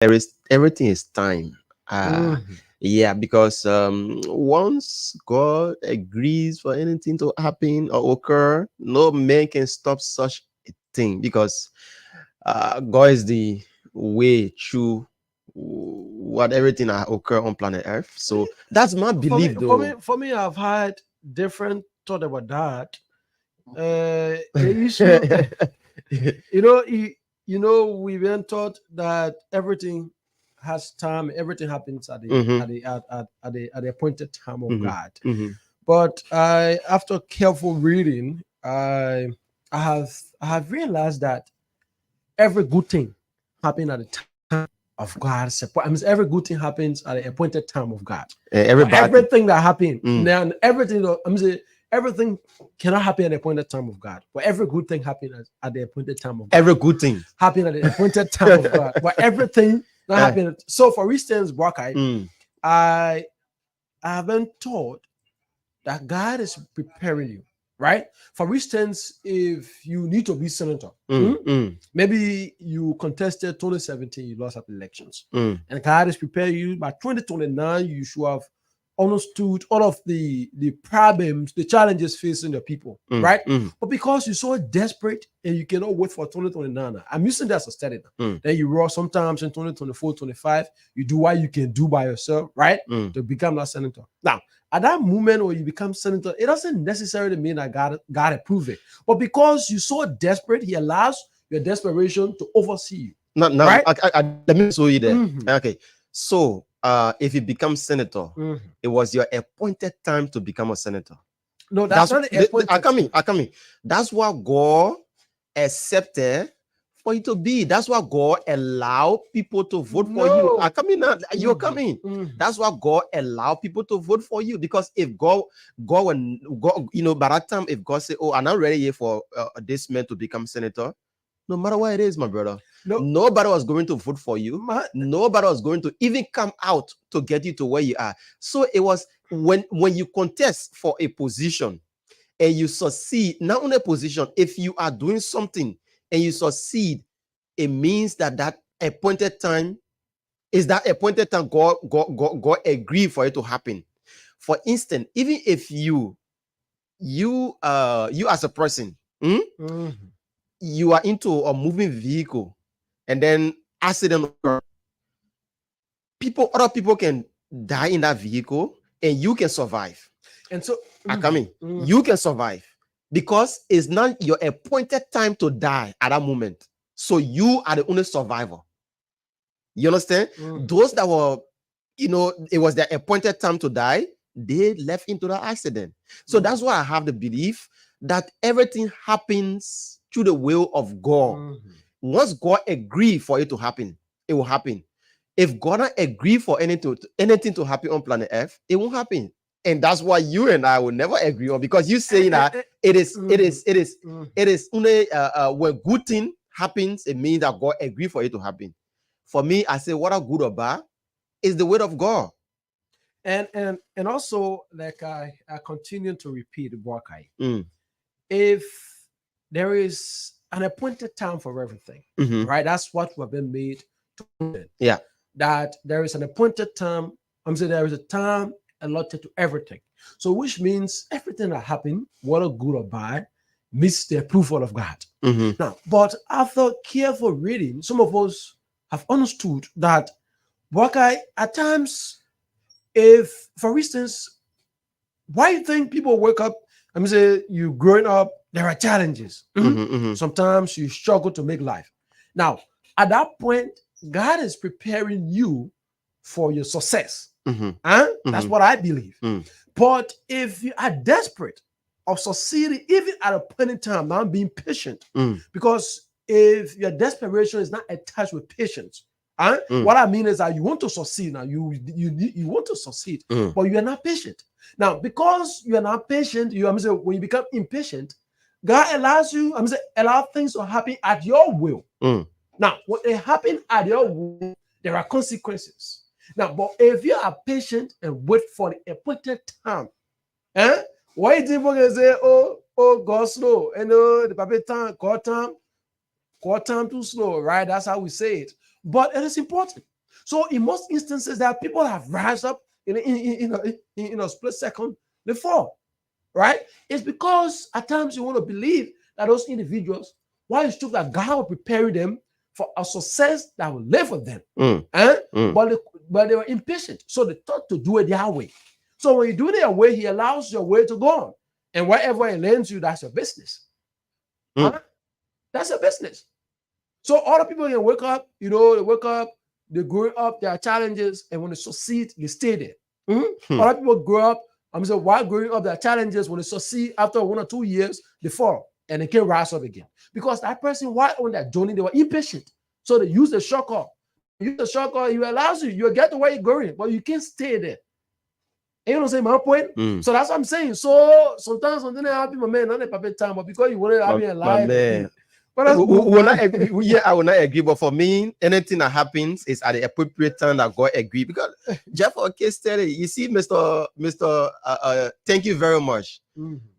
everything is time. Uh Mhm. yeah, because once God agrees for anything to happen or occur, no man can stop such a thing, because God is the way through what everything that occur on planet Earth. So that's my For me, belief, for me, though. for me, I've had different thought about that. The issue, we've been taught that everything has time. Everything happens at the Mm-hmm, at the at the appointed time of mm-hmm, God. mm-hmm. But after careful reading, I have I have realized that every good thing happens at the time of God's appointment. I mean, every good thing happens at the appointed time of God. Every But bad thing. everything that happened Mm. now, everything I'm saying, everything cannot happen at the appointed time of God. But every good thing happens at the appointed time of God. Every good thing. Happen at the appointed time of God. But everything not Eh, happening. So, for instance, Wakai, mm, I I have been taught that God is preparing you, right? For instance, if you need to be senator, mm, maybe you contested 2017, you lost up elections, mm, and God is preparing you by 2029, you should have understood all of the problems, the challenges facing the people, mm, right? mm, But because you're so desperate and you cannot wait for 2029, I'm using that as a study now. mm, Then you roll sometimes in 2024, 25, you do what you can do by yourself, right? mm. To become that senator. Now, at that moment when you become senator, it doesn't necessarily mean that God approve it. But because you're so desperate, he allows your desperation to oversee you, Now, right? let me show you there. Mm-hmm. Okay. So, if you become senator, Mm-hmm. it was your appointed time to become a senator. No, that's That's not the I appointed. come in. I come in. That's what God accepted for you to be. That's what God allow people to vote for you. I No. come in now. You're Mm-hmm. coming. Mm-hmm. That's what God allow people to vote for you. Because if God when God, by that time, if God say, "Oh, I'm not ready yet for this man to become senator," no matter what it is, my brother, No, nobody was going to vote for you. my, Nobody was going to even come out to get you to where you are. So it was when you contest for a position and you succeed, not on a position, if you are doing something and you succeed, it means that appointed time is that appointed time. God agreed for it to happen. For instance, even if you as a person, mm-hmm. you are into a moving vehicle, and then accident occur, other people can die in that vehicle, and you can survive. And so, I mm-hmm. come in. Mm-hmm. You can survive because it's not your appointed time to die at that moment. So you are the only survivor. You understand? Mm-hmm. Those that were, it was their appointed time to die, they left into the accident. So that's why I have the belief that everything happens through the will of God. Mm-hmm. Once God agreed for it to happen, it will happen. If God not agree for anything to happen on planet Earth, it won't happen. And that's why you and I will never agree on, because you saying that it is it Mm-hmm. is it is Mm-hmm. it is only when good thing happens, it means that God agree for it to happen. For me, I say whether good or bad is the word of God. And also, like I continue to repeat, Wakai, Mm, if there is an appointed time for everything, mhm. right? That's what we've been made to understand. Yeah. That there is an appointed time. I'm saying there is a time allotted to everything. So, which means everything that happened, whether good or bad, meets the approval of God. Mhm. Now, but after careful reading, some of us have understood that Wakai, at times, if, for instance, why you think people wake up? I'm say you growing up, there are challenges. Mhm. Mhm. Sometimes you struggle to make life. Now, at that point, God is preparing you for your success. Mhm. Huh? That's Mhm. what I believe. Mm. But if you are desperate of succeeding, even at a point in time, not being patient, Mm. because if your desperation is not attached with patience, huh? Mm. What I mean is that you want to succeed now. You want to succeed, Mm. but you are not patient. Now, because you are not patient, I'm saying when you become impatient, God allows you, I'm saying allow things to happen at your will. Mm. Now, when they happen at your will, there are consequences. Now, but if you are patient and wait for the appointed time, eh? Why people can say, oh, God slow, and the paper time, God time too slow, right? That's how we say it. But it is important. So in most instances, that people have rise up in a split second, they fall, right? It's because at times you want to believe that those individuals, why it's true that God will prepare them for a success that will live with them. But they were impatient, so they thought to do it their way. So when you do it their way, He allows your way to go on, and wherever He lands you, that's your business. That's a business. So other people can wake up, they wake up, they grow up, there are challenges, and when they succeed, they stay there. Other people grow up, while growing up, there are challenges. When they succeed, after 1 or 2 years, they fall and they can't rise up again. Because that person, while on that journey, they were impatient. So they use the shortcut. He allows you get to where you're going, but you can't stay there. You know what I'm saying? My point. So that's what I'm saying. So sometimes something happen, my man, not a perfect time, but because you want to have me alive. But I will not agree. But for me, anything that happens is at the appropriate time that God agree. Because Jeff, for case study, you see, Mr. Thank you very much.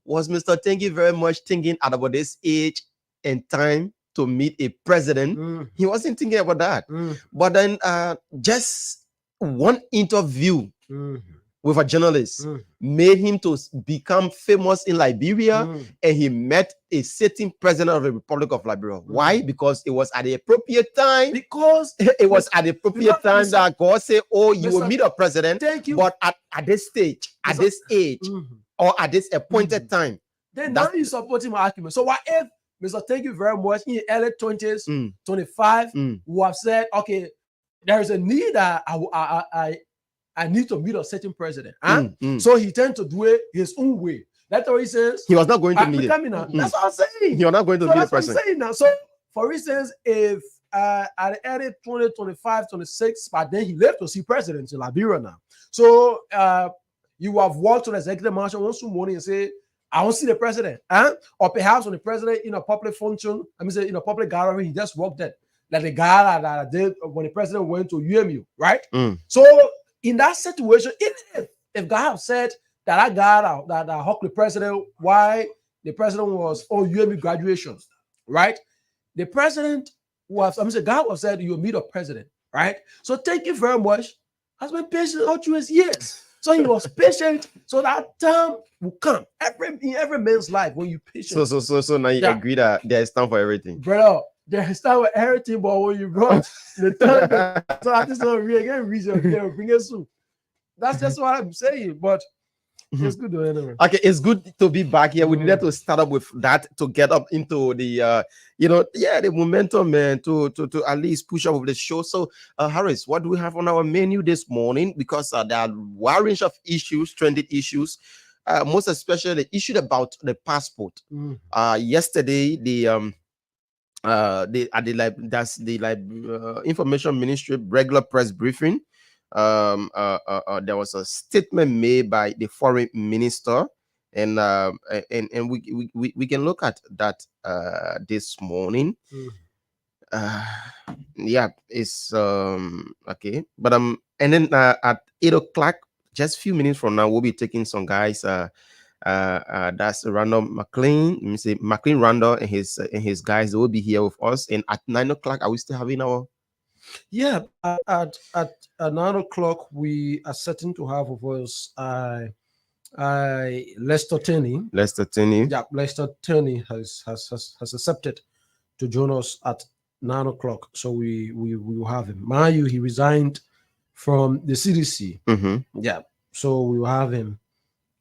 Was Mr. Thank you very much thinking at about this age and time to meet a president? He wasn't thinking about that. But then just one interview with a journalist made him to become famous in Liberia, and he met a sitting president of the Republic of Liberia. Why? Because it was at the appropriate time. Because it was at the appropriate time that God said, "Oh, you will meet a president." Thank you. But at this stage, at this age, or at this appointed time, then now you supporting my argument. So what if Mr. Thank you very much in early 20s, 25, who have said, "Okay, there is a need that I need to meet a certain president." So he tends to do it his own way. That's what he says. He was not going to meet it. That's what I'm saying. You're not going to meet the president. That's what I'm saying now. So, for instance, if at the early 20, 25, 26, but then he left to see president in Liberia now. So you have walked to the executive mansion one morning and say, "I want to see the president." Or perhaps when the president in a public function, in a public gathering, he just walked in. Like the guy that did when the president went to UMU, right? So in that situation, even if God have said that guy that hugged the president while the president was on UMU graduation, right? The president was, God was said, "You'll meet a president," right? So thank you very much. Has been patient all through his years. So he was patient. So that time will come. In every man's life when you patient. So now you agree that there is time for everything. Brother, there is time for everything, but when you got the time, so I just don't really get reason to bring it soon. That's just what I'm saying. But it's good to anyway. Okay, it's good to be back here. We needed to start up with that to get up into the the momentum, man, to at least push up with the show. So Harris, what do we have on our menu this morning? Because there are a wide range of issues, trending issues, most especially the issue about the passport. Yesterday, Information Ministry regular press briefing. There was a statement made by the foreign minister, and we can look at that this morning. It's okay, but and then at 8 o'clock, just a few minutes from now, we'll be taking some guys. That's Randall McLean. Let me say McLean Randall and his guys will be here with us. And at 9 o'clock, are we still having our? Yeah, at 9 o'clock, we are certain to have with us Lester Tenney. Yeah, Lester Tenney has accepted to join us at 9 o'clock. So we will have him. Mayu, he resigned from the CDC. Yeah, so we will have him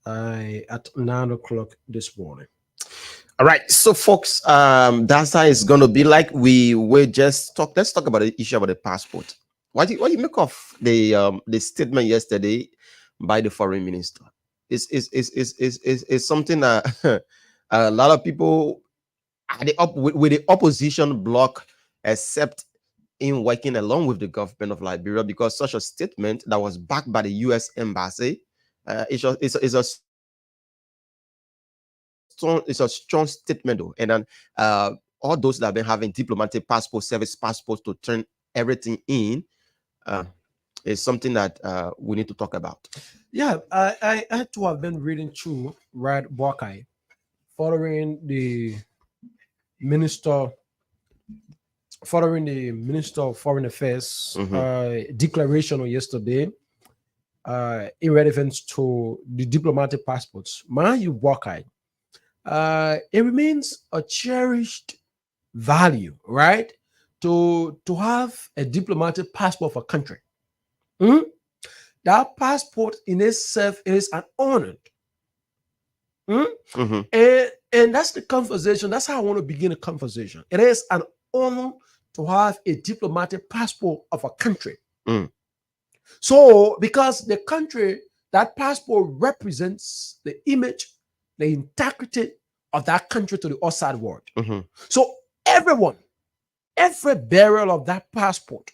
at 9 o'clock this morning. All right, so folks, that's how it's going to be. Like we will just talk. Let's talk about the issue about the passport. What do you make of the statement yesterday by the foreign minister? It's something that a lot of people with the opposition bloc accept in working along with the government of Liberia, because such a statement that was backed by the U.S. embassy, it's a strong statement, though. And then all those that have been having diplomatic passports, service passports to turn everything in is something that we need to talk about. Yeah, I too have been reading through Buakai following the minister following the Minister of Foreign Affairs Mhm. declaration on yesterday in relevance to the diplomatic passports. Man, you Buckeye, it remains a cherished value, right? To have a diplomatic passport for a country. Hmm? That passport in itself is an honor. Hmm? Mhm. And that's the conversation. That's how I want to begin a conversation. It is an honor to have a diplomatic passport of a country. Mm. So, because the country, that passport represents the image, the integrity of that country to the outside world. Mhm. So, everyone, every bearer of that passport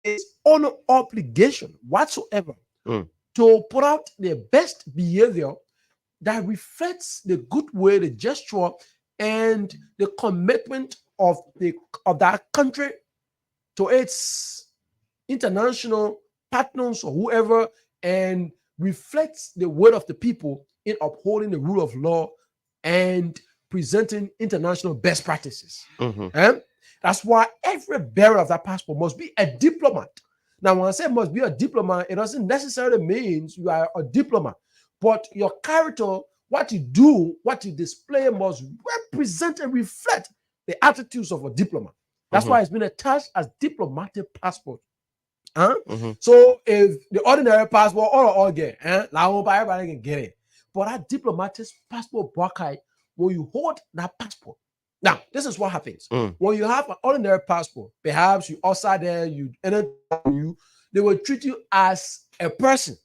is on an obligation whatsoever Mm. to put out their best behavior that reflects the goodwill, the gesture, and the commitment of that country to its international partners or whoever, and reflects the word of the people in upholding the rule of law and presenting international best practices. Mhm. And that's why every bearer of that passport must be a diplomat. Now, when I say must be a diplomat, it doesn't necessarily mean you are a diplomat, but your character, what you do, what you display must represent and reflect the attitudes of a diplomat. That's Mhm. why it's been attached as diplomatic passport. Huh? Mhm. So if the ordinary passport, all get, everybody can get it. But that diplomatic passport, Buckeye, when you hold that passport, now this is what happens. Mm. When you have an ordinary passport, perhaps you outside there, you enter you, they will treat you as a person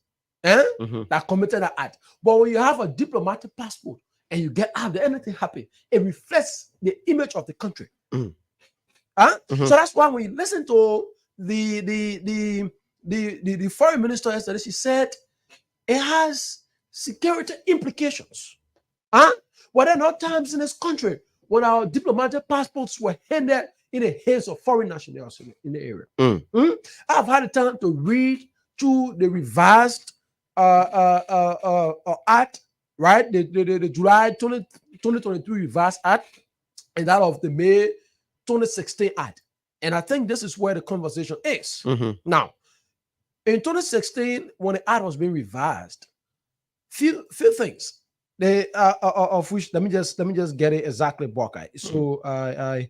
Mhm. that committed that act. But when you have a diplomatic passport and you get out there, anything happen, it reflects the image of the country. Mm. Huh? Mhm. So that's why when you listen to the foreign minister yesterday, she said it has security implications. Huh? Well, there are times in this country when our diplomatic passports were handed in the hands of foreign nationals in the area. Mm. I've had the time to read through the revised act, right? The July 2023 revised act and that of the May 2016 act. And I think this is where the conversation is. Mhm. Now, in 2016, when the act was being revised, few things they of which let me just get it exactly, Buckeye. So I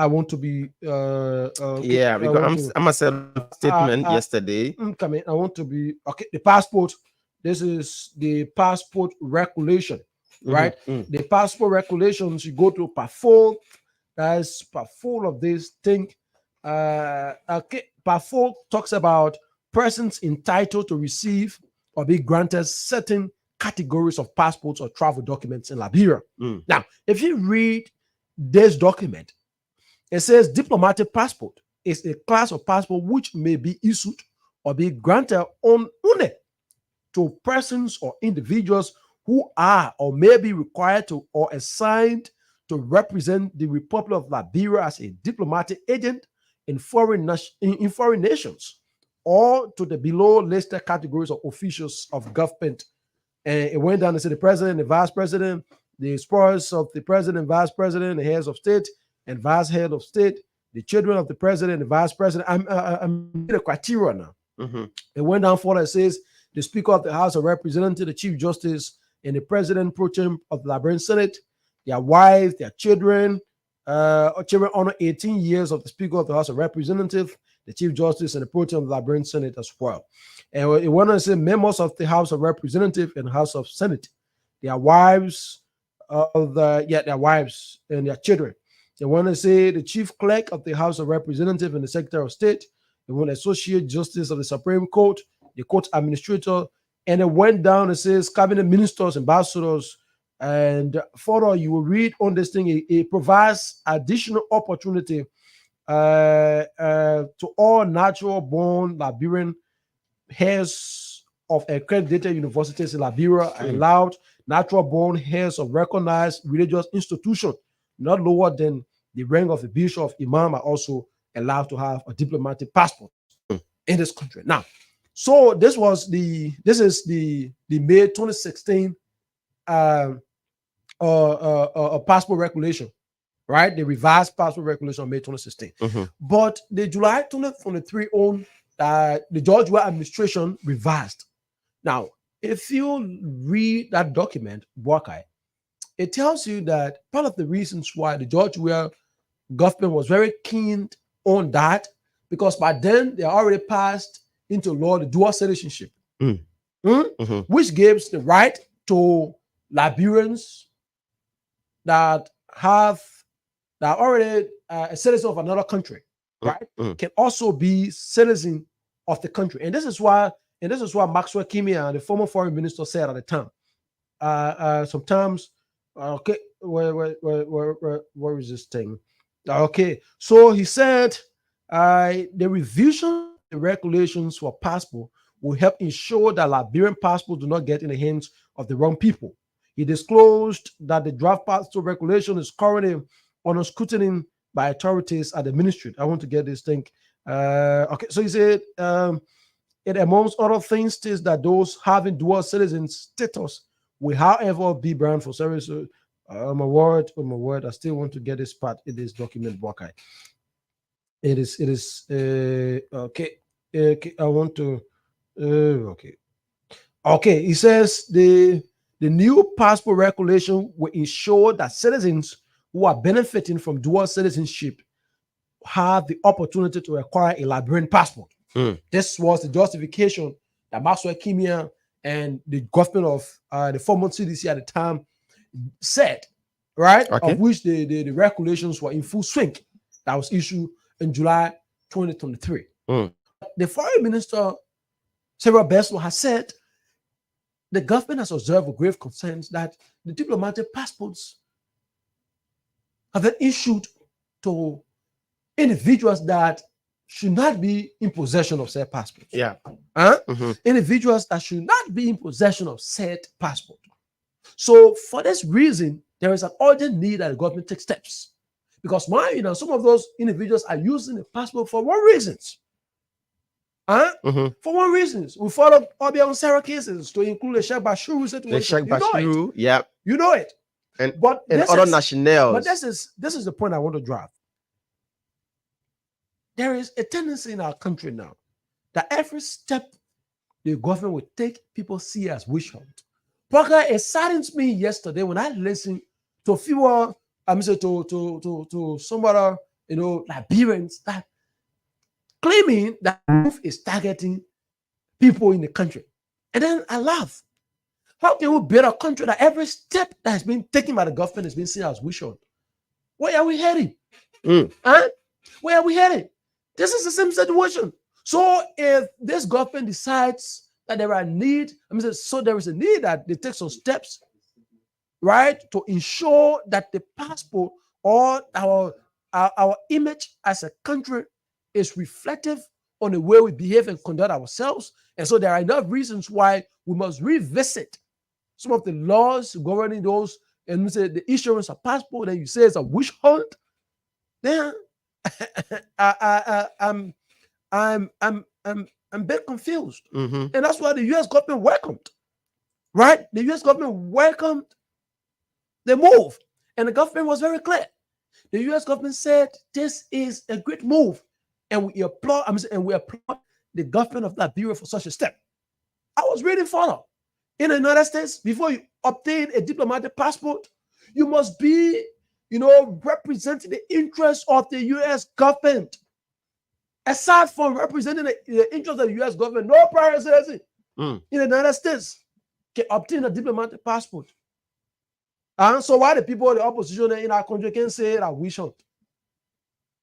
want to be okay. Yeah, I because want to I'm a said statement uh, yesterday. come in. I want to be okay. The passport. This is the passport regulation, Mhm. right? Mm. The passport regulations. You go to part 4. That's part 4 of this thing. Okay, part 4 talks about persons entitled to receive or be granted certain categories of passports or travel documents in Liberia. Mm. Now, if you read this document, it says diplomatic passport is a class of passport which may be issued or be granted on only to persons or individuals who are or may be required to or assigned to represent the Republic of Liberia as a diplomatic agent in in foreign nations, or to the below listed categories of officials of government. And it went down to say the president, the vice president, the spoils of the president, vice president, the heads of state and vice head of state, the children of the president, the vice president. I'm the criteria now. Mhm. It went down further. It says the Speaker of the House of Representatives, the Chief Justice, and the President pro tem of the Liberian Senate, their wives, their children, children under 18 years of the Speaker of the House of Representatives, the Chief Justice, and the pro tem of the Liberian Senate as well. And it went on to say members of the House of Representatives and House of Senate, their wives, their wives and their children. They want to say the Chief Clerk of the House of Representatives and the Secretary of State, the one Associate Justice of the Supreme Court, the court administrator, and it went down and says cabinet ministers, ambassadors, and further you will read on this thing. It provides additional opportunity to all natural born Liberian heirs of accredited universities in Liberia are allowed natural born heirs of recognized religious institution, not lower than the rank of the bishop of imam, are also allowed to have a diplomatic passport in this country. Now, so this is the May 2016 passport regulation. right? The revised passport regulation on May 2016. Mhm. But the July 2023 own the George Weah administration revised. Now, if you read that document, Buakai, it tells you that part of the reasons why the George Weah government was very keen on that, because by then they already passed into law the dual citizenship, Mm. Mhm. which gives the right to Liberians that have that are already a citizen of another country, right? Mm. Can also be citizen of the country, and this is why Maxwell Kimia, the former foreign minister, said at the time. Sometimes, okay, where is this thing? Okay, so he said, the revision of the regulations for passport will help ensure that Liberian passports do not get in the hands of the wrong people. He disclosed that the draft passport regulation is currently under scrutiny by authorities at the ministry. I want to get this thing. Okay, so he said, it amongst other things states that those having dual citizen status will, however, be banned for service. My word, I still want to get this part in this document, Buakai. It is okay. Okay, I want to okay. Okay, he says the new passport regulation will ensure that citizens who are benefiting from dual citizenship have the opportunity to acquire a Liberian passport. Mm. This was the justification that Maxwell Kimia and the government of the former CDC at the time said, right? Okay. Of which the regulations were in full swing. That was issued in July 2023. Mm. The foreign minister, Sarah Beslow, has said the government has observed with grave concerns that the diplomatic passports have been issued to individuals that should not be in possession of said passport. Yeah. Individuals that should not be in possession of said passport. So for this reason, there is an urgent need that the government take steps. Because some of those individuals are using the passport for one reasons. For one reasons. We followed Obiang Sarah cases to include the Sheikh Bashir situation. The Sheikh Bashir, yeah. You know it. And this other is, nationals. But this is the point I want to drive. There is a tendency in our country now that every step the government will take, people see as wish hunt. Parker, it saddens me yesterday when I listened to a few, to some other, Liberians that claiming that move is targeting people in the country. And then I laugh. How can we build a country that every step that has been taken by the government has been seen as wish hunt? Where are we heading? Where are we heading? This is the same situation. So if this government decides that there are need, so there is a need that they take some steps, right, to ensure that the passport or our image as a country is reflective on the way we behave and conduct ourselves. And so there are enough reasons why we must revisit some of the laws governing those, and say the issuance of passport that you say is a witch hunt. Then I'm a bit confused. And that's why the US government welcomed, right? The US government welcomed the move. And the government was very clear. The US government said this is a great move. And we applaud, the government of Liberia for such a step. I was reading further. In the United States, before you obtain a diplomatic passport, you must be, representing the interests of the US government. Aside from representing the interests of the US government, no private citizen in the United States can obtain a diplomatic passport. And so why the people of the opposition in our country can say that we should?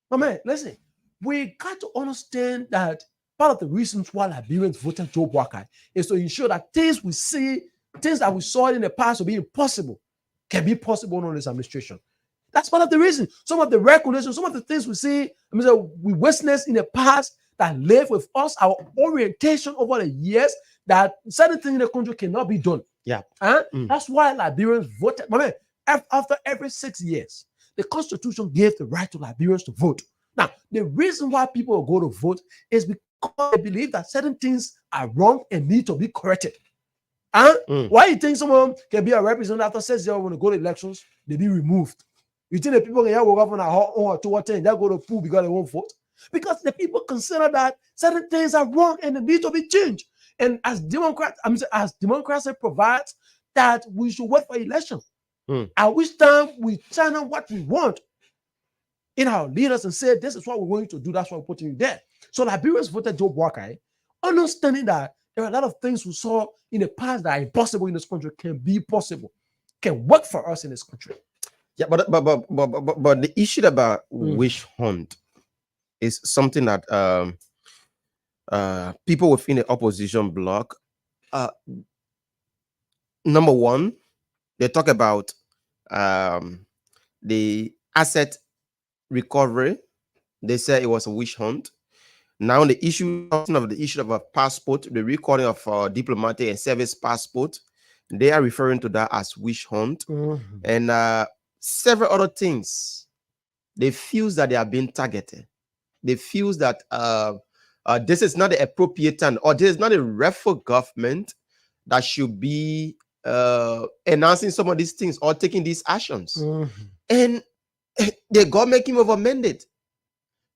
But man, listen, we got to understand that part of the reasons why Liberians voted Joe Boakai is to ensure that things that we saw in the past will be impossible, can be possible under this administration. That's part of the reason. Some of the regulations, some of the things we see, we witnessed in the past that live with us, our orientation over the years, that certain things in the country cannot be done. Yeah. That's why Liberians voted. After every 6 years, the Constitution gave the right to Liberians to vote. Now, the reason why people will go to vote is because they believe that certain things are wrong and need to be corrected. Why you think someone can be a representative after 6 years when they go to elections, they be removed? You think the people can wake up on a hot or 2 or 10, they go to pool because they won't vote? Because the people consider that certain things are wrong and they need to be changed. And as Democrats, as democracy provides that we should wait for election. At which time we channel what we want in our leaders and say, this is what we're going to do. That's why we're putting you there. So Liberians voted Joe Boakai, understanding that there are a lot of things we saw in the past that are impossible in this country can be possible, can work for us in this country. Yeah, but the issue about witch hunt is something that people within the opposition bloc, number one, they talk about the asset recovery. They say it was a witch hunt. Now the issue of a passport, the recording of diplomatic and service passport, they are referring to that as witch hunt, and several other things. They feel that they are being targeted. They feel that this is not the appropriate time, or this is not a rightful government that should be announcing some of these things or taking these actions. And the government came over mandate.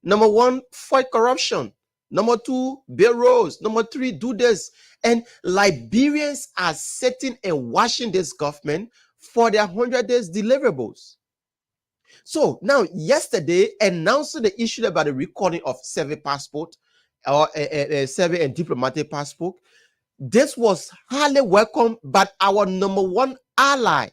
Number one, fight corruption. Number two, build roads. Number three, do this. And Liberians are sitting and watching this government for their 100 days deliverables. So now, yesterday, announcing the issue about the recording of service passport or service and diplomatic passport, this was highly welcome by our number one ally,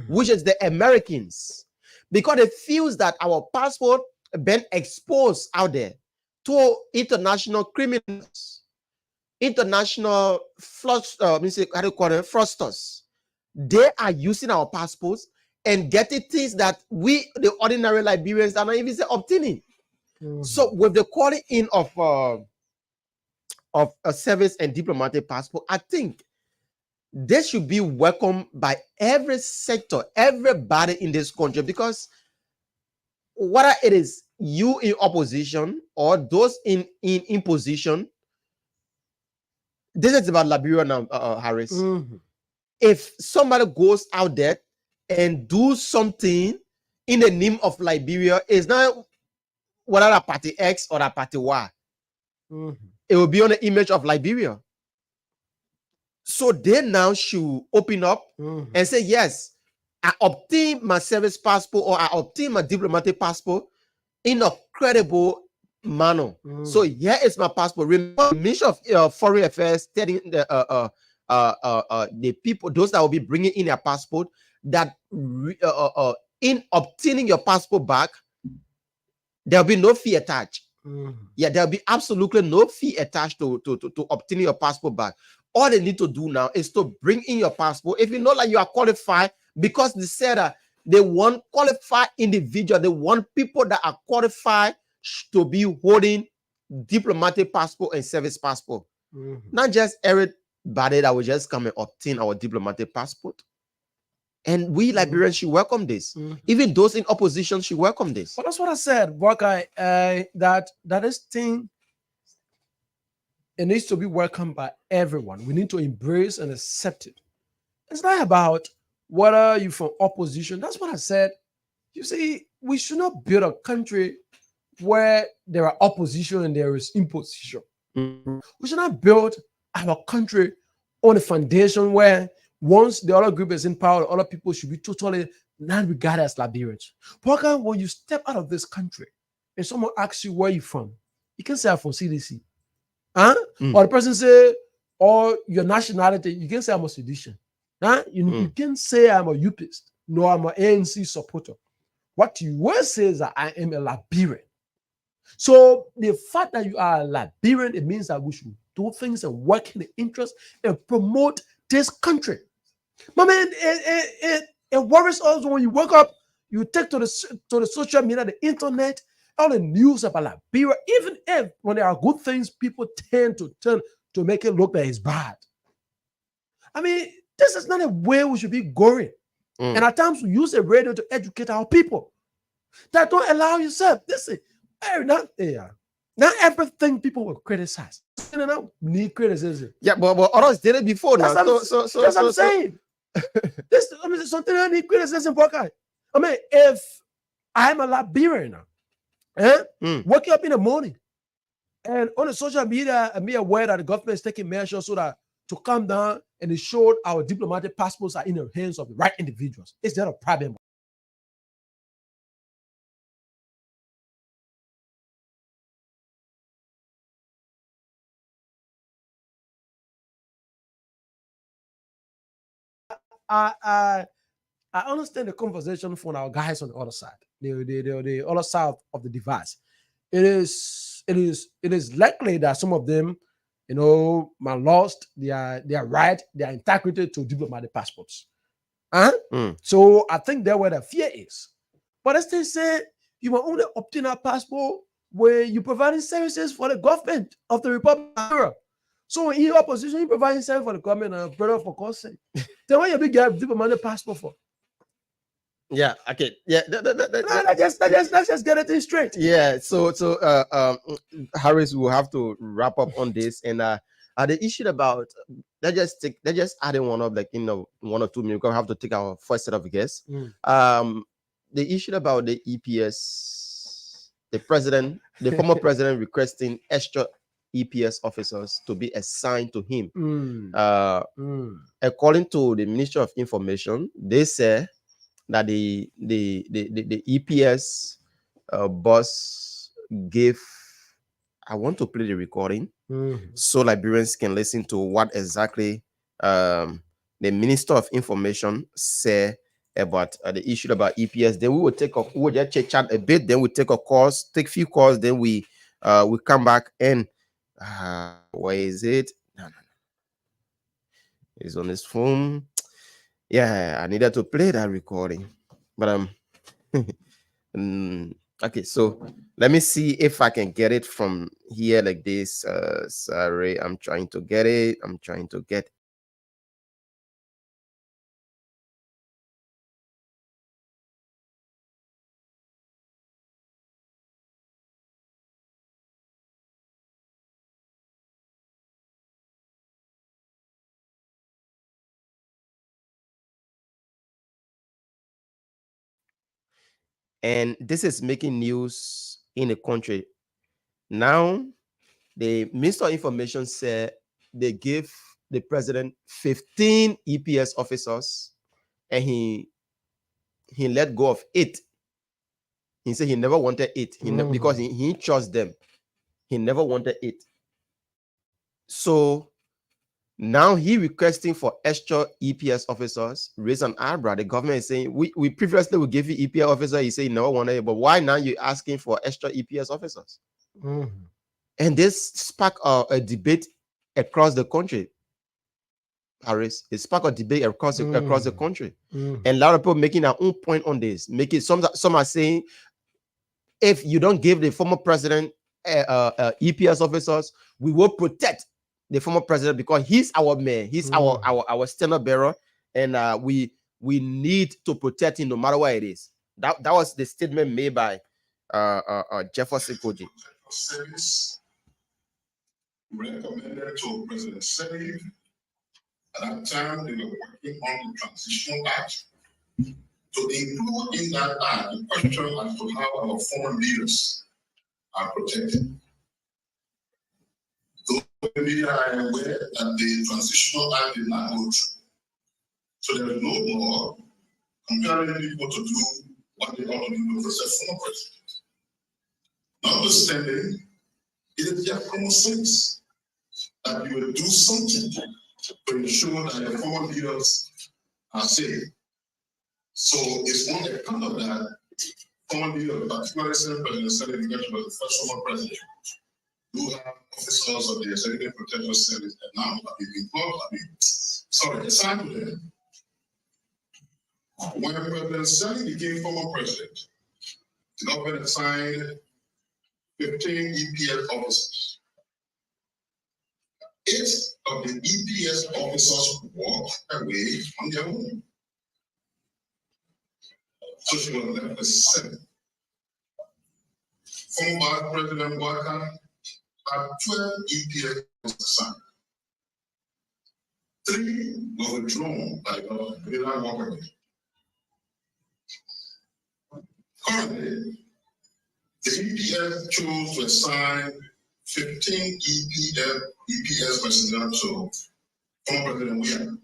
which is the Americans, because it feels that our passport been exposed out there to international criminals, international fraudsters. They are using our passports and getting things that we, the ordinary Liberians, are not even obtaining. So with the calling in of a service and diplomatic passport, I think this should be welcomed by every sector, everybody in this country, because whether it is you in opposition or those in position, this is about Liberia now, Harris. If somebody goes out there and do something in the name of Liberia, it's not whether a party X or a party Y. It will be on the image of Liberia. So they now should open up and say, yes, I obtain my service passport or I obtain my diplomatic passport in a credible manner. So here is my passport. Remember, the Ministry of Foreign Affairs telling the people, those that will be bringing in their passport, that in obtaining your passport back, there'll be no fee attached. Yeah, there'll be absolutely no fee attached to obtaining your passport back. All they need to do now is to bring in your passport. If you know that you are qualified, because they said that they want qualified individuals, they want people that are qualified to be holding diplomatic passport and service passport. Not just everybody that will just come and obtain our diplomatic passport. And we Liberians should welcome this. Even those in opposition should welcome this. But that's what I said, Boakai, that this thing, it needs to be welcomed by everyone. We need to embrace and accept it. It's not about whether you're from opposition. That's what I said. You see, we should not build a country where there are opposition and there is imposition. We should not build our country on a foundation where once the other group is in power, the other people should be totally not regarded as Liberians. Because when you step out of this country and someone asks you where you're from, you can say I'm from CDC. Or the person say, or your nationality, you can say I'm a sedition. You can say I'm a UPist. No, I'm an ANC supporter. What you will say is that I am a Liberian. So the fact that you are a Liberian, it means that we should do things and work in the interest and promote this country. My man, it worries us when you wake up, you take to the social media, the internet, all the news about Liberia. Even if when there are good things, people tend to make it look like it's bad. I mean, this is not a way we should be going. And at times we use the radio to educate our people. That don't allow yourself. Listen, not everything people will criticize. You don't need criticism. Yeah, but others did it before now. That's what I'm saying. This, something I need criticism for. I mean, if I'm a Liberian now. Eh? Mm. Waking up in the morning and on the social media, I'm aware that the government is taking measures so that to calm down and ensure our diplomatic passports are in the hands of the right individuals. Is that a problem? I, I I understand the conversation from our guys on the other side, the other side of the device. It is likely that some of them, might lost their right, their integrity to diplomatic passports. Huh? Mm. So I think that's where the fear is. But as they say, you will only obtain a passport where you providing services for the government of the Republic of Europe. So in your position, you providing service for the government and brother for God's sake. Then why you big get diplomatic passport for? Yeah. Okay. Yeah. Let's just get it straight. Yeah. Harris will have to wrap up on this, and the issue about let's just add in one of, like, 1 or 2 minutes. We're gonna have to take our first set of guests. The issue about the EPS, the former president requesting extra EPS officers to be assigned to him. According to the Ministry of Information, they say that the EPS boss gave. I want to play the recording so Liberians can listen to what exactly the Minister of Information said about the issue about EPS. Then we will just chit chat a bit. Then we take few calls. Then we come back and where is it? No. It's on his phone. Yeah, I needed to play that recording, but okay. So let me see if I can get it from here like this. Sorry, I'm trying to get it. And this is making news in the country. Now, the Minister of Information said they gave the president 15 EPS officers, and he let go of 8. He said he never wanted 8 because he trusts them. He never wanted 8. So now he requesting for extra EPS officers. Raise an eyebrow. The government is saying we previously would give you EPS officer. He said he never wanted it, but why now you asking for extra EPS officers? And this sparked a debate across the country. Harris, it sparked a debate across the country, and a lot of people making their own point on this. Some are saying, if you don't give the former president EPS officers, we will protect the former president because he's our man, he's our standard bearer, and we need to protect him no matter what it is. That was the statement made by Jefferson Koji. Service recommended to President Sirleaf at that time they were working on the Transitional Act to include in that act the question as to how our foreign leaders are protected. Those in the media are aware that the Transitional Act did not go through. So there is no law compelling people to do what they ought to do with the former president. Notwithstanding, it is their common sense that you will do something to ensure that the former leaders are safe. So it's on account of that, former leaders, particularly Senate President Sirleaf was the first former president, who have officers of the Executive Protection Service that now have been employed. Assigned to them. When President Sirleaf became former president, the government assigned 15 EPS officers. 8 of the EPS officers walked away on their own. So she was left with 7. Former Vice President Walker had 12 EPS officers assigned. 3 were withdrawn by the government. They did not walk away. Currently, the EPS chose to assign 15 EPS personnel to former President Weah.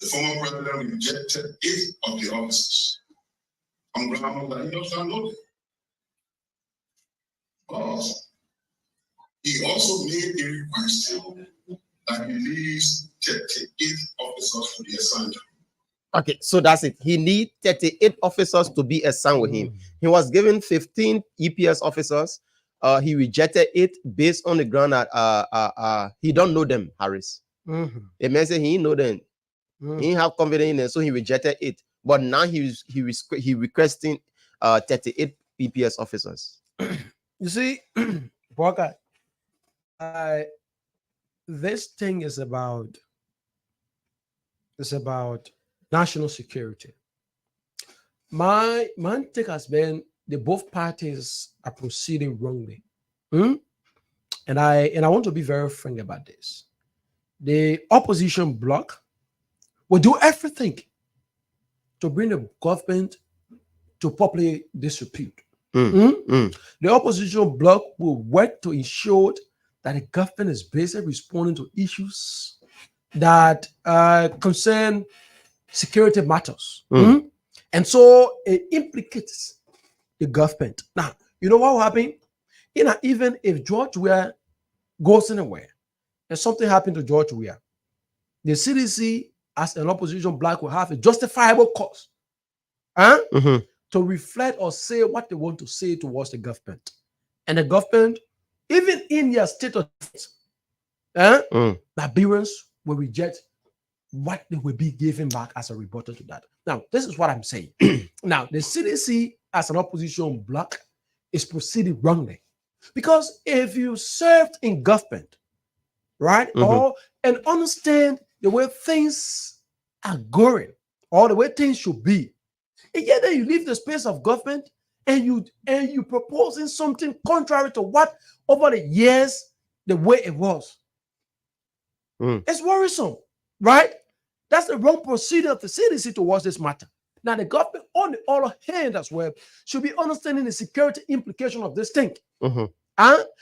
The former president rejected 8 of the officers on grounds that he does not know them. But he also made a request that he leaves 38 officers to be assigned. Okay, so that's it. He need 38 officers to be assigned with him. He was given 15 EPS officers. He rejected it based on the ground that he don't know them, Harris. The man said he didn't know them. He didn't have confidence in them, so he rejected it. But now he requesting 38 EPS officers. You see, Walker, this thing is about national security. My take has been that both parties are proceeding wrongly. And I want to be very frank about this. The opposition bloc will do everything to bring the government to public disrepute. The opposition bloc will work to ensure that the government is basically responding to issues that concern security matters. And so it implicates the government. Now, you know what will happen? Even if George Weah goes anywhere and something happened to George Weah, the CDC as an opposition bloc will have a justifiable cause to reflect or say what they want to say towards the government. And the government, even in their state of Liberians will reject what they will be given back as a rebuttal to that. Now, this is what I'm saying. Now, the CDC as an opposition bloc is proceeding wrongly. Because if you served in government, right, and understand the way things are going, or the way things should be, and yet then you leave the space of government and you proposing something contrary to what over the years the way it was. It's worrisome, right? That's the wrong procedure of the CDC towards this matter. Now, the government, on the other hand as well, should be understanding the security implication of this thing.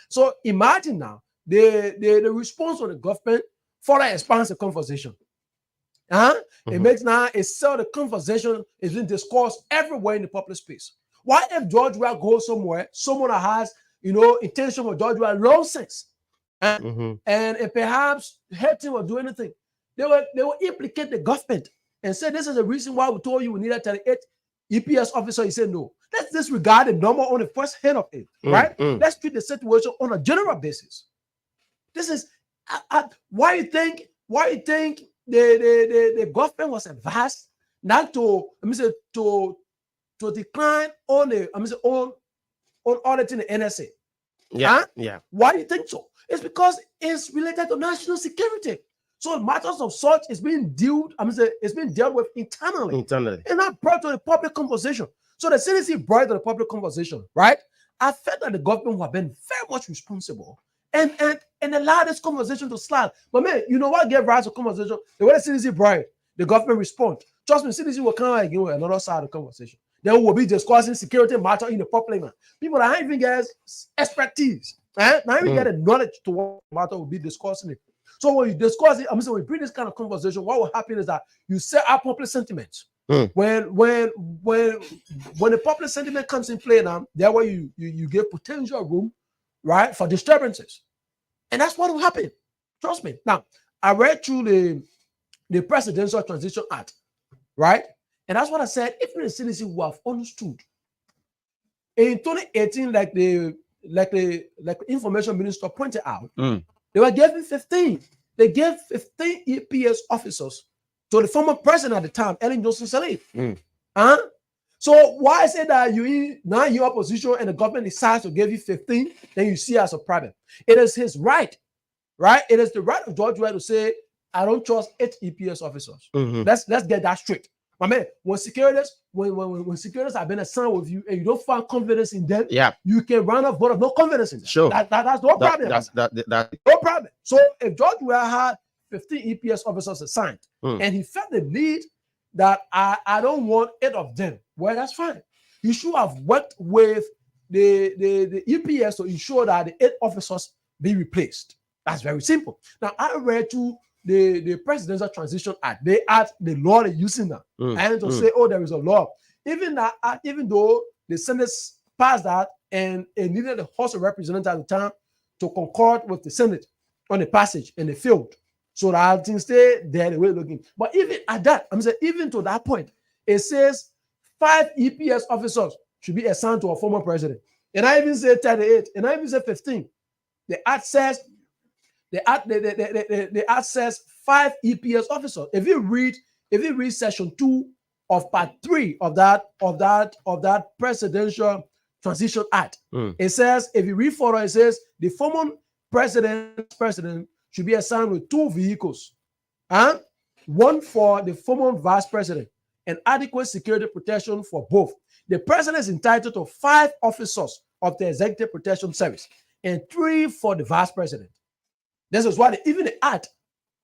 So imagine now the response of the government further expands the conversation. It makes now the conversation is being discussed everywhere in the public space. Why if George Weah goes somewhere, someone that has intention for George Weah long since, and if perhaps hurt him or do anything, they will implicate the government and say this is the reason why we told you we needed 38 EPS officer. He said no. Let's disregard the number on the first hand of it, right? Let's treat the situation on a general basis. This is why you think the government was advised not to decline on the on auditing the NSA. Why do you think so? It's because it's related to national security. So matters of such is being dealt with internally and not brought to the public conversation. So the CDC brought to the public conversation, right? I felt that the government would have been very much responsible and allow this conversation to slide. But man, you know what gave rise to conversation? The way the CDC brought the government respond. Trust me, CDC will come and give another side of the conversation. Then we'll be discussing security matter in the public. People that don't even get expertise, not even get the knowledge to what matter will be discussing it. So when you discuss it, when you bring this kind of conversation, what will happen is that you set up public sentiments. When the public sentiment comes in play now, that way you give potential room, right, for disturbances. And that's what will happen. Trust me. Now, I read through the Presidential Transition Act, right? And that's what I said. If the CDC would have understood in 2018, like the information minister pointed out, they were given 15. They gave 15 EPS officers to the former president at the time, Ellen Johnson Sirleaf. So why I say that now your opposition and the government decides to give you 15, then you see as a problem. It is his right, right? It is the right of George Weah to say, I don't trust 8 EPS officers. Let's get that straight. My man, when securities have been assigned with you and you don't find confidence in them, you can run off vote of no confidence in them. Sure. That's no problem. That's no problem. So if George Weah had 15 EPS officers assigned and he felt the need that I don't want 8 of them, well, that's fine. he should have worked with the EPS to ensure that the 8 officers be replaced. That's very simple. Now, I read to the Presidential Transition Act. They add the law they're using now. And to say, oh, there is a law. Even that, even though the Senate passed that and it needed the House of Representatives at the time to concord with the Senate on the passage, and they failed. So that things stay there the way looking. But even at that, I'm saying, even to that point, it says 5 EPS officers should be assigned to a former president. And I even say 38, and I even say 15. The act says the act says 5 EPS officers. If you read section 2 of part 3 of that Presidential Transition Act, it says, if you read further, it says the former president should be assigned with 2 vehicles, and 1 for the former vice president, and adequate security protection for both. The president is entitled to 5 officers of the Executive Protection Service and 3 for the vice president. This is why even the act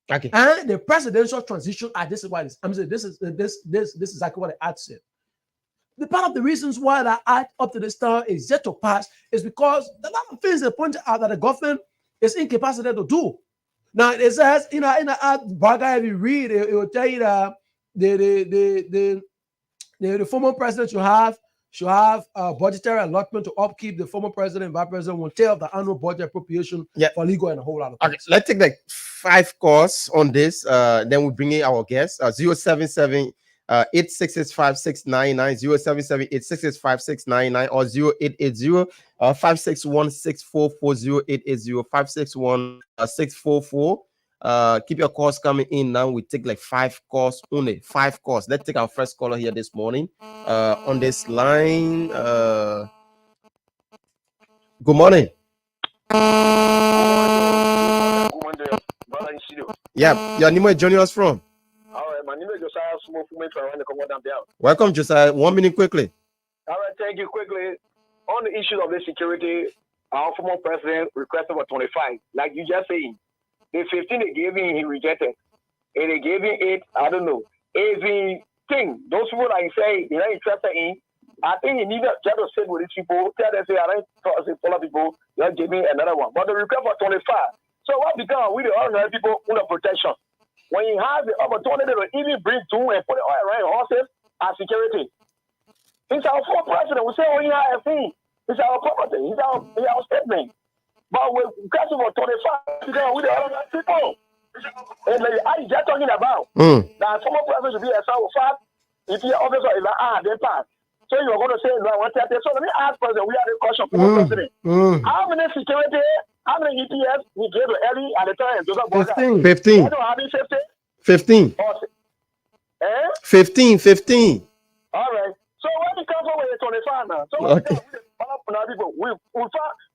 and the Presidential Transition Act. This is why I'm saying this is exactly what the act said. The part of the reasons why that act up to this time is yet to pass is because a lot of things they pointed out that the government is incapacitated to do. Now it says in the act, if you read it, it will tell you that the former president should have a budgetary allotment to upkeep. The former president and vice president will tell the annual budget appropriation for legal and a whole lot of things. Okay, let's take like 5 calls on this. Then we bring in our guests. 077 8665699, 077 8665699, or 0880 561 644, 0880 561 644. Keep your calls coming in now. We take like 5 calls only. 5 calls. Let's take our first caller here this morning. On this line. Good morning. Yeah, your name is joining us from. All right, my name is Josiah Small from Welcome, Josiah. 1 minute quickly. All right, thank you. Quickly, on the issue of the security, our former president requested for 25. Like you just saying, the 15 they gave him, he rejected. And they gave him 8, I don't know. Everything, those people like say they're not interested in, I think he needed to try to sit with these people, tell them, say, I don't follow people, just give me another one. But the request for 25. So what become with the ordinary people under protection? When he has the opportunity to even bring 2 and put it all around horses as security. It's our former president. We say, oh, yeah, I think it's our property. It's our statement. But we're catching for 25 because with the other people. And like, I just talking about that former president should be a sound fact. If the officer is like, they pass. So you're going to say, no, I want to so let me ask president, we are the question former president. How many security, how many EPS we gave to Ellie at the time? 15. 15. 15. All right. So when we come forward with 25 now, so we found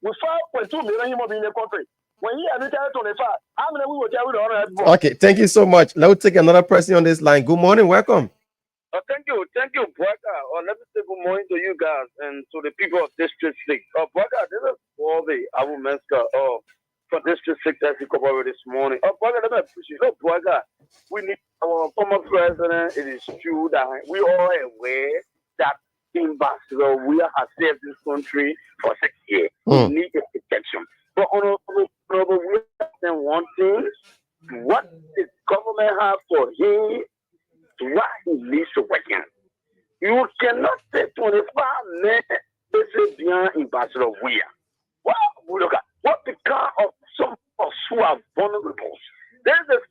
5.2 million human beings in the country. When he had retired 25, how many we will tell you the other people? Okay, thank you so much. Let me take another person on this line. Good morning, welcome. Thank you, Braga. Let me say good morning to you guys and to the people of District 6. Braga, this is for the Abu Menska for District 6 as you covered this morning. Braga, let me appreciate it. Braga, we need our former president. It is true that we are aware that Ambassador we have saved this country for 6 years. We need a protection. But honorable, we have one thing. What the government have for him, what he needs to work in. You cannot say 25 men, this is beyond Ambassador Weir. Well, look at what become of some of us who are vulnerable. There's the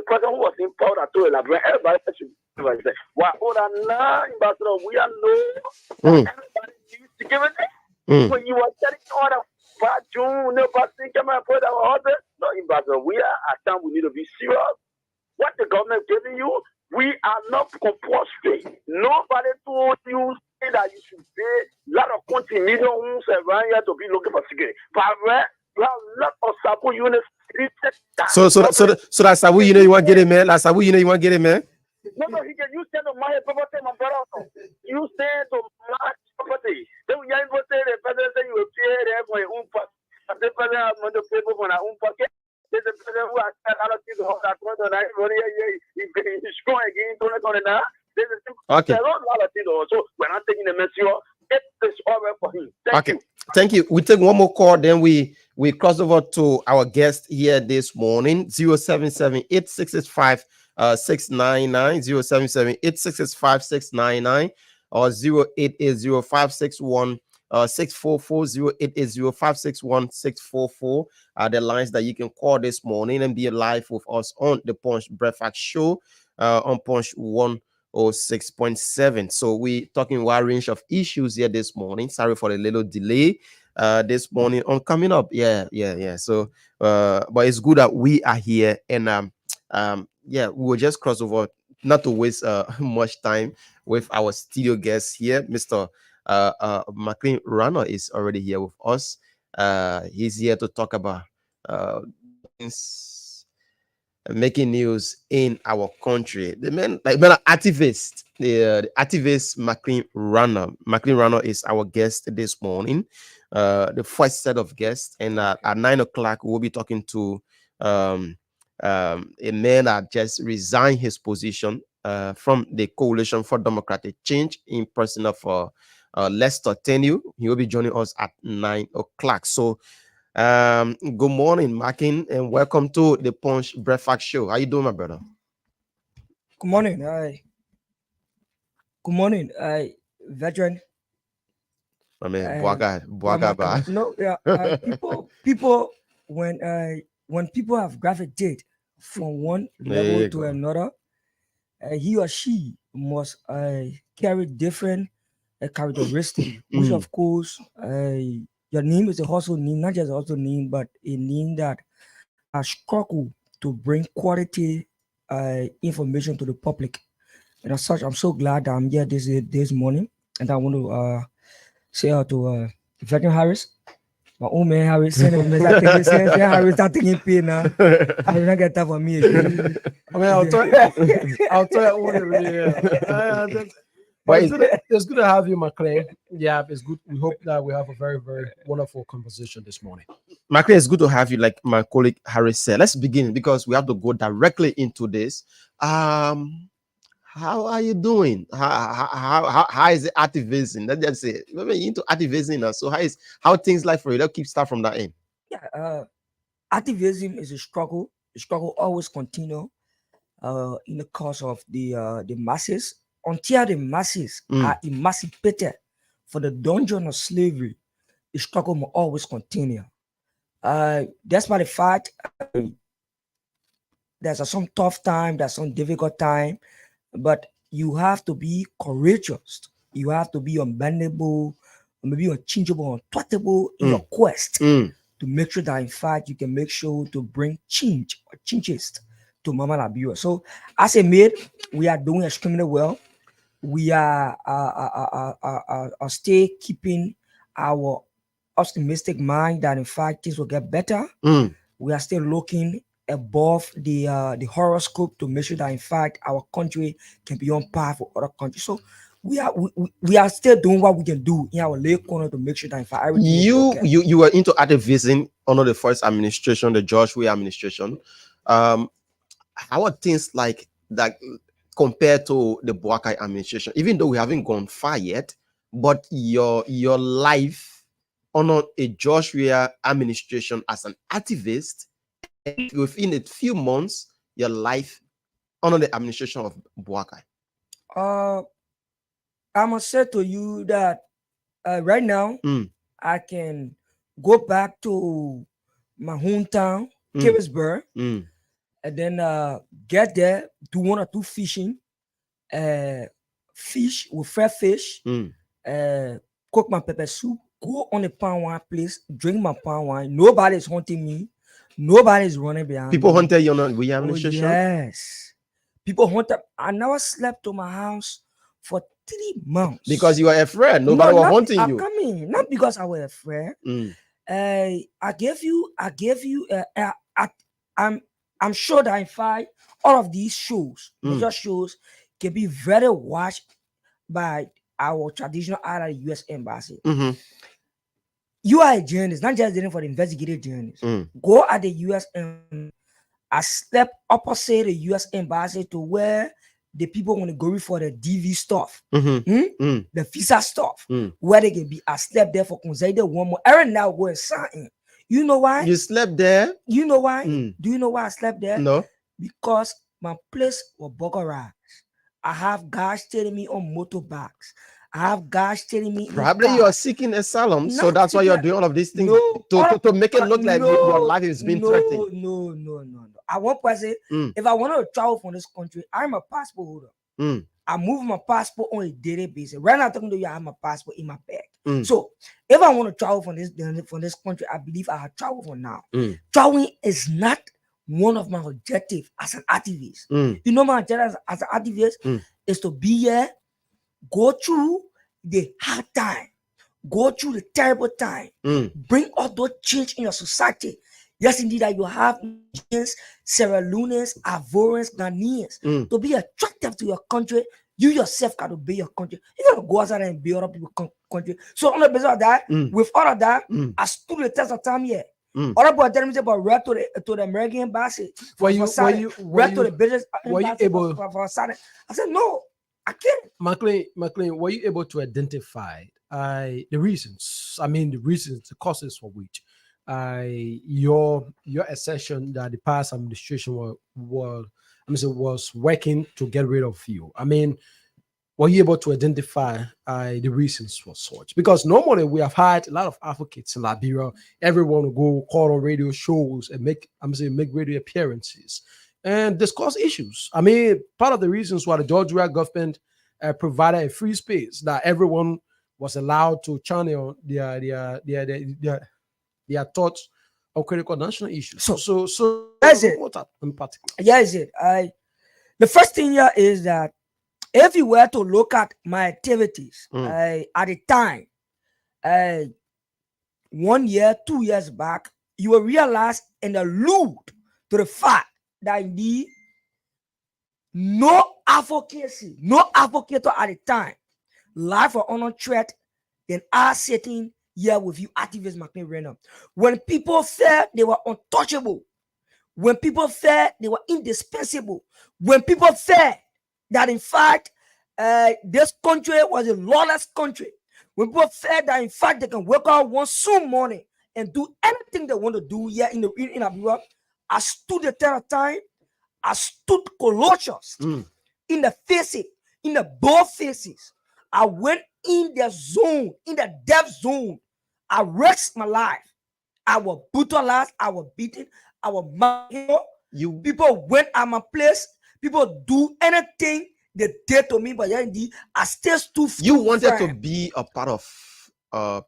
president who was in power to elaborate. Everybody should say, why other now Ambassador Weir know everybody needs security. When you are telling order for June, no person come and put our order. No, Ambassador Weir, at time we need to be serious. What the government giving you, we are not compulsory. Nobody told you that you should pay a lot of $20 million around here to be looking for security. But you have a lot of support units. So that's how you want to get it, man. That's how you want to get it, man. No, he can use that to my property, my brother. You stand to my property. Then we are going to say the president say you will pay there for your own pocket. The president has money to pay for my own pocket. There's a president who has a lot of people who have got he's going again, don't now. There's a lot of things also. We're not taking the message. it is all right for him. Thank Okay. you. Thank you. We take one more call, then we cross over to our guest here this morning. 077-8665 699 077-8665 699 or 0880-561 644 0880-561 644 are the lines that you can call this morning and be live with us on the Punch Breakfast Show on Punch 106.7. So we talking a wide range of issues here this morning. Sorry for the little delay this morning on coming up. Yeah. So but it's good that we are here, and yeah, we will just cross over, not to waste much time with our studio guest here. Mr. McLean Runner is already here with us. He's here to talk about things making news in our country. The man, activist, the activist McLean Runner. McLean Runner is our guest this morning. The first set of guests, and at 9 o'clock we'll be talking to a man that just resigned his position from the Coalition for Democratic Change in person of Lester Tenue. He will be joining us at 9 o'clock. So good morning, Markin, and welcome to the Punch Breakfast Show. How you doing, my brother? Good morning. Good morning, veteran. I mean, Bwaga. No, yeah. People, when people have gravitated from one level to another, he or she must carry different characteristics, which of course, your name is a hustle name, not just a hustle name, but a name that has struggled to bring quality information to the public. And as such, I'm so glad that I'm here this morning, and I want to say out to Veteran Harris, my old man Harris, send him a message. Harris, I'm taking pain now. I will not get that for me. I mean, I'll tell you what it really is. But it's good to have you, McLean. Yeah, it's good. We hope that we have a very, very wonderful conversation this morning. McLean, it's good to have you, like my colleague Harris said. Let's begin, because we have to go directly into this. How are you doing? How is the activism? Let's just say, maybe you're into activism now. So how things like for you? Let's keep start from that end. Yeah, activism is a struggle. The struggle always continue in the cause of the masses, until the masses are emancipated for the dungeon of slavery. The struggle will always continue. Despite the fact there's some tough time, there's some difficult time, but you have to be courageous. You have to be unbendable, maybe unchangeable, untouchable in your quest to make sure that in fact you can make sure to bring changes to Mama Labua. So as a maid, we are doing extremely well. We are still keeping our optimistic mind that in fact things will get better. We are still looking above the horoscope to make sure that in fact our country can be on par for other countries. So we are still doing what we can do in our late corner to make sure that in fact everything you were into activism under the first administration, the George Weah administration. How are things like that compared to the Boakai administration? Even though we haven't gone far yet, but your life under a George Weah administration as an activist, within a few months, your life under the administration of Boakai. I must say to you that right now I can go back to my hometown, Kingsburg, and then get there, do 1 or 2 fishing, fish with fresh fish, cook my pepper soup, go on the palm wine place, drink my palm wine. Nobody's hunting me. Nobody's running behind People me. hunted you on the administration? Yes. People hunted. I never slept to my house for 3 months. Because you were afraid. Nobody was hunting you. Coming, not because I was afraid. I'm sure that in fact all of these shows, major shows, can be very watched by our traditional ally, U.S. Embassy. You are a journalist, not just for the investigative journalist. Go at the U.S. Embassy. I slept opposite the U.S. Embassy to where the people want to go for the DV stuff, Mm-hmm. the visa stuff, Mm. where they can be. I slept there for consider one more. Aaron now go and sign. You know why? You slept there? You know why? Mm. Do you know why I slept there? No. Because my place was burglarized. I have guys telling me on motorbikes. I have guys telling me. Probably you are seeking asylum, so Not that's why you're seeking- doing all of these things No, to make it look like your life is being threatened. No. I want to say, Mm. if I want to travel from this country, I'm a passport holder. Mm. I move my passport on a daily basis. Right now, I'm talking to you, I have my passport in my bag. Mm. So if I want to travel from this country, I believe I have traveled for now. Mm. Traveling is not one of my objectives as an activist. Mm. You know, my objective as an activist is to be here, go through the hard time, go through the terrible time, bring all those change in your society. Yes, indeed, that you have Nigerians, Sierra Leoneans, Ivorians, Ghanaians to be attractive to your country. You yourself got to be your country. You gotta go outside and be other people's country. So on the basis of that, with all of that, I stood the test of time here. Other boy telling me about right to the American embassy. Were you the business were you embassy able- for signing. I said no, I can't. McLean, were you able to identify the reasons? I mean, the causes for which your assertion that the past administration was working to get rid of you. I mean, were you able to identify the reasons for such? Because normally we have had a lot of advocates in Liberia. Everyone will go call on radio shows and make radio appearances and discuss issues. I mean, part of the reasons why the George Weah government provided a free space that everyone was allowed to channel their thoughts on critical national issues. So That's it. What in particular? Yes, it. The first thing here is that if you were to look at my activities at the time, 1 year, 2 years back, you will realize and allude to the fact that indeed no advocacy, no advocator at the time, life or honor threat, then I sitting here with you, activist McLean Random. When people felt they were untouchable, when people felt they were indispensable, when people felt that in fact this country was a lawless country, when people felt that in fact they can wake up one soon morning and do anything they want to do here in Abuja, I stood the test of time. I stood Colossus in the faces, in the both faces. I went in the zone, in the death zone. I risked my life. I was brutalized. I was beaten. I was mad. People went at my place. People do anything they did to me, but yeah, indeed, I still stood. You wanted to be a part of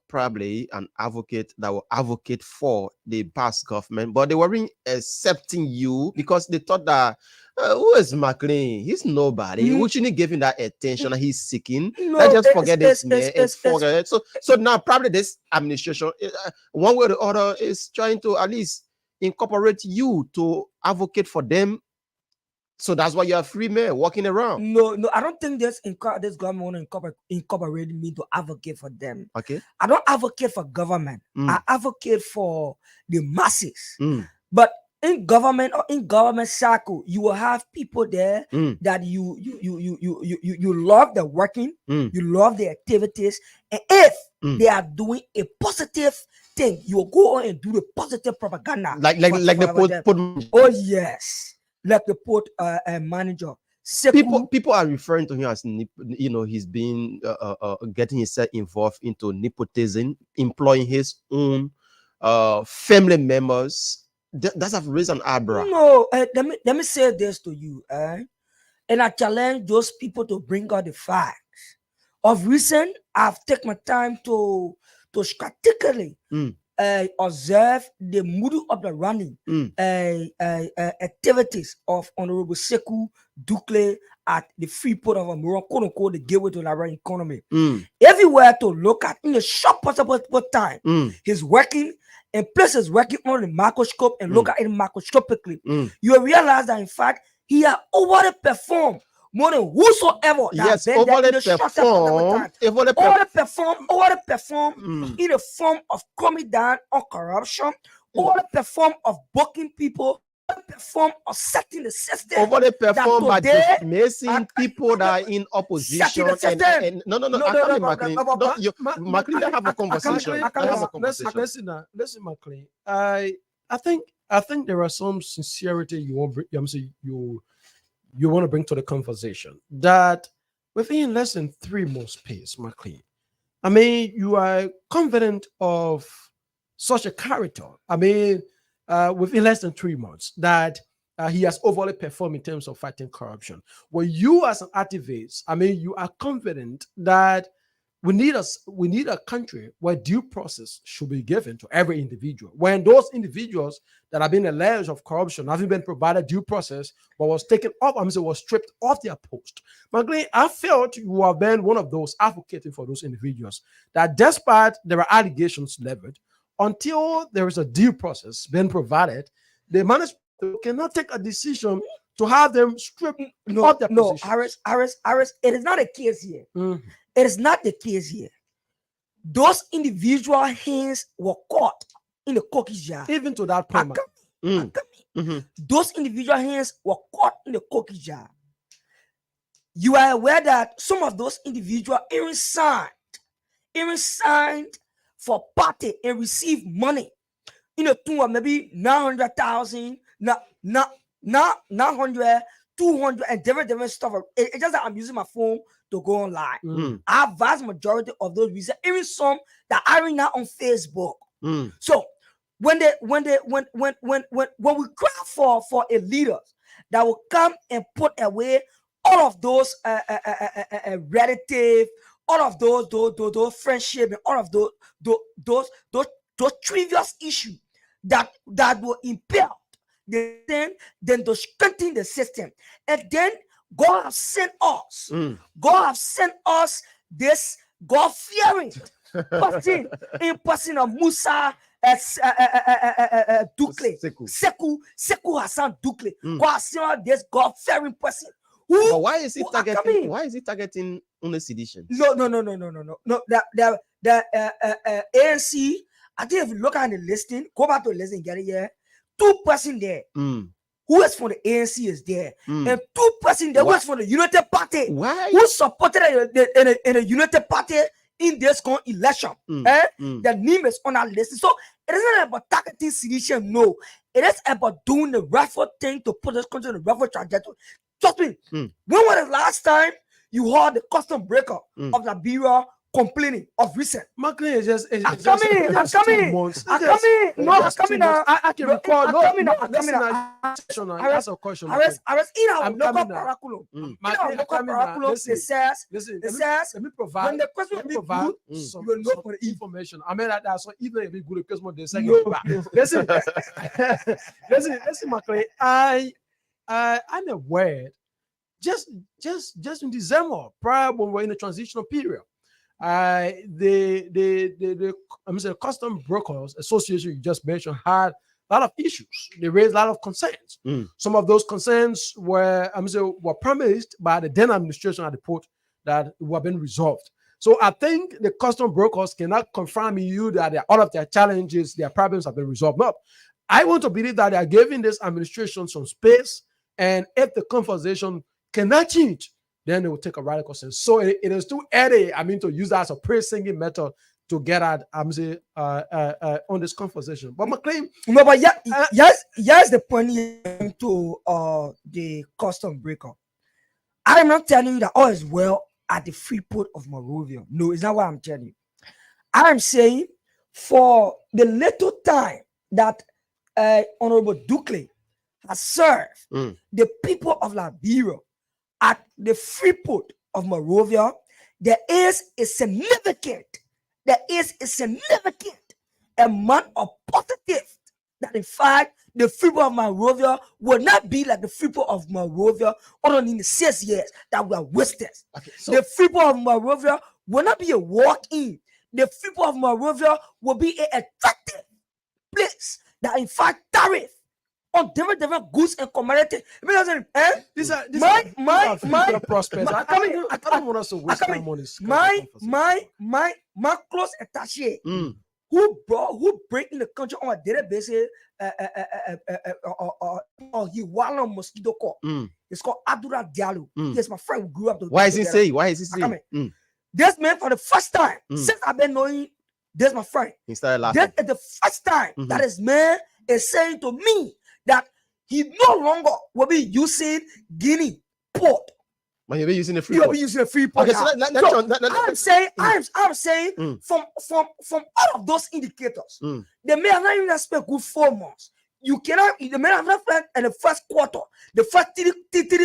probably an advocate that will advocate for the past government, but they weren't accepting you because they thought that who is McLean? He's nobody. We shouldn't give him that attention that he's seeking. No, Let's just forget this man and forget. So now probably this administration, one way or the other, is trying to at least incorporate you to advocate for them. So that's why you're a free man walking around. No, I don't think this government want to incorporate me to advocate for them. Okay. I don't advocate for government. I advocate for the masses. But in government or in government circle, you will have people there that you love the working, you love the activities, and if they are doing a positive thing, you will go on and do the positive propaganda. Like the put. Oh yes. Like the port manager. People are referring to him as, he's been getting himself involved into nepotism, employing his own family members. That's a reason, eyebrow. No, let me say this to you, and I challenge those people to bring out the facts. Of recent, I've taken my time to strategically observe the mood of the running activities of Honorable Sekou Dukle at the free port of Morocco, quote unquote, the gateway to the Liberian economy. Everywhere to look at in a short possible time, he's working and places working on the microscope and look at it microscopically. You realize that in fact he has overperformed more than whosoever. Yes, overperform in the form of coming down on corruption, overperform of booking people perform or setting the system. Overly performed by today, dismissing people that are in opposition. And no, McLean, have a conversation. Listen, McLean. I think there are some sincerity you want to bring to the conversation that within less than 3 months pace, McLean. I mean, you are confident of such a character. I mean, within less than 3 months, that he has overly performed in terms of fighting corruption. Well, you as an activist, I mean, you are confident that we need a country where due process should be given to every individual. When those individuals that have been alleged of corruption haven't been provided due process, but was taken off, was stripped off their post. McLean, I felt you have been one of those advocating for those individuals that despite there are allegations leveled, until there is a due process being provided, the management cannot take a decision to have them stripped off their positions. Harris, it is not a case here. It is not the case here. Those individual hands were caught in the cookie jar. Even to that point, those individual hands were caught in the cookie jar. You are aware that some of those individuals even signed for party and receive money in a tune of maybe 900,000, 900, 200, and different stuff. It's just that I'm using my phone to go online. Our vast majority of those reasons, even some that are now on Facebook. So when we cry for a leader that will come and put away all of those relative, all of those friendship, and all of those trivial issues that will impair then to strengthen the system. And then God has sent us. God has sent us this God-fearing person of Musa Dukle, Sekou Hassan Dukle. God has sent us this God-fearing person. But why is he targeting? Why is he targeting only sedition? No. The ANC. I think if you look at the listing, go back to the listing, get it here. 2 persons there. Who is from the ANC is there, and 2 persons there who is from the United Party. Why? Who supported in the United Party in this election? The name is on our list. So it isn't about targeting sedition. No, it is about doing the rightful thing to put this country on the rightful trajectory. Trust me. When was the last time you heard the custom breaker of Liberia complaining of recent? McLean is just. I'm coming. No, I'm coming now. I can recall. That's a question. Arrest in our local curriculum. It says. Let me provide. When the question let me provide some information. I mean that so even if good question they say. Listen, McLean. I'm aware. Just in December, prior when we're in the transitional period. The Custom Brokers Association you just mentioned had a lot of issues. They raised a lot of concerns. Some of those concerns were promised by the then administration at the port that were being resolved. So I think the Custom Brokers cannot confirm you that all of their challenges, their problems have been resolved. No, I want to believe that they are giving this administration some space, and if the conversation cannot change, then they will take a radical sense. So it is too early, to use that as a pre-singing method to get at, on this conversation. But McLean... No, but yes, the point to the custom breaker. I'm not telling you that all is well at the free port of Monrovia. No, it's not what I'm telling you. I'm saying for the little time that Honorable Dukle has served the people of Liberia at the free port of Monrovia, there is a significant amount of positive that in fact the free port of Monrovia will not be like the free port of Monrovia only in the 6 years that we are wasted. The free port of Monrovia will not be a walk-in. The free port of Monrovia will be an attractive place that in fact tariff on different goods and commodities. These are prospects. I don't want us to waste time on this. My close attaché, who break in the country on a daily basis, or he won on mosquito court. It's called Abdullah Diallo. Yes, my friend who grew up. Why is he saying? Why is he saying? This man, for the first time since I've been knowing this, my friend, he started laughing. This is the first time that this man is saying to me that he no longer will be using Guinea port. But he'll be using a free port. He'll be using a free port. Okay, so I'm saying from all of those indicators, the man have not even spent good 4 months. You cannot, the man have not spent in the first quarter, the first 3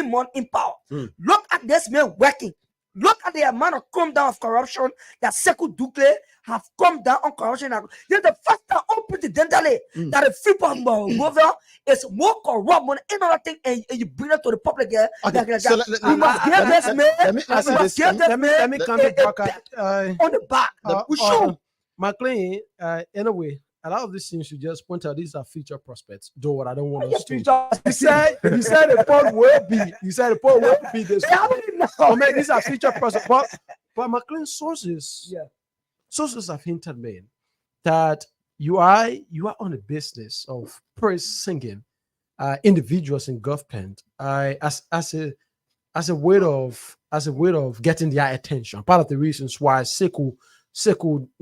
months in power. Look at this man working. Look at the amount of come down of corruption that Sekou Doucle have come down on corruption. This is the first time unprecedentedly that the Freeport Mover is more corrupt than any other thing, and you bring it to the public. Okay, so we must give this man. Let me come back on the back. McLean, anyway, a lot of these things you just point out, these are future prospects. Do what I don't want us to. You said the port will be. You said the port will be this. These are future prospects. But McLean sources have hinted, man, that you are on the business of praise singing individuals in government as a way of getting their attention. Part of the reasons why Sekou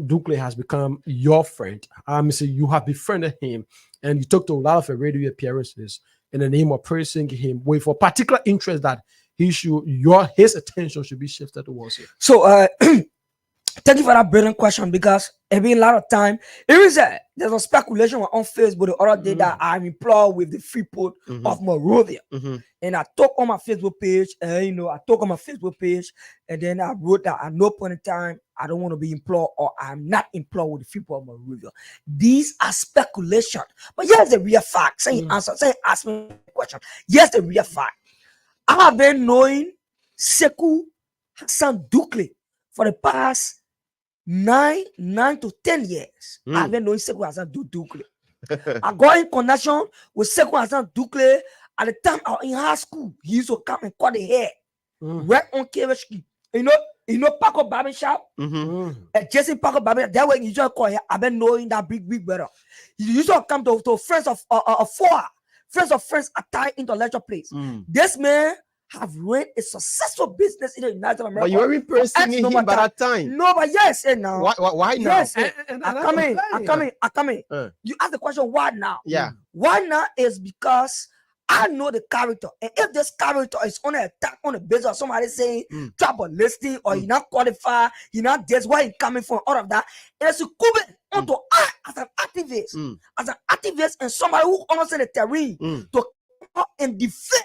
Doucle has become your friend. So you have befriended him, and you talked to a lot of radio appearances in the name of praising him with a particular interest that his attention should be shifted towards you. So thank you for that brilliant question, because it been a lot of time. There's a speculation on Facebook the other day that I'm employed with the Freeport of Monrovia, and I talk on my Facebook page, and then I wrote that at no point in time I don't want to be employed, or I'm not employed with the Freeport of Monrovia. These are speculation, but here's the real fact. Ask me a question. Here's the real fact. I have been knowing Sekou Hassan Doucle for the past 9 to 10 years. I've been knowing Sekou Hassan Doucle. I got in connection with Sekou Hassan Doucle at the time I was in high school. He used to come and cut the hair right on KVHK. You know Paco Barbershop? Jason Paco Barbershop. That way you just call here. I've been knowing that big brother. He used to come to friends of friends at Thai intellectual place. This man have run a successful business in the United America. But you were impressing him by that time. No, but yes, and now. Why now? Yes, I come in. You ask the question, why now? Yeah. Why now is because I know the character. And if this character is on an attack on the basis of somebody saying trouble listing, or he not qualified, he not this, where he coming from, all of that, it's a comment onto I as an activist, and somebody who understands the terrain to come out and defend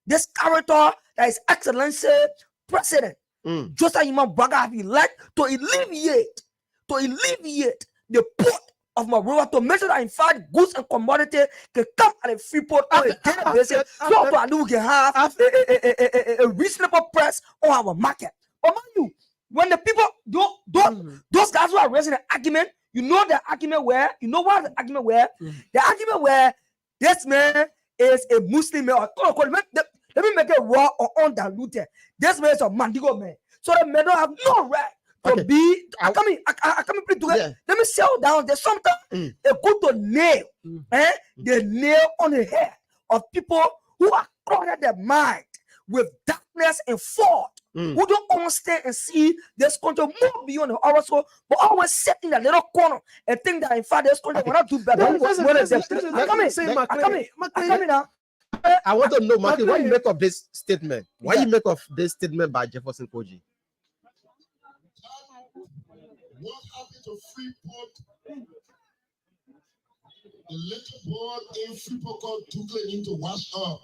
this character that is Excellency President Joseph Imam Braga have elected to alleviate the port of Monrovia, to make sure that in fact goods and commodities can come at a Freeport on a daily basis, so that we can have a reasonable price on our market. But mind you, when the people those guys who are raising the argument, you know the argument where the argument where this man is a Muslim man. Let me make it raw or undiluted. This man is a Mandigo man, so the men don't have no right to be. I come in play together. Let me settle down. There's sometimes they go to nail, the nail on the head of people who are clouded their mind with darkness and fault, who don't understand and see this country more beyond the horizon, but always sit in that little corner and think that in fact this country will not do better. I come in now. I want to know, Martin, why you make of this statement? Why you make of this statement by Jefferson Koji? What happened to Freeport? The little boy in Freeport called Doucle need to wash up.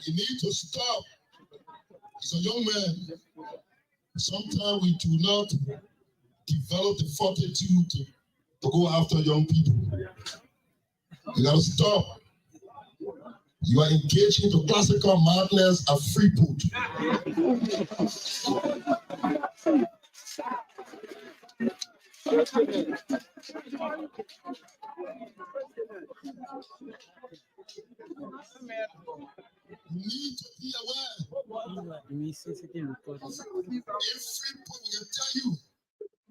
You need to stop. He's a young man. Sometimes we do not develop the fortitude to go after young people. You gotta stop. You are engaged into classical madness of Freeport. You need to be aware Everybody will tell you.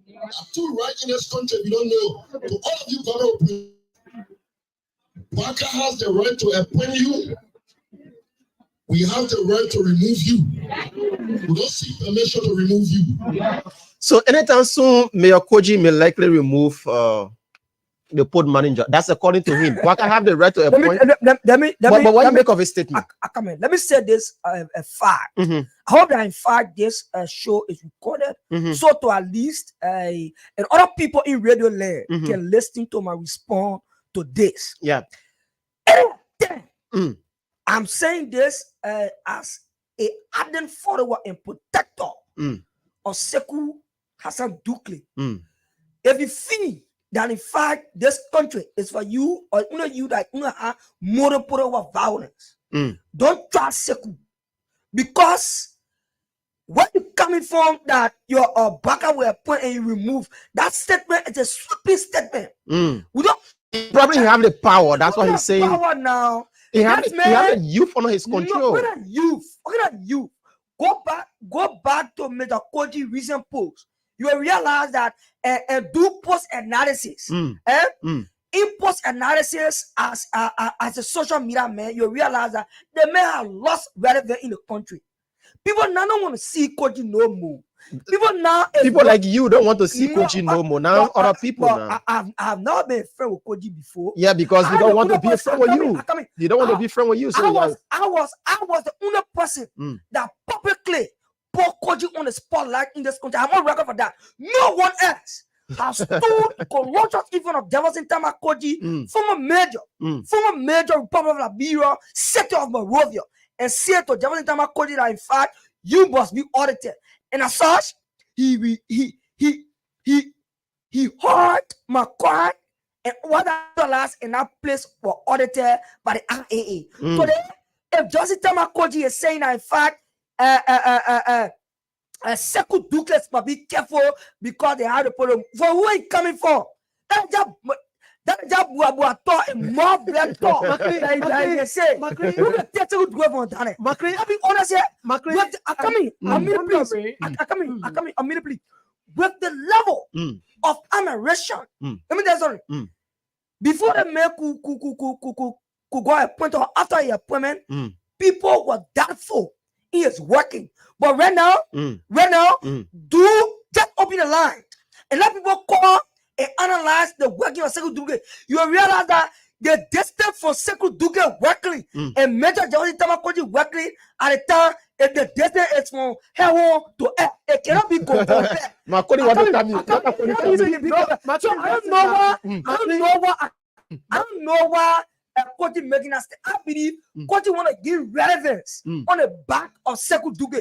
I'm too right in this country, you don't know. To all of you coming up, Baka has the right to appoint you. We have the right to remove you. We don't seek permission to remove you. So anytime soon, Mayor Kogi may likely remove the port manager. That's according to him. Baka have the right to appoint. But what do you make of his statement? Come in. Let me say this a fact. Mm-hmm. I hope that in fact this show is recorded, Mm-hmm. so to at least and other people in radio land Mhm. can listen to my response to this. Yeah. Anything. Mm. I'm saying this as a ardent follower and protector Mm. of Sekou Hassan Dukle. Mm. If you feel that in fact this country is for you, or you that have monopoly over violence, Mm. don't trust Sekou, because where you coming from that your Baka will appoint and you remove, that statement is a sweeping statement. Mm. We don't Probably have the power. That's what he's saying. power now. He have Yes, he have man. the youth under his No, control. look at youth. Look at youth. Go back to Major Koji recent post. You will realize that and do post analysis. Mm. In post analysis as a social media man, you realize that the man have lost relevance in the country. People now don't want to see Koji no more. People Like you don't want to see No, Kogi no more. Now but, other people but now. I've not been a friend with Koji before. Yeah, because they I don't the want to only be a person- friend with I you. come in. They don't want to be friend with you. So I yeah. was the only person Mm. that publicly put Koji on the spotlight in this country. I'm on record for that. No one else has stood colossus in front of Jefferson Tama Koji, Mm. former major Republic of Liberia, sector of Monrovia, and said to Jefferson Tama Koji that in fact you must be audited. And as such, he heard my cry, and what dollars in that place were audited by the IAA. Mm. So then, if Jefferson Tama Koji is saying that in fact Sekou Dukle must be careful because they have the problem. For who is coming from? That job Buato and more black talk. Like they say, look at that Sekou Dukle from Dane. I be honest here. I come in immediately with the level Mm. of admiration. Mm. Let me tell you something. Mm. Before the man could go appoint or after the appointment, Mm. people were doubtful. He is working. But right now, Mm. do just open the line and let people call and analyze the working of Sekou Dukle. You will realize that the distance for Sekou Dukle working Mm. and Major Jefferson Tama Koji working at the time, if the distance is from heaven to earth, it cannot be compared. Makoni want to come in. Not Makoni come in. So I don't know why Koji making us. I believe Koji want to give relevance on the back of Sekou Dukle.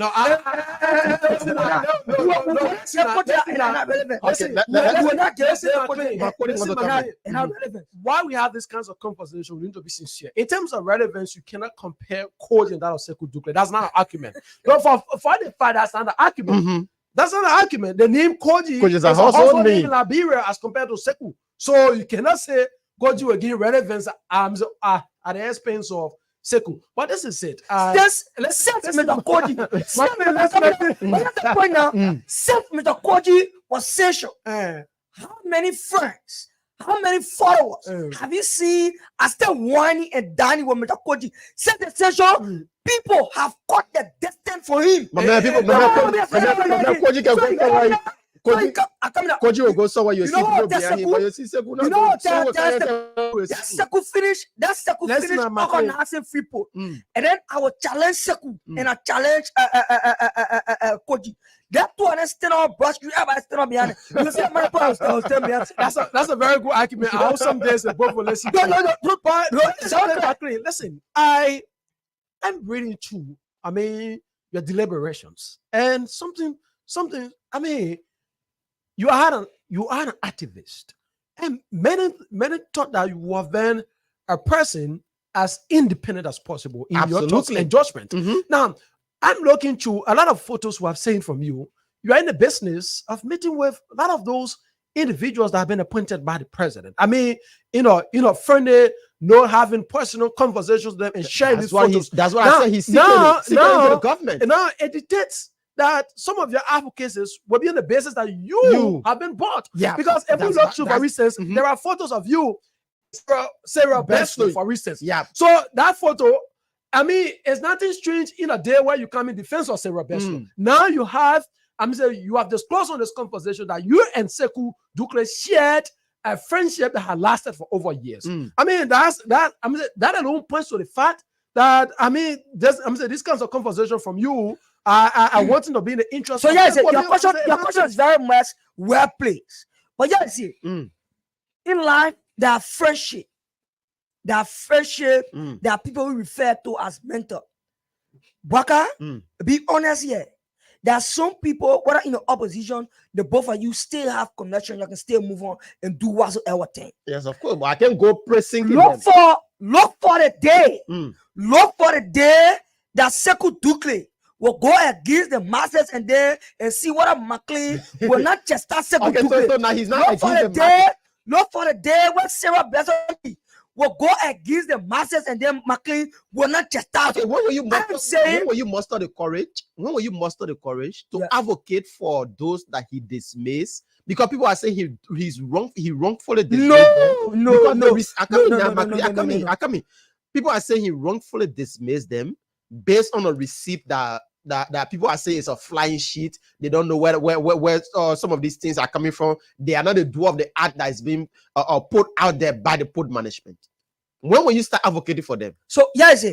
Why we have these kinds of conversations, we need to be sincere. In terms of relevance, you cannot compare Koji and that of Sekou Dukle. That's not an argument. But for the fact, that's not an argument. Mhm. That's not an argument. The name Koji Koji is a is a household household name name in Liberia as compared to Sekou. So you cannot say Koji will give relevance at the expense of Sekou. But this is it. Let's Mr. Koji. That's the point now. Mr. Koji was essential. How many friends? How many followers have you seen? I still whining and dining with Mr. Koji. Said essential. People have got the distance for him. My man, people, Koji can go somewhere. Koji will go somewhere. You see people behind him, but you see Sekou. You know what? That Sekou finish organizing people, and then I will challenge Sekou and I challenge Koji. That two and stand on brush, you ever stand on behind it. You see, my boss stand behind. That's a very good argument. I hope some days the both will listen. Listen, I'm reading through, your deliberations and something, you are an activist, and many thought that you have been a person as independent as possible in your thoughts and judgment. Now, I'm looking through a lot of photos we have seen from you. You are in the business of meeting with a lot of those individuals that have been appointed by the president. I mean, friendly, not having personal conversations with them and sharing these photos. That's what I said. He's seeking into the government. And now it dictates that some of your advocacies will be on the basis that you have been bought. Yeah. Because if we look through, for instance, there are photos of you, Sarah Besley, for instance. Yeah. So that photo, I mean, it's nothing strange in a day where you come in defense of Sarah Besley. Now you have, you have disclosed on this conversation that you and Sekou Dukle shared a friendship that had lasted for over years. I mean, that alone points to the fact that this kinds of conversation from you are wanting to be in the interest. So yes, your question is very much well placed. But yes, in life there are friendship. There are people we refer to as mentor. Bwaka, be honest here. There are some people, whether in the opposition, the both of you still have connection. You can still move on and do whatsoever thing. Yes, of course. But I can go pressing. Look for the day. Look for the day that Sekou Dukle will go against the masses and see whether McLean will not just start Sekou Dukle. So now he's not Look for the day when Sarah Besley will go against the masses and then McLean will not just start. Okay, when will you muster the courage? When will you muster the courage to advocate for those that he dismissed? Because people are saying he's wrong. He wrongfully dismissed them. People are saying he wrongfully dismissed them based on a receipt that people are saying is a flying sheet. They don't know where some of these things are coming from. They are not the doer of the act that is being put out there by the port management. When will you start advocating for them? So yes,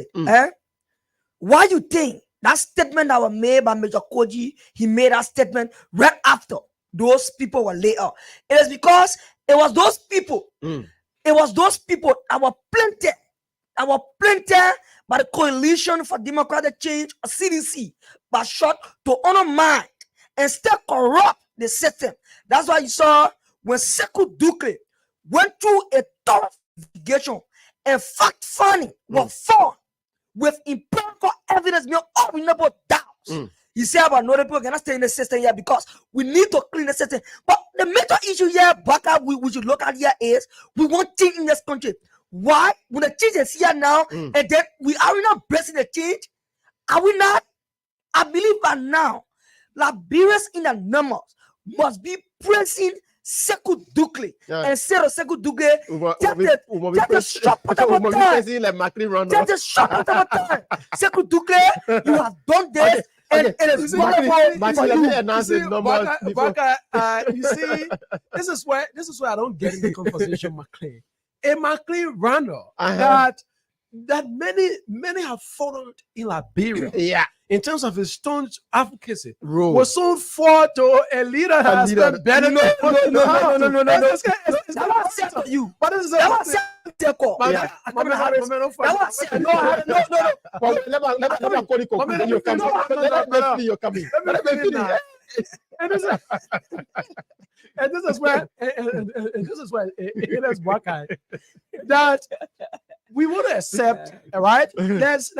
why you think that statement that was made by Major Koji, he made that statement right after those people were laid out? It is because it was those people. It was those people that were planted by the Coalition for Democratic Change, or CDC, but short to undermine and still corrupt the system. That's why you saw when Sekou Dukle went through a thorough investigation and fact-finding was found with empirical evidence beyond all reasonable doubts. He said about no people cannot stay in the system here because we need to clean the system. But the major issue here, Baka, we should look at here is we want change in this country. Why? When the change is here now, and then are we not blessing the change? Are we not? I believe by now, Liberians in the numbers must be praising Sekou Dukle and say to Sekou Dukle, Sekou Dukle, you have done this. And it's you see, this is where I don't get in the conversation, McLean. A McLean runner that many have followed in Liberia. In terms of his staunch advocacy, was so far to a leader that has been better. No. That was said to you. But this is that was said to you. And this is where it is Buckeye that we want to accept, right? Let's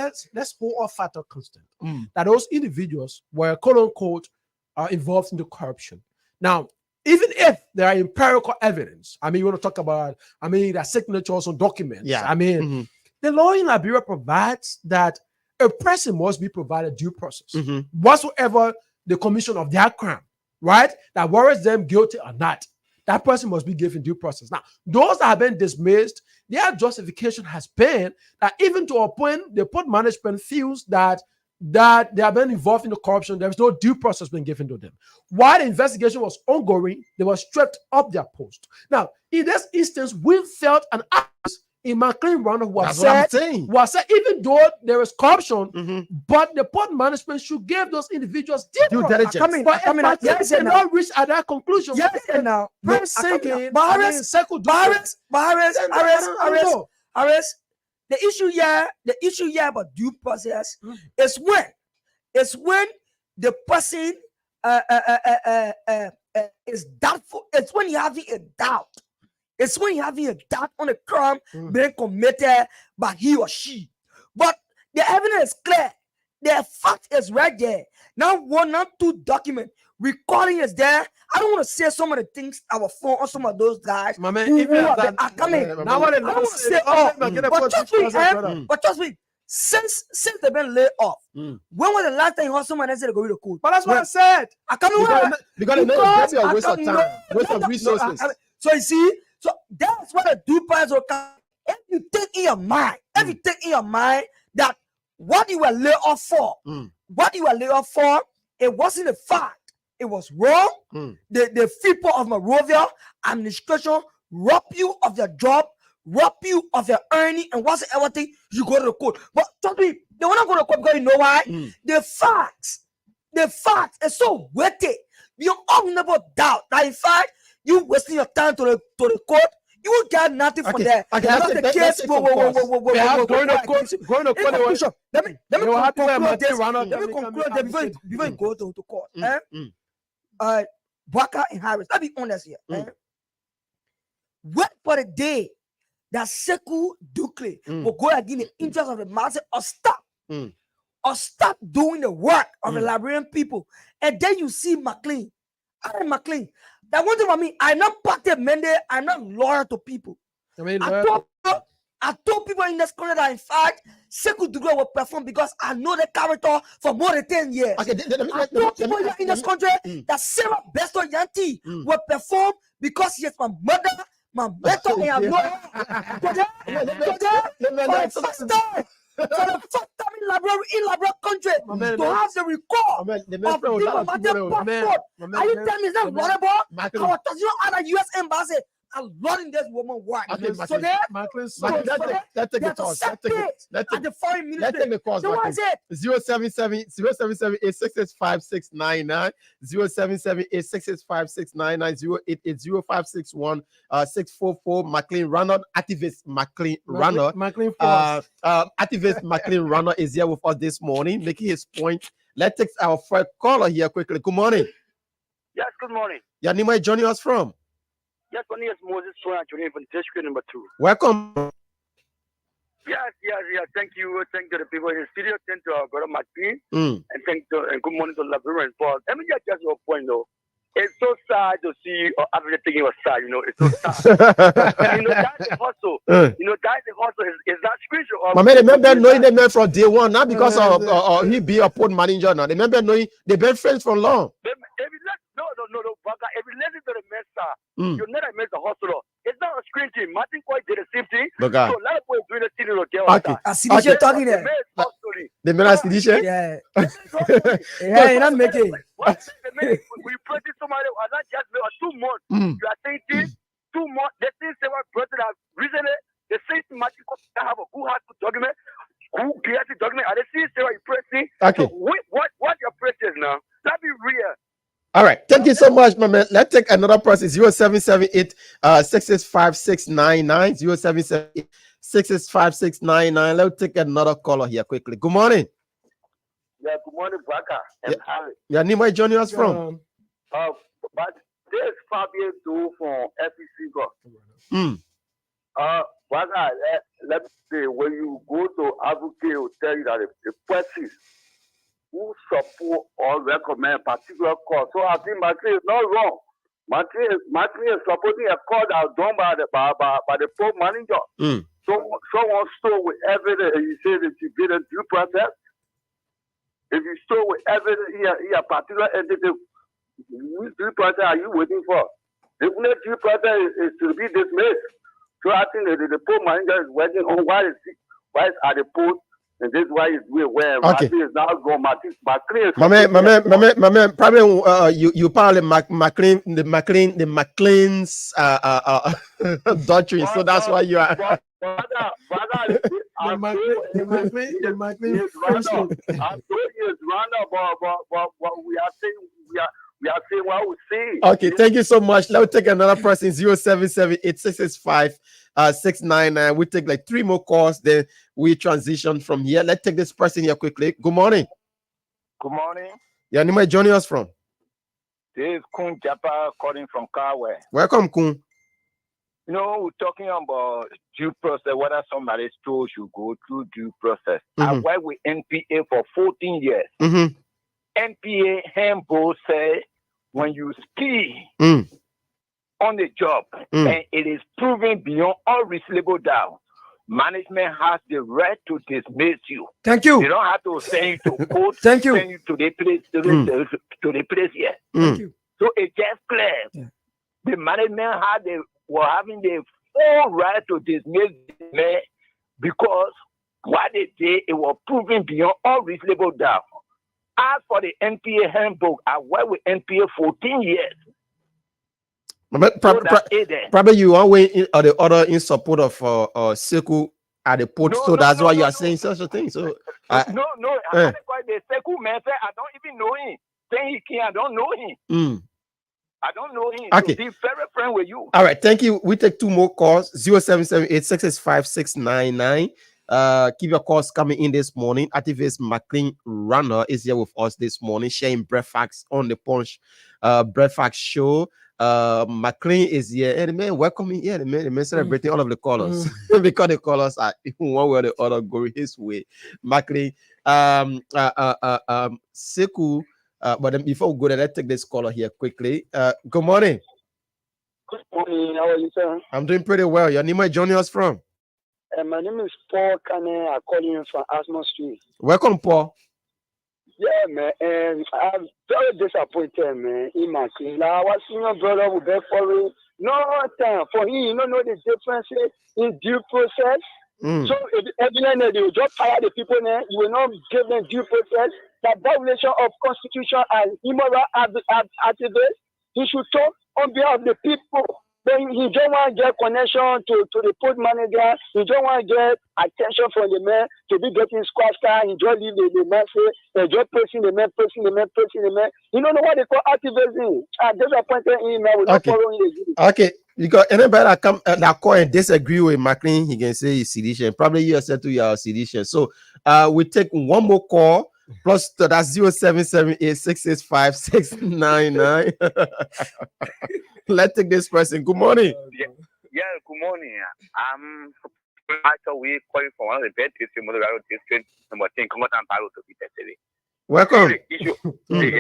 hold our factor constant that those individuals were quote unquote involved in the corruption. Now, even if there are empirical evidence, I mean, you want to talk about, their signatures on documents. The law in Liberia provides that a person must be provided due process whatsoever the commission of their crime, right? That worries them guilty or not. That person must be given due process. Now, those that have been dismissed, their justification has been that even to a point, the port management feels that they have been involved in the corruption. There is no due process being given to them. While the investigation was ongoing, they were stripped of their post. Now, in this instance, we felt an artist in McLean Ronald was said, even though there is corruption, but the port management should give those individuals due diligence. They cannot reach at that conclusion. Now, the issue here about due process is when the person is doubtful. It's when you're having a doubt. It's when you're having a doubt on a crime being committed by he or she. But the evidence is clear. The fact is right there. Not one, not two documents. Recording is there. I don't want to say some of the things that were fun on some of those guys. My man, who even are that, coming. now what I don't want to say but trust me, since they've been laid off, when was the last time you heard someone that said they go read the code? But that's what I said. I can't Because it's a waste of time, waste of resources. So you see, so that's what the dupers will come. If you think in your mind, that what you were laid off for, it wasn't a fact. It was wrong. The people of Monrovia administration rob you of your job, rob you of your earning, and whatsoever thing, you go to the court. But trust me, they will not go to the court because you know why? The facts is so weighty. You all never doubt that in fact you wasting your time to the court. You will get nothing from there. Okay, That's the case. Going to court. Let me conclude there before you go to court. Bwaka and Harris, let's be honest here. Wait for the day that Sekou Douklé will go against the interest of the masses or stop doing the work of the Liberian people. And then you see McLean. That one thing about me, I'm not party Mende, I'm not loyal to people. I told people in this country that in fact Sekou Douklé will perform because I know the character for more than 10 years. Okay, I told people in this country that Sarah Besto Yanti will perform because she is my mother, my mentor, and I'm loyal. For the first time in Liberia country to have the record of diplomatic passport. Are you telling me it's not laudable? I was telling you at the U.S. embassy. I'm loving this woman work. Okay, so there, let's take the calls. Let's take the foreign ministry. Let's take the calls. So what is it? 077-866-5699, 077-866-5699, 088-0561-644. McLean Ronald, activist McLean Ronald. Activist McLean Ronald is here with us this morning, making his point. Let's take our first caller here quickly. Good morning. Yes, good morning. Your name, where you joining us from? Yes, my name is Moses Soyan, from district number 2. Welcome. Yes. Thank you. Thank to the people in the studio. Thank to our brother Martin. And good morning to Liberian Paul. Let me just your point though. It's so sad to see everything was sad, it's so sad. That's the hustle. That's the hustle. It's not spiritual. My man, remember knowing the man from day one, not because he be a port manager now. Remember knowing they've been friends for long. No, Baka. If you listen to the master, you're not a master hustler. It's not a screen team. Martin quite did the same thing. So a lot of people doing the thing in the Okay. I see this talking there. The man has this. Yeah. Yeah, you're not making. We practice somebody, not just 2 months. You are saying things, 2 months. The things they were president recently, the same Martin have a good heart document, who created document, and the things they were pressing. Okay. So what your press is now? Let me real. All right, thank you so much, my man. Let's take another person. 0778-665-699, 0778-665-699. Let's take another caller here quickly. Good morning. Yeah, good morning, Baka and Harry. Your name, where you joining us from? But there's Fabio Do from FEC Go. Baka, let me say, when you go to advocate, will tell you that the person who support or recommend a particular cause. So I think Martin is not wrong. Martin is supporting a cause that was done by the poor manager. So someone stole with evidence and you say that you did a due process. If you stole with evidence in a particular entity, which due process are you waiting for? The due process is to be dismissed. So I think that the poor manager is working on why is at the post. And this is why it's where Martin is now going. Martin, my man, probably you probably the McLean's doctrine. So that's why you are. The McLean is random. I'm doing it random, but we are saying what we see. Okay, thank you so much. Let's take another person. 077-866-5699. We take like 3 more calls, then we transition from here. Let's take this person here quickly. Good morning. Good morning. Yeah, where joining us from? This is Kun Japa calling from Kawe. Welcome, Kun. We're talking about due process, whether somebody stole should go through due process. I worked with NPA for 14 years. NPA handbook said when you ski Mm. on the job Mm. and it is proven beyond all reasonable doubt, management has the right to dismiss you. Thank They you. don't have to send you to court, Thank you. send you to the place to the place here. Thank Mm. you. So it's just clear. Yeah. The management were having the full right to dismiss the man because what they did, it was proven beyond all reasonable doubt. As for the NPA handbook, I worked with NPA 14 years. But So that's it then. probably you one way in, or the other in support of Sekou at the port, No, so no, that's no, why you no, are no. saying such a thing. So No, I, I because the second man said, I don't even know him. Saying he can, I don't know him. mm. I don't know him. Okay. To be very friend with you. All right, thank you. We take two more calls. 0778-665-699. Keep your calls coming in this morning. Activist McLean Runner is here with us this morning, sharing breakfast on the Punch breakfast show. McLean is here. And the man welcoming here. The man celebrating all of the callers because the callers are one way or the other going his way. McLean, Sekou. But then before we go there, let's take this caller here quickly. Good morning. Good morning. How are you, sir? I'm doing pretty well. Your name is joining us from? My name is Paul Kane. I'm calling you from Asmo Street. Welcome, Paul. Yeah, man. And I'm very disappointed, man, in my team. Like, our senior brother will beg for it. No time for him. You don't know the differences in due process. Mm. So, if evidently they will just fire the people there, you will not give them due process. That violation of constitution and immoral activists, he should talk on behalf of the people. But he don't want to get connection to the port manager. He don't want to get attention from the man to be getting squash car. He just leave the man say, they just pressing the man. You don't know what they call activism. I'm disappointed in him. I will not Okay. follow him again. Okay, because anybody that come that call and disagree with McLean, he can say he's sedition. Probably you said to your sedition. So we take one more call. Plus that's 0778-665-699. Let's take this person. Good morning. Yeah, good morning. I'm actually calling for one of the best districts in Colorado district, number 10, Congothan Paro to be tested. Welcome. The issue, thank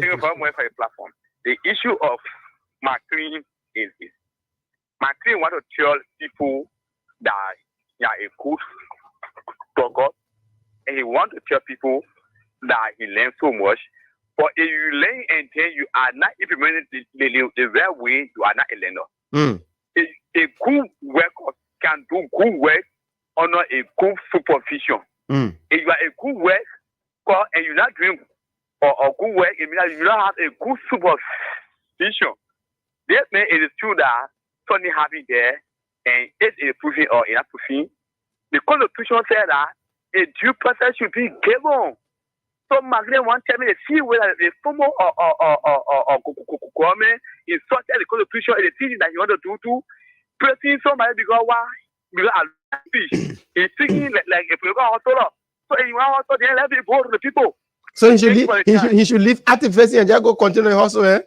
you very much for the platform. The issue of McLean is this. McLean want to tell people that he are a good talker, and he want to tell people that he learned so much. But if you learn and then you are not implementing the right way, you are not a learner. Mm. A good worker can do good work under a good supervision. Mm. If you are a good worker and you're not doing or good work, it means you don't have a good supervision. This means it is true that something happened there and it's a proofing or not proofing. The Constitution said that a due process should be given. So McLean wants to tell me the see whether the former government is such as the Constitution and the things that you want to do to pressing somebody because why? Because I fish. He's thinking like a political hospital. So if you want to then let it go to the people. So he should leave activism and just go continue the hustle, eh?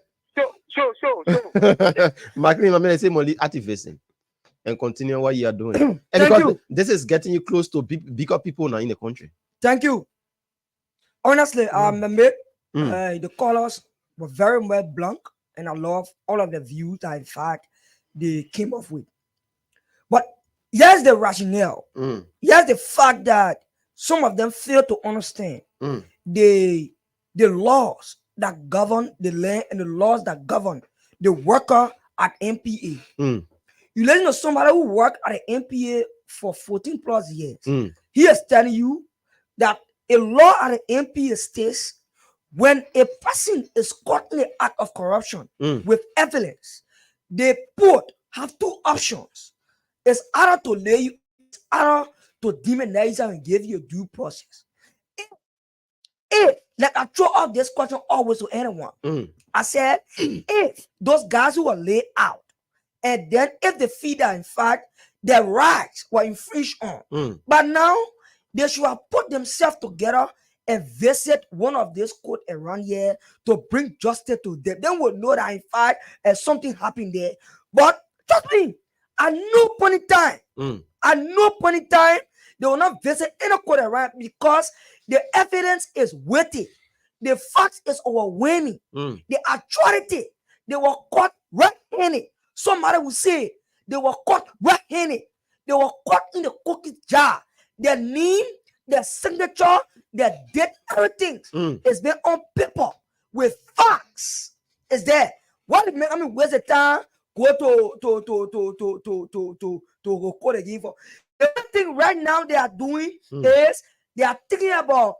Sure. McLean, I mean, I say more leave activism and continue what you are doing. And Thank because you. this is getting you close to bigger people now in the country. Thank you. Honestly, mate, Mm. the callers were very well blank, and I love all of the views that in fact they came up with. But here's the rationale. Mm. Here's the fact that some of them fail to understand Mm. the laws that govern the land and the laws that govern the worker at NPA. Mm. You listen to somebody who worked at the NPA for 14 plus years. Mm. He is telling you that a law at the NPA states when a person is caught in the act of corruption with evidence, the port have two options. It's either to lay you, it's either to demonize you and give you a due process. If like I throw out this question always to anyone, I said, if those guys who were laid out, and then if they feel that in fact their rights were infringed on, but now they should have put themselves together and visit one of these courts around here to bring justice to them. Then we'll know that in fact something happened there. But trust me, at no point in time, they will not visit any court around because the evidence is weighty. The fact is overwhelming. The authority, they were caught red-handed. Somebody will say they were caught red-handed. They were caught in the cookie jar. Their name, their signature, their date, everything is there on paper with facts. Is there? What it mean? I mean, where's the time? Go to court again for. The only thing right now they are doing is they are thinking about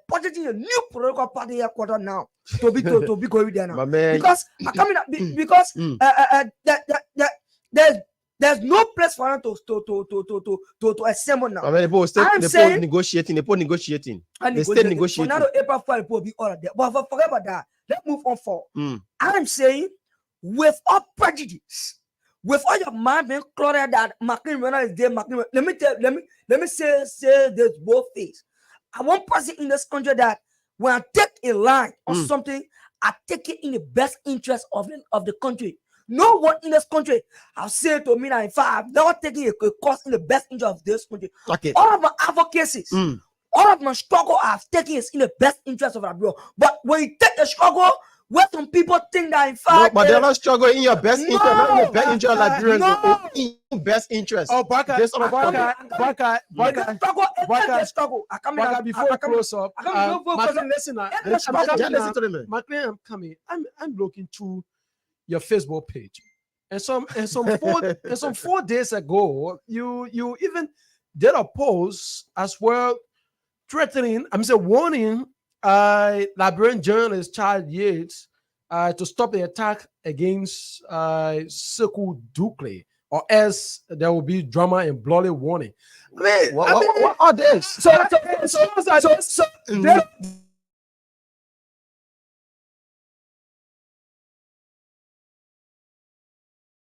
budgeting a new political party headquarter now to be going there now. Because because there's no place for them to assemble now. They still negotiating. They still negotiating. Now April 4 will be all of that. But forget about that. Let's move on for. I'm saying, with all prejudice, with all your mind being clouded that McLean is there, let me say this both things. I want person in this country that when I take a line or something, I take it in the best interest of the country. No one in this country have said to me that in fact I've never taken a course in the best interest of this country. Okay. All of my advocacies, all of my struggle I've taken is in the best interest of Liberia. But when you take a struggle, where some people think that in fact, but they're not struggling in your best interest, not in the best interest of Liberians, in your best interest. Oh, Baka, struggle. Before we close up, listen to them. McLean, I'm coming. I'm looking through your Facebook page, and some 4 days ago, you even did a post as well, threatening, warning Liberian journalist Charles Yates to stop the attack against Sekou Dukle, or else there will be drama and bloody warning. What are this? So self-interest.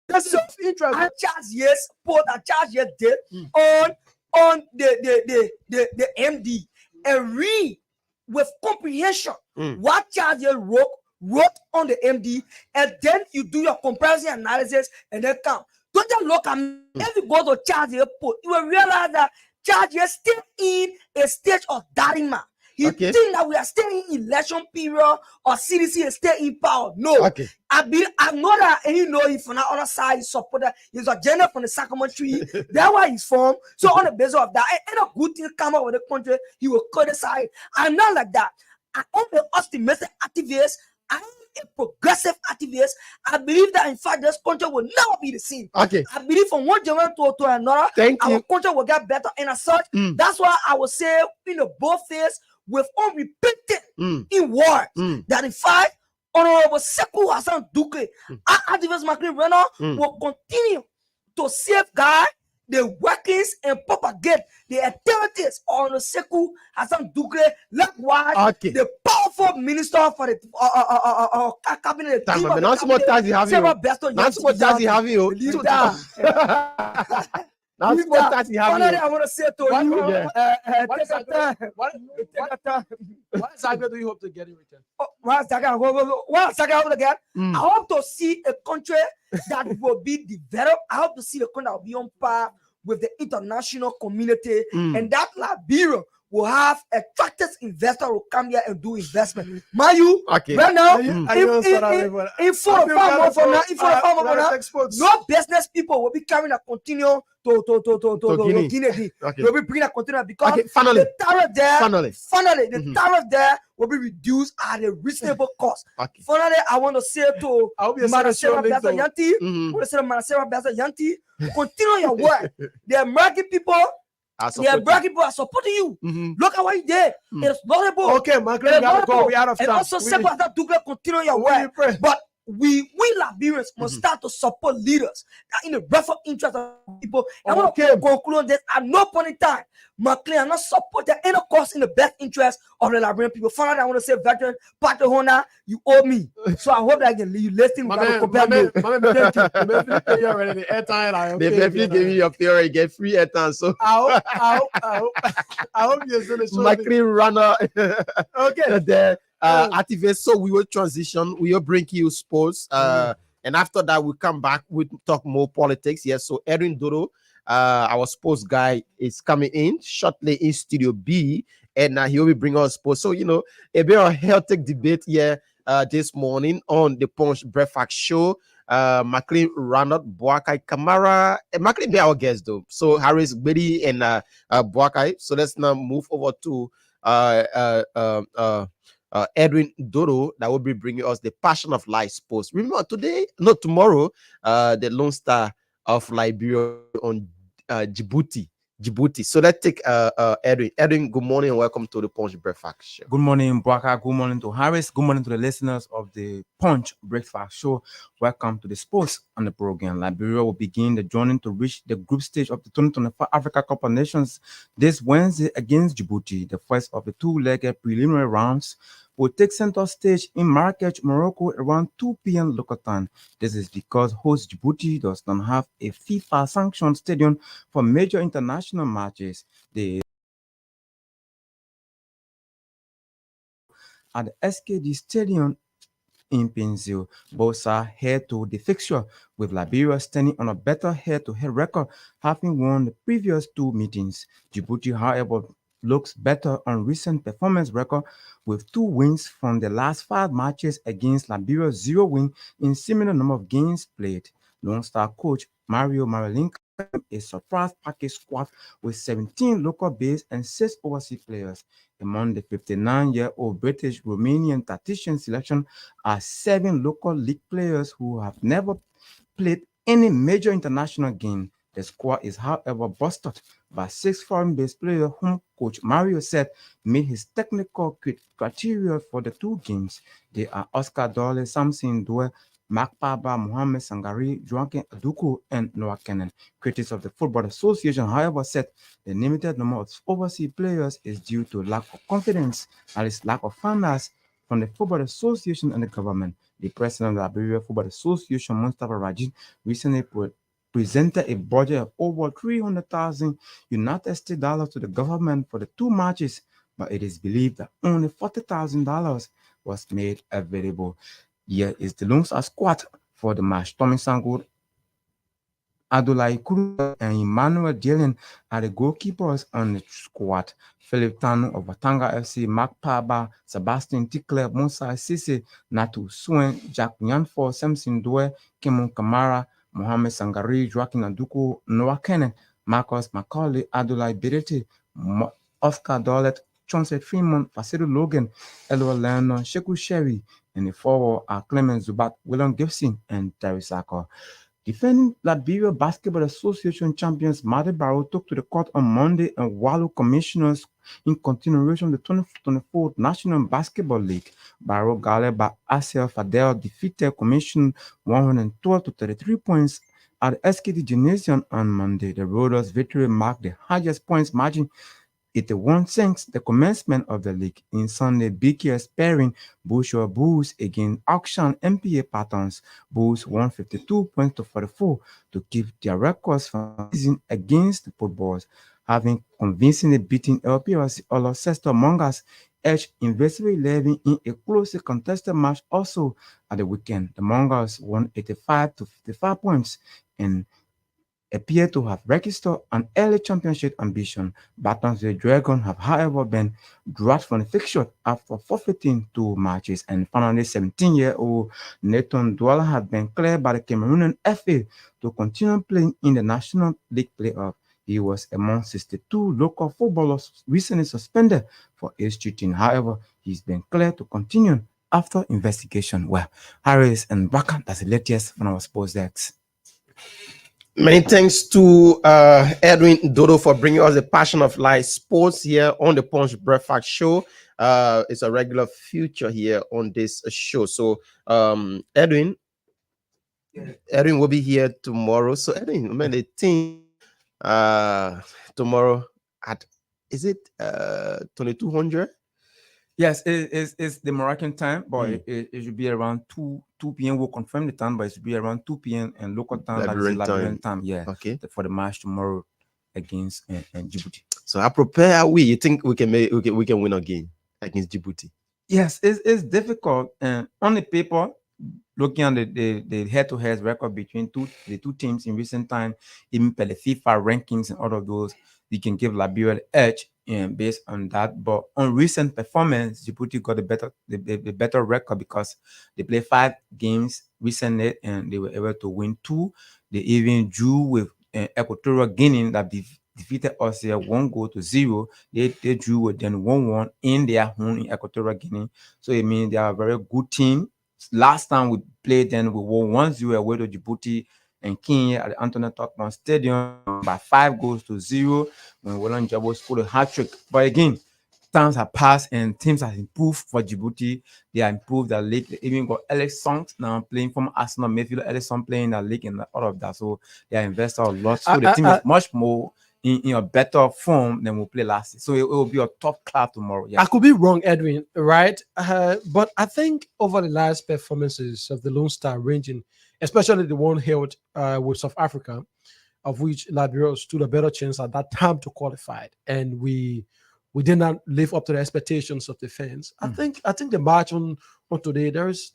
And Charles Yates put a Charles Yates did on the MD and read with comprehension what Charles Yates wrote on the MD, and then you do your comparison analysis and then come. Don't just look at me. If you go to Charles Yates put, you will realize that Charles Yates still in a stage of Darima. He think that we are still in election period or CDC is still in power. No. I know that, and you know, if on the other side, he's supporter, he's a general from the Sacrament tree. That's why he's from. So on the basis of that, and a good thing come out with the country, he will cut aside. I'm not like that. I am an optimistic activist. I am a progressive activist. I believe that in fact this country will never be the same. I believe from one generation to another, our country will get better. And as such, that's why I would say in the both phase, with unrepentant in war that in fact Honorable Sekou Hassan Dukle, our activist McLean Renner will continue to safeguard the workings and propagate the activities on the Sekou Hassan Dukle. Likewise, the powerful minister for the cabinet. Not so much as you have you. That's what that you have. I want to say to you, what exactly do you hope to get in return? What I hope to get? I hope to see a country that will be developed. I hope to see the country that will be on par with the international community, and that Liberia will have attractive investors who come here and do investment. Right now, in 4 or 5 months from now, no business people will be carrying a continue to Guinea. They'll be bringing a container because the tariff there will be reduced at a reasonable cost. Finally, I want to say to Maracela Baza Yanti, continue your work. The American people are supporting you. Look at what you did. It's laudable. Okay, Michael, we gotta go. We out of time. And also, continue your work. But we Liberians must start to support leaders that in the best interest of people. And I want to conclude on this. At no point in time, McLean are not supporting any cause in the best interest of the Liberian people. Finally, I want to say, veteran Patrick Hona, you owe me. So I hope that I can leave you listening. They definitely give you your theory, get free airtime. So I hope you're going to show McLean Runner. Okay. Activists. So we will transition. We will bring you sports. And after that, we come back. We talk more politics. Yes. So Erin Dodo, our sports guy is coming in shortly in Studio B, and he will be bringing us sports. So, you know, a bit of hectic debate here this morning on the Punch Breakfast Show. McLean Ranot, Boakai Kamara, and McLean be our guest though. So Harris, Betty, and Boakai. So let's now move over to Edwin Dodo that will be bringing us the Passion of Life sports. Remember today, not tomorrow, the Lone Star of Liberia on Djibouti. So let's take Edwin. Edwin, good morning and welcome to the Punch Breakfast Show. Good morning, Boaka. Good morning to Harris. Good morning to the listeners of the Punch Breakfast Show. Welcome to the sports on the program. Liberia will begin the journey to reach the group stage of the 2024 Africa Cup of Nations this Wednesday against Djibouti. The first of the two-legged preliminary rounds will take center stage in Marrakech, Morocco around 2 p.m. local time. This is because host Djibouti does not have a FIFA-sanctioned stadium for major international matches. At the SKD Stadium in Penzil, both are head to the fixture, with Liberia standing on a better head-to-head record, having won the previous two meetings. Djibouti, however, looks better on recent performance record, with 2 wins from the last 5 matches against Liberia's 0 win in similar number of games played. Lone Star coach Mario Marilink a surprise package squad with 17 local-based and 6 overseas players. Among the 59-year-old British-Romanian tactician selection are 7 local league players who have never played any major international game. The squad is, however, boosted by 6 foreign-based players whom Coach Mario said made his technical criteria for the 2 games. They are Oscar Dole, Samson Due, Mark Paba, Mohamed Sangari, Joaquin Aduku, and Noah Kennan. Critics of the Football Association, however, said the limited number of overseas players is due to lack of confidence, that is, lack of funders from the Football Association and the government. The president of the Liberia Football Association, Mustafa Rajin, recently presented a budget of over 300,000 United States dollars to the government for the 2 matches, but it is believed that only $40,000 was made available. Here is the Lone Star squad for the match. Tommy Sangour, Adolai Kuru, and Emmanuel Dylan are the goalkeepers on the squad. Philip Tanu of Batanga FC, Mark Paba, Sebastian Tikler, Musa Sisi, Natu Suen, Jack Nyanfo, Samson Due, Kimon Kamara, Mohamed Sangari, Joaquin Aduku, Noah Kennan, Marcus Macaulay, Adolai Bireti, Oscar Dolet, Chauncey Fremont, Fasiru Logan, Elwa Leonard, Sheku Sherry, and the forward are Clement Zubat, William Gibson, and Terry Sako. Defending Liberia Basketball Association champions Madi Barrow took to the court on Monday and Wallo commissioners in continuation of the 2024 National Basketball League. Barrow, guided by Asiel Fadel, defeated Commission 112 to 33 points at the SKD Gymnasium on Monday. The Roaders' victory marked the highest points margin it won since the commencement of the league. In Sunday, BKS pairing Bushra Bulls against Auction MPA Patterns. Bulls won 52 points to 44 to keep their records from the season against the footballs, having convincingly beaten LPRC Olocester Mongas edge Invincible 11 in a closely contested match. Also at the weekend, the Mongas won 85 to 55 points and appear to have registered an early championship ambition. Batonsville Dragon have, however, been dropped from the fixture after forfeiting 2 matches. And finally, 17-year-old Nathan Douala had been cleared by the Cameroonian FA to continue playing in the National League playoff. He was among 62 local footballers recently suspended for age cheating. However, he's been cleared to continue after investigation. Well, Harris and Baka, that's the latest from our sports decks. Many thanks to Edwin Dodo for bringing us the Passion of Life sports here on the Punch Breakfast Show. It's a regular feature here on this show. So, Edwin will be here tomorrow. So, Edwin, man, the team tomorrow at, is it 2200? Yes, it's the Moroccan time, but it should be around 2 p.m. We'll confirm the time, but it should be around 2 p.m. and local time, Liberian time. Yeah, okay. For the match tomorrow against Djibouti. So how prepare are we? You think we can win again against Djibouti? Yes, it's difficult, and on the paper, looking at the head-to-head record between the two teams in recent time, even per the FIFA rankings and all of those, you can give Liberia the edge based on that. But on recent performance, Djibouti got the better record because they played 5 games recently and they were able to win 2. They even drew with Equatorial Guinea that defeated us here 1-0. They drew with them 1-1 in their home in Equatorial Guinea. So it means they are a very good team. Last time we played them, we won 1-0 away to Djibouti and Kenya at the Anthony Tottenham Stadium by 5-0 when Roland Jabo scored a hat-trick. But again, times have passed and teams have improved for Djibouti. They have improved their league. They even got Alex Song now playing from Arsenal midfielder. Alex Song playing in the league and all of that. So they have invested a lot. So the team is much more in a better form than we played last year. So it will be a tough club tomorrow. Yes. I could be wrong, Edwin, right? But I think over the last performances of the Lone Star ranging, especially the one held with South Africa, of which Liberia stood a better chance at that time to qualify, and we did not live up to the expectations of the fans. I think the match on today there is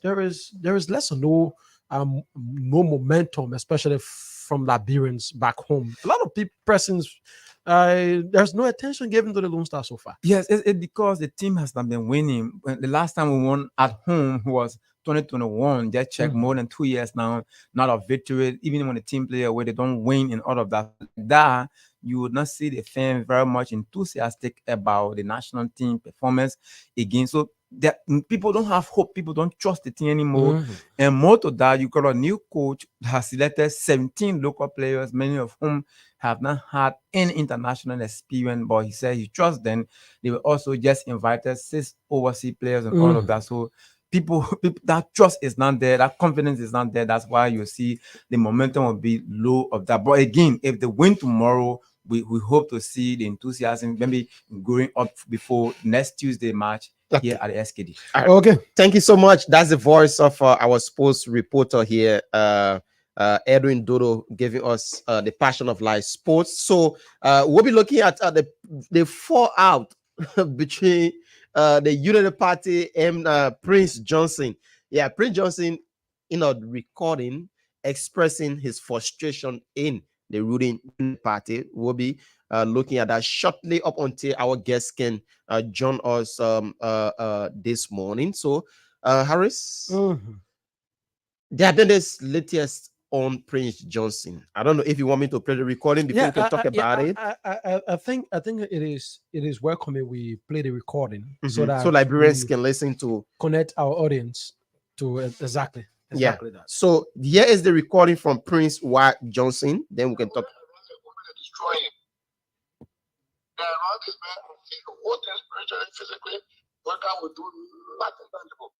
less or no momentum, especially from Liberians back home. A lot of people pressing. There's no attention given to the Lone Star so far. Yes, it's because the team has not been winning. The last time we won at home was 2021. Just check more than 2 years now, not a victory. Even when the team play away, they don't win and all of that. You would not see the fans very much enthusiastic about the national team performance again. So that people don't have hope. People don't trust the team anymore. And more to that, you got a new coach that has selected 17 local players, many of whom have not had any international experience, but he said he trusts them. They were also just invited 6 overseas players and all of that. So people, that trust is not there, that confidence is not there. That's why you see the momentum will be low of that. But again, if they win tomorrow, we hope to see the enthusiasm maybe going up before next Tuesday match here at the SKD. Okay, thank you so much. That's the voice of our sports reporter here, Edwin Dodo, giving us the passion of life sports. So we'll be looking at the fallout between the United Party and Prince Johnson. Yeah, Prince Johnson in a recording expressing his frustration in the ruling party. We'll be looking at that shortly up until our guests can join us this morning. So, Harris, they have done this latest on Prince Johnson. I don't know if you want me to play the recording before we can talk about it. I think it is welcome if we play the recording so that Liberians can listen to connect our audience to exactly that. So here is the recording from Prince White Johnson. Then we can talk. Around this man, I think both spiritually and physically, worker will do nothing tangible.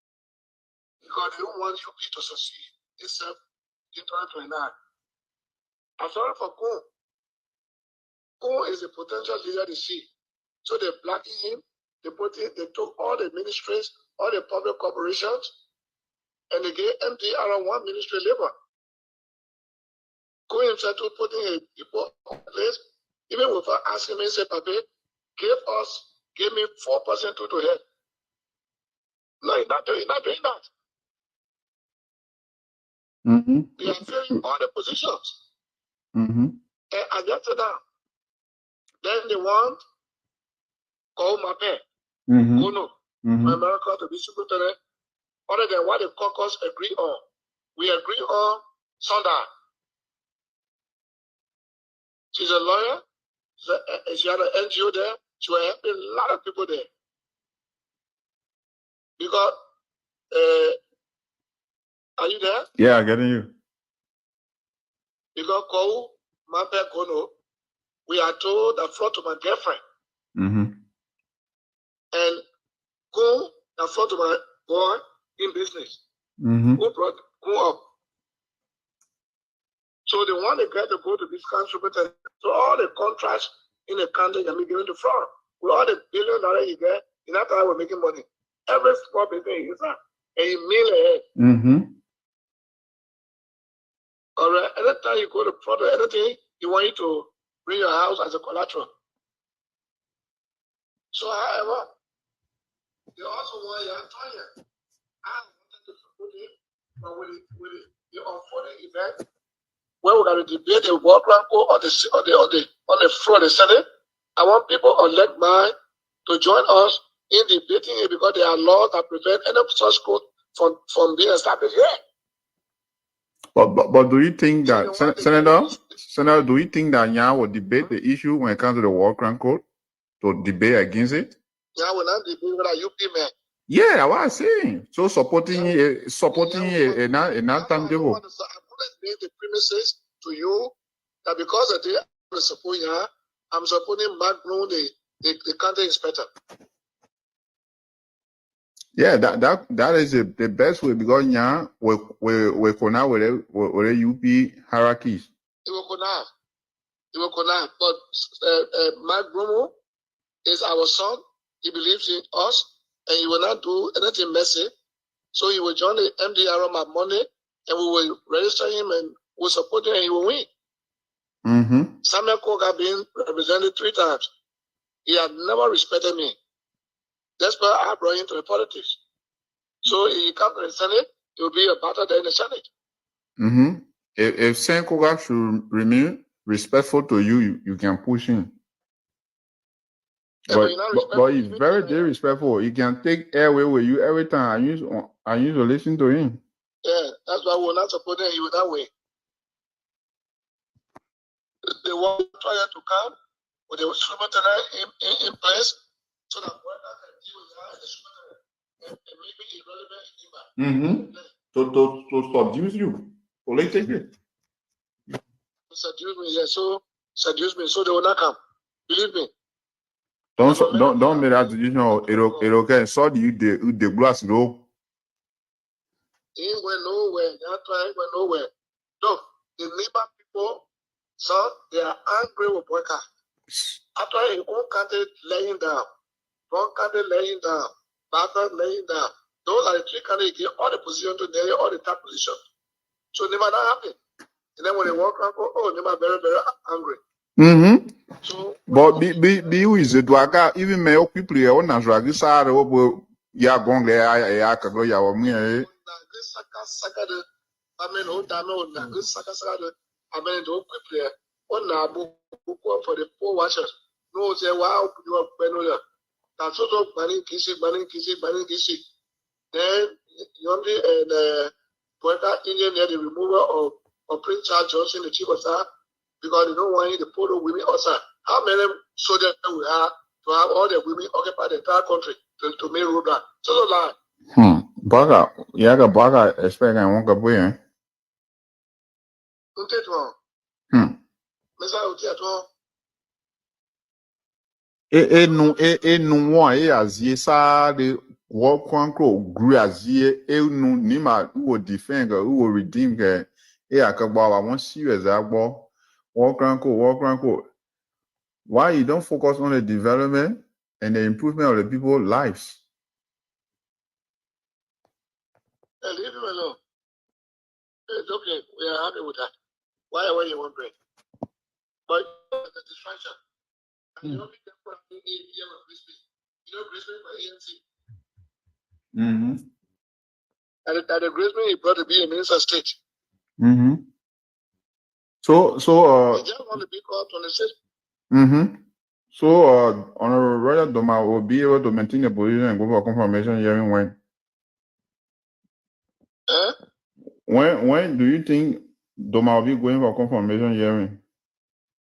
Because they don't want you to succeed, except in 2029. I'm sorry for Kun. Kun is a potential leader they see. So they blacking him, they took all the ministries, all the public corporations, and they gave MDR one ministry labor. Kun himself to putting his people on place. Even without asking me, say, Papi, give me 4% to head. No, he's not doing that. They are filling all the positions. And I get to that. Then they want call my pay. Gono, America to be secretary. Other than what the caucus agree on. We agree on Sunday. She's a lawyer. She had an NGO there. She was helping a lot of people there. Because, are you there? Yeah, I'm getting you. Because Kou, Mape Kono, we are told that fraud to my girlfriend. And Kou, that fraud to my boy in business. Who brought Kou up? So they want the guy to go to this country, so all the contracts in the country can be given to fraud. With all the $1 billion you get, in that time we're making money. Every small business is that. And you meal ahead. All right, anytime you go to fraud or anything, you want you to bring your house as a collateral. So, however, they also want Antonia. I wanted to support him. but with the unfolding event, when we're going to debate the World Ranko on the floor of the Senate, I want people on like mine to join us in debating it because there are laws that prevent any such code from being established here. But do you think that Senator, do you think that Nya will debate the issue when it comes to the War Crime Code to debate against it? Nya will not debate with a UP man. Yeah, what I'm saying. So supporting a not tangible. I'm going to make the premises to you that because of the support Nya, I'm supporting Mark Bloom, the county inspector. Yeah, that is the best way because Nya we connect with the UP hierarchies. It will connect. But Mark Bloom is our son. He believes in us, and he will not do anything messy. So he will join the MDR on Monday, and we will register him and we'll support him, and he will win. Mm-hmm. Samuel Cook has been represented 3 times. He has never respected me. That's why I brought him to the politics. So he comes to the Senate, it will be a battle there in the Senate. Mm-hmm. If Saint Koga should remain respectful to you, you can push him. But he's very disrespectful. He can take airway with you every time. I used to listen to him. Yeah, that's why we're not supporting you that way. They want trial to come with the superintendent in place so that workers can deal with her and the superintendent and maybe irrelevant To seduce you politically. Seduce me, yeah. So seduce me, so they will not come. Believe me. Don't make that decision. It okay. So do you the glass no? He ain't went nowhere. That ain't went nowhere. Look, the neighbor people, so they are angry with Boyka. After his own country laying down, one country laying down, Bata laying down. Those are the 3 countries get all the position to nearly all the top position. So they might not happen. And then when they walk around, they might very, very angry. Mm-hmm. So, but be is it waka even me people here on Nigeria this are obo ya gong le ya ka go ya wo mi eh saka de amen o da no na good saka de amen do people on na bu for the poor watchers no say wow you are penola that so banning kisi then Yombi and Poeta Indian near the removal of Prince Charles Johnson, the chief of staff, because they don't want the photo women also. How many soldiers we have to have all the women occupy the entire country to make road run? So like Baga, Baga expect I won't go away. No one as ye sa the walk quanco grew as ye no nima who will defend who will redeem her. I want serious walk quanco. Why you don't focus on the development and the improvement of the people's lives? Leave him alone. It's okay. We are happy with that. Why you want break? But the distraction. You know, Brisbane by ANC. Mm-hmm. And the Brisbane he brought to be a minister of state. Mm-hmm. So he just want to be called on the state. Mm-hmm. So Honorable Roger Doma will be able to maintain the position and go for confirmation hearing when? When do you think Doma will be going for confirmation hearing?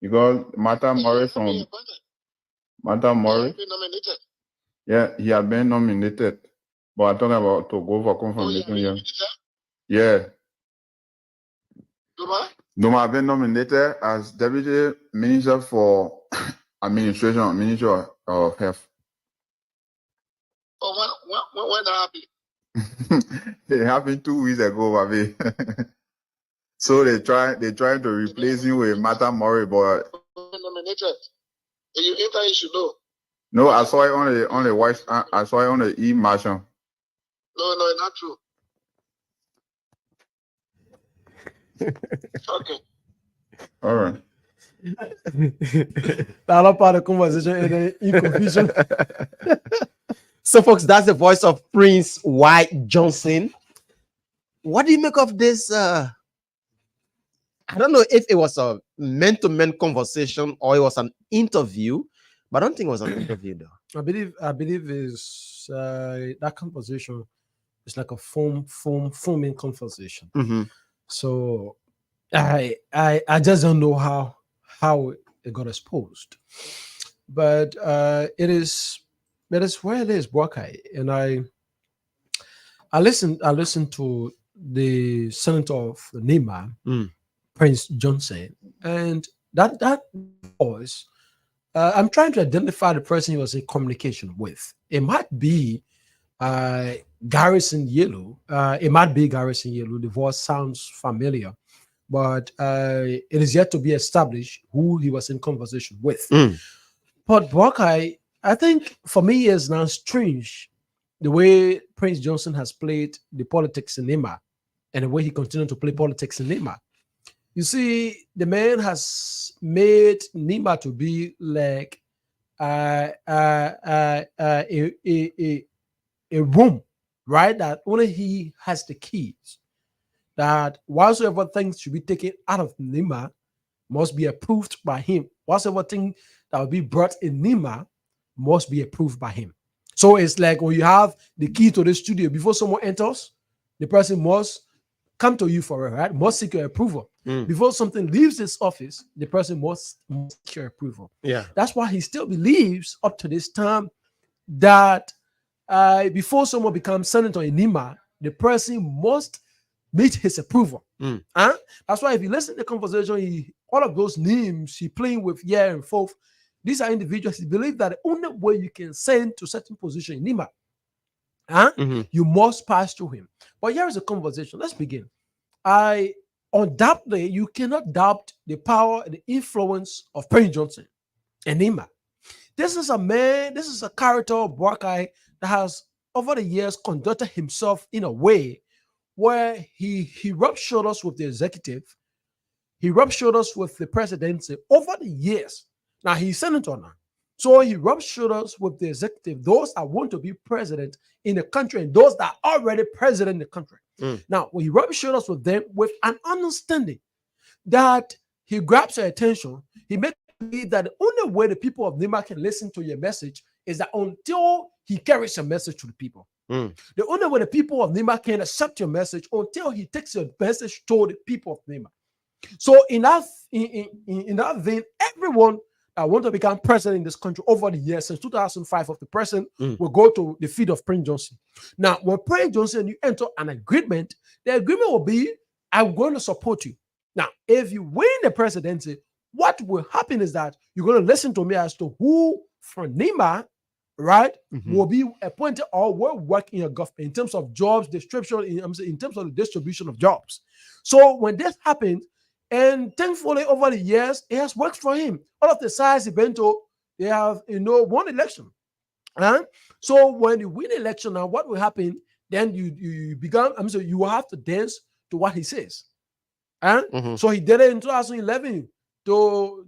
Because Martha Murray from Martha Murray. Yeah, he had been nominated. But I'm talking about to go for confirmation hearing. Yeah. Doma has been nominated as Deputy Minister for Administration, Minister of Health. Oh, when that happened? It happened 2 weeks ago, baby. So they trying to replace him with Martha Murray, but nominated. You enter, you should know. No, I saw it on the white. I saw it on the e-marshal. No, it's not true. Okay. All right. That part of the conversation is in confusion. So, folks, that's the voice of Prince White Johnson. what do you make of this? I don't know if it was a man-to-man conversation or it was an interview, but I don't think it was an interview though. I believe is that conversation is like a foaming conversation. Mhm. So I just don't know how it got exposed, but it is where it is, Buakai. And I listened to the senator of Nima, Prince Johnson, and that voice. I'm trying to identify the person he was in communication with. It might be Garrison Yellow. It might be Garrison Yellow. The voice sounds familiar, but it is yet to be established who he was in conversation with. But Buakai, I think for me, is now strange the way Prince Johnson has played the politics in Nima and the way he continued to play politics in Nima. You see, the man has made Nima to be like a room, right? That only he has the keys. That whatsoever things should be taken out of Nima must be approved by him. Whatsoever thing that will be brought in Nima must be approved by him. So it's like when you have the key to the studio, before someone enters, the person must come to you for it, right? Must seek your approval. Before something leaves his office, the person must seek your approval. Yeah. That's why he still believes up to this time that before someone becomes senator in Nima, the person must meet his approval. That's why if you listen to the conversation, all of those names he playing with here and forth, these are individuals he believes that the only way you can send to certain position in Nima, you must pass through him. But here is a conversation. Let's begin. Undoubtedly, you cannot doubt the power and the influence of Prince Johnson and Nima. This is a man, this is a character of Buakai that has over the years conducted himself in a way where he rubbed shoulders with the executive, he rubbed shoulders with the presidency over the years. Now he's senator now. So he rubs shoulders with the executive, those that want to be president in the country and those that are already president in the country. Now, when he rubs shoulders with them with an understanding that he grabs your attention, he makes it believe that the only way the people of Nima can listen to your message is that until he carries your message to the people. The only way the people of Nima can accept your message until he takes your message to the people of Nima. So in that vein, everyone that want to become president in this country over the years since 2005 of the president will go to the feet of Prince Johnson. Now, when Prince Johnson, you enter an agreement, the agreement will be, I'm going to support you. Now, if you win the presidency, what will happen is that you're going to listen to me as to who from Nima, right, will be appointed or will work in your government in terms of jobs, distribution, in terms of the distribution of jobs. So when this happens, and thankfully, over the years, it has worked for him. All of the sides he went to, they have, won election. So when you win election, now what will happen? Then you become, you will have to dance to what he says. So he did it in 2011 to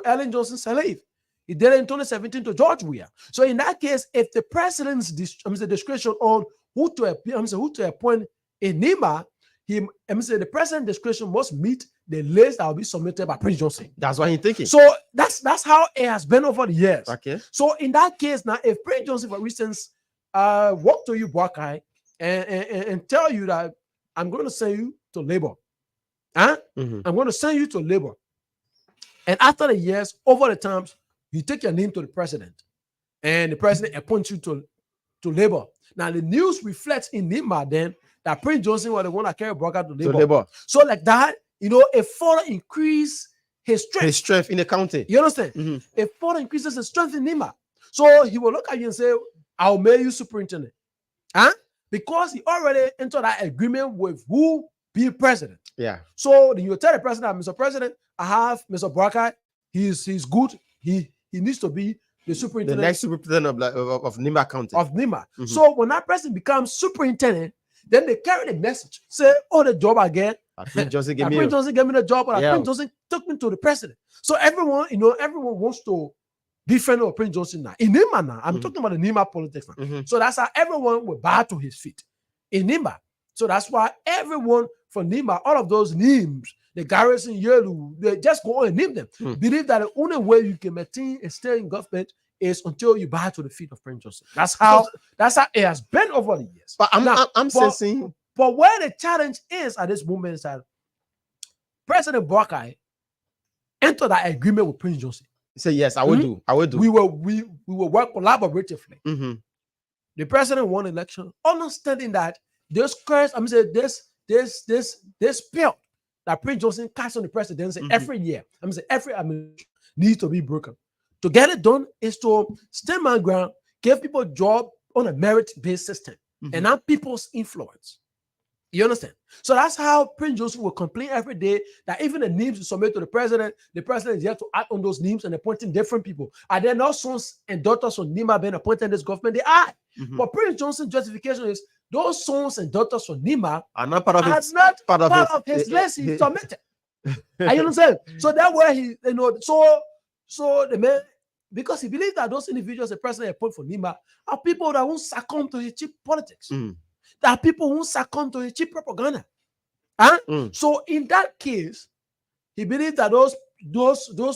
Ellen Johnson Sirleaf. He did it in 2017 to George Weah. So in that case, if the president's discretion on who to appoint in Nima, the president's discretion must meet the list that will be submitted by Prince Johnson. That's what he's thinking. So that's how it has been over the years. Okay. So in that case, now, if Prince Johnson, for instance, walk to you, Buakai, and tell you that I'm going to send you to labor. I'm going to send you to labor. And after the years, over the times, you take your name to the president, and the president appoints you to labor. Now, the news reflects in Nima then that Prince Johnson was the one that carried Buakai to labor. So like that, it further increased his strength. His strength in the county. You understand? It further increases his strength in Nima. So he will look at you and say, I'll make you superintendent. Because he already entered that agreement with who be president. Yeah. So then you tell the president, Mr. President, I have Mr. Buakai. He's good. He needs to be the superintendent. The next superintendent of Nima County. Of Nima. So when that person becomes superintendent, then they carry the message. Say, the job I get. Prince Johnson gave me the job, or Prince Johnson took me to the president. So everyone wants to be friend of Prince Johnson now. In Nima now, I'm talking about the Nima politics now. So that's how everyone will bow to his feet. In Nima. So that's why everyone from Nima, all of those names, the Garrison Yelu, they just go on and name them. Believe that the only way you can maintain a stay in government is until you bow to the feet of Prince Joseph. That's how it has been over the years. But I'm sensing. But where the challenge is at this moment is that President Boakai entered that agreement with Prince Joseph. He said, yes, I will do. I will do. We will work collaboratively. The president won election, understanding that this curse, I'm saying this bill that Prince Johnson casts on the presidency every year, needs to be broken. To get it done is to stand my ground, give people a job on a merit-based system, and not people's influence. You understand? So that's how Prince Joseph will complain every day that even the names you submit to the president is yet to act on those names and appointing different people. Are there no sons and daughters of Nima being appointed in this government? They are. But Prince Johnson's justification is those sons and daughters of Nima are not part of his list he submitted. Are you understand? So that way he, so the man, because he believes that those individuals the president appointed for Nima are people that won't succumb to his cheap politics. That people won't succumb to his cheap propaganda. So in that case, he believes that those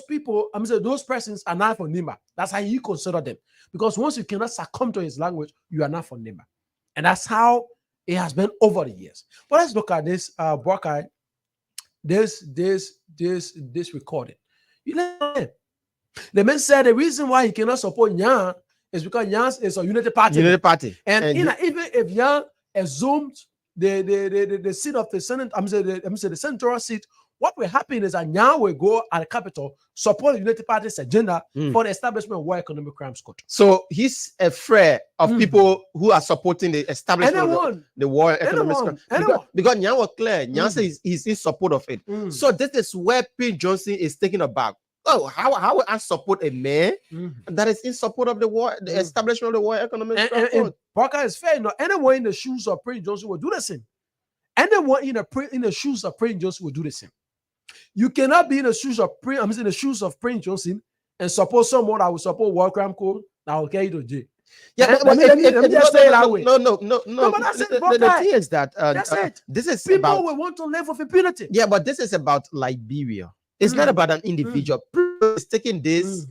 people, those persons are not for Nima. That's how you consider them. Because once you cannot succumb to his language, you are not for Nima. And that's how it has been over the years. But let's look at this Boakai, this recording. You know, the man said the reason why he cannot support Nyan is because Nyan is a unity party. And even if Nyan assumed the seat of the Senate, the central seat, what will happen is that Nyan will go at the capital, support the Unity Party's agenda for the establishment of War Economic Crimes Court. So he's afraid of people who are supporting the establishment of the War Economic Crimes Court. Because Nyan was clear. Nyan says he's in support of it. So this is where Prince Johnson is taking a back. Oh, how will I support a man that is in support of the war, the establishment of the War Economic Crimes Court? Parker is fair. Anyone in the shoes of Prince Johnson will do the same. Anyone in the shoes of Prince Johnson will do the same. You cannot be in the shoes of Prince Johnson and support someone that will support War Crime Code that will carry you to jail. Yeah, but let me just say it that way. No. But that's it, the thing is that that's it. This is people about, will want to live with impunity. Yeah, but this is about Liberia. It's not about an individual. It's taking this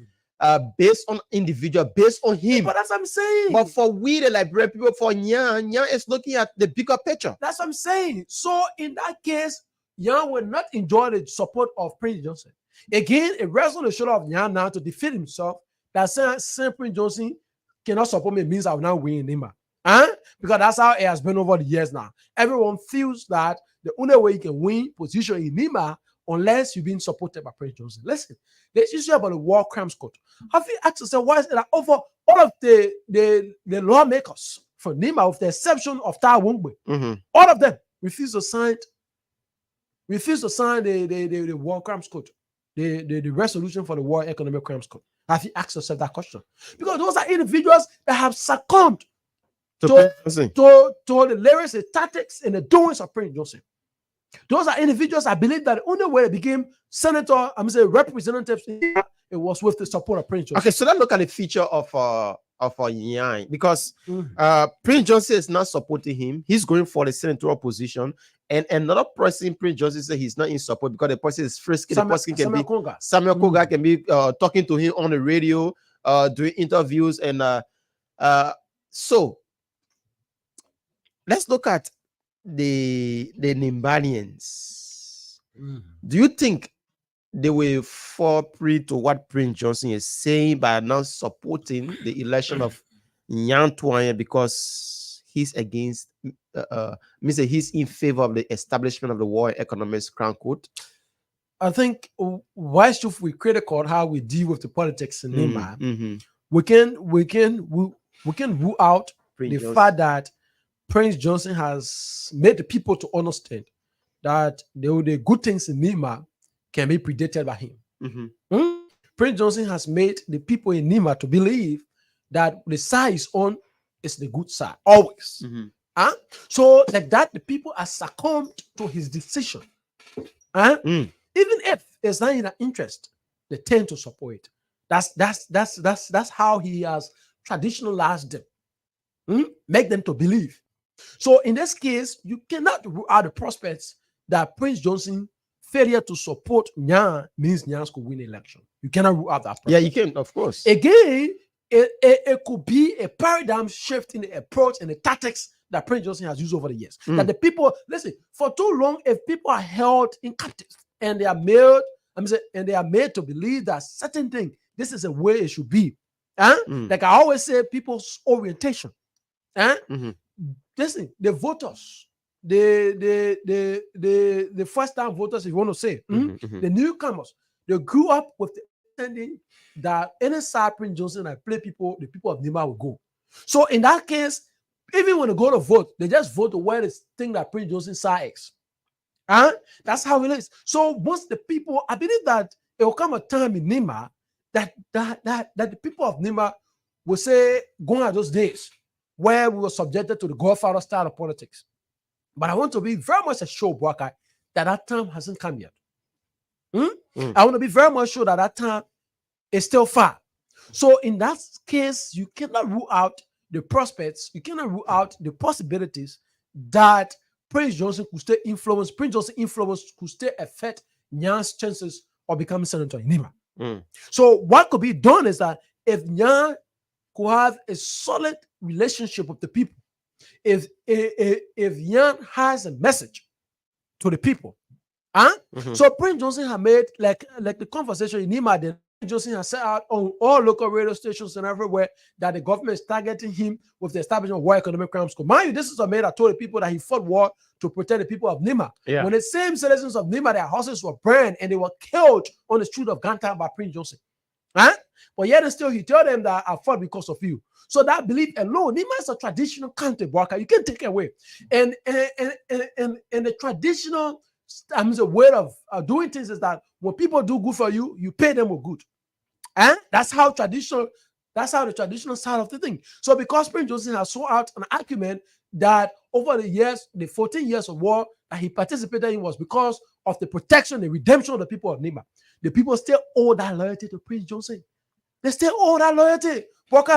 based on individual, based on him. But that's what I'm saying. But for we, the Liberian people, for Nyan is looking at the bigger picture. That's what I'm saying. So in that case, Nyan will not enjoy the support of Prince Johnson. Again, it rests on the shoulder of Nyan now to defeat himself. That saying Prince Johnson cannot support me means I will not win Nima. Because that's how it has been over the years now. Everyone feels that the only way you can win position in Nima unless you've been supported by Prince Johnson. Listen, there's issue about the War Crimes Court. Have you asked yourself why is it that over all of the lawmakers for Nima, with the exception of Tai Wungbe, all of them refuse to sign the War Crimes Court, the resolution for the War Economic Crimes Court? Have you asked yourself that question? Because those are individuals that have succumbed to the lyrics, the tactics, and the doings of Prince Johnson. Those are individuals I believe that the only way they became senator, representatives, it was with the support of Prince Johnson. Okay, so let's look at the feature of Nyan, because Prince Johnson is not supporting him. He's going for the senatorial position, and another person, Prince Johnson, said he's not in support because the person is frisky. The person can be Samuel Koga can be talking to him on the radio, doing interviews, and so let's look at the Nimbanians. Do you think they will fall prey to what Prince Johnson is saying by not supporting the election of Nyan Twanya because he's against he's in favor of the establishment of the War Economics Crown Court? I think why should we critical how we deal with the politics in Nima? We can rule out the fact that Prince Johnson has made the people to understand that the good things in Nima can be predicted by him. Prince Johnson has made the people in Nima to believe that the side is on is the good side, always. So like that, the people are succumbed to his decision. Even if it's not in their interest, they tend to support it. That's how he has traditionalized them. Make them to believe So in this case, you cannot rule out the prospects that Prince Johnson failure to support Nya means Nyans could win election. You cannot rule out that prospect. Yeah, you can, of course. Again, it could be a paradigm shift in the approach and the tactics that Prince Johnson has used over the years. That the people, listen, for too long, if people are held in captive and they are made to believe that certain thing, this is a way it should be. Like I always say, people's orientation. Listen, the voters, the first-time voters, if you want to say, the newcomers, they grew up with the understanding that any side Prince Johnson and play people, the people of Nima will go. So in that case, even when they go to vote, they just vote to where they think that Prince Johnson side is. That's how it is. So most the people, I believe that it will come a time in Nima that the people of Nima will say, going at those days where we were subjected to the Godfather style of politics. But I want to be very much assured, Bwaka, that time hasn't come yet. I want to be very much sure that time is still far. So in that case, you cannot rule out the prospects, you cannot rule out the possibilities that Prince Johnson could stay influenced, Prince Johnson influence could stay affect Nyan's chances of becoming senator in Nima. So what could be done is that if Nyan could have a solid relationship with the people, if Nyan has a message to the people, so Prince Johnson had made like the conversation in Nima, then Prince Johnson has set out on all local radio stations and everywhere that the government is targeting him with the establishment of War Economic Crime School. Mind you, this is a man that told the people that he fought war to protect the people of Nima. When the same citizens of Nima, their houses were burned and they were killed on the street of Ganta by Prince Johnson. But yet and still, he told them that I fought because of you. So that belief alone, Nima is a traditional country, Bwaka. You can't take it away. And the traditional way of doing things is that when people do good for you, you pay them with good. And that's how the traditional side of the thing. So because Prince Johnson has sought out an argument that over the years, the 14 years of war that he participated in was because of the protection, the redemption of the people of Nima. The people still owe that loyalty to Prince Johnson. They still owe that loyalty.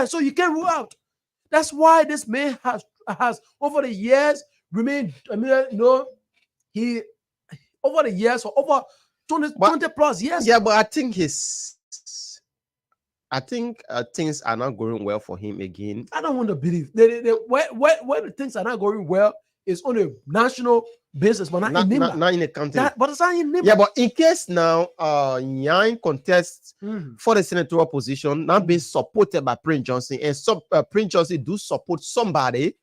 So you can't rule out. That's why this man has over the years remained, he over the years for over 20 plus years. Yeah, but I think things are not going well for him again. I don't want to believe where the things are not going well is on a national basis, but not in Nima. Not in the country. But it's not in Nima. Yeah, but in case now Nyan contests for the senatorial position, now being supported by Prince Johnson, and Prince Johnson do support somebody,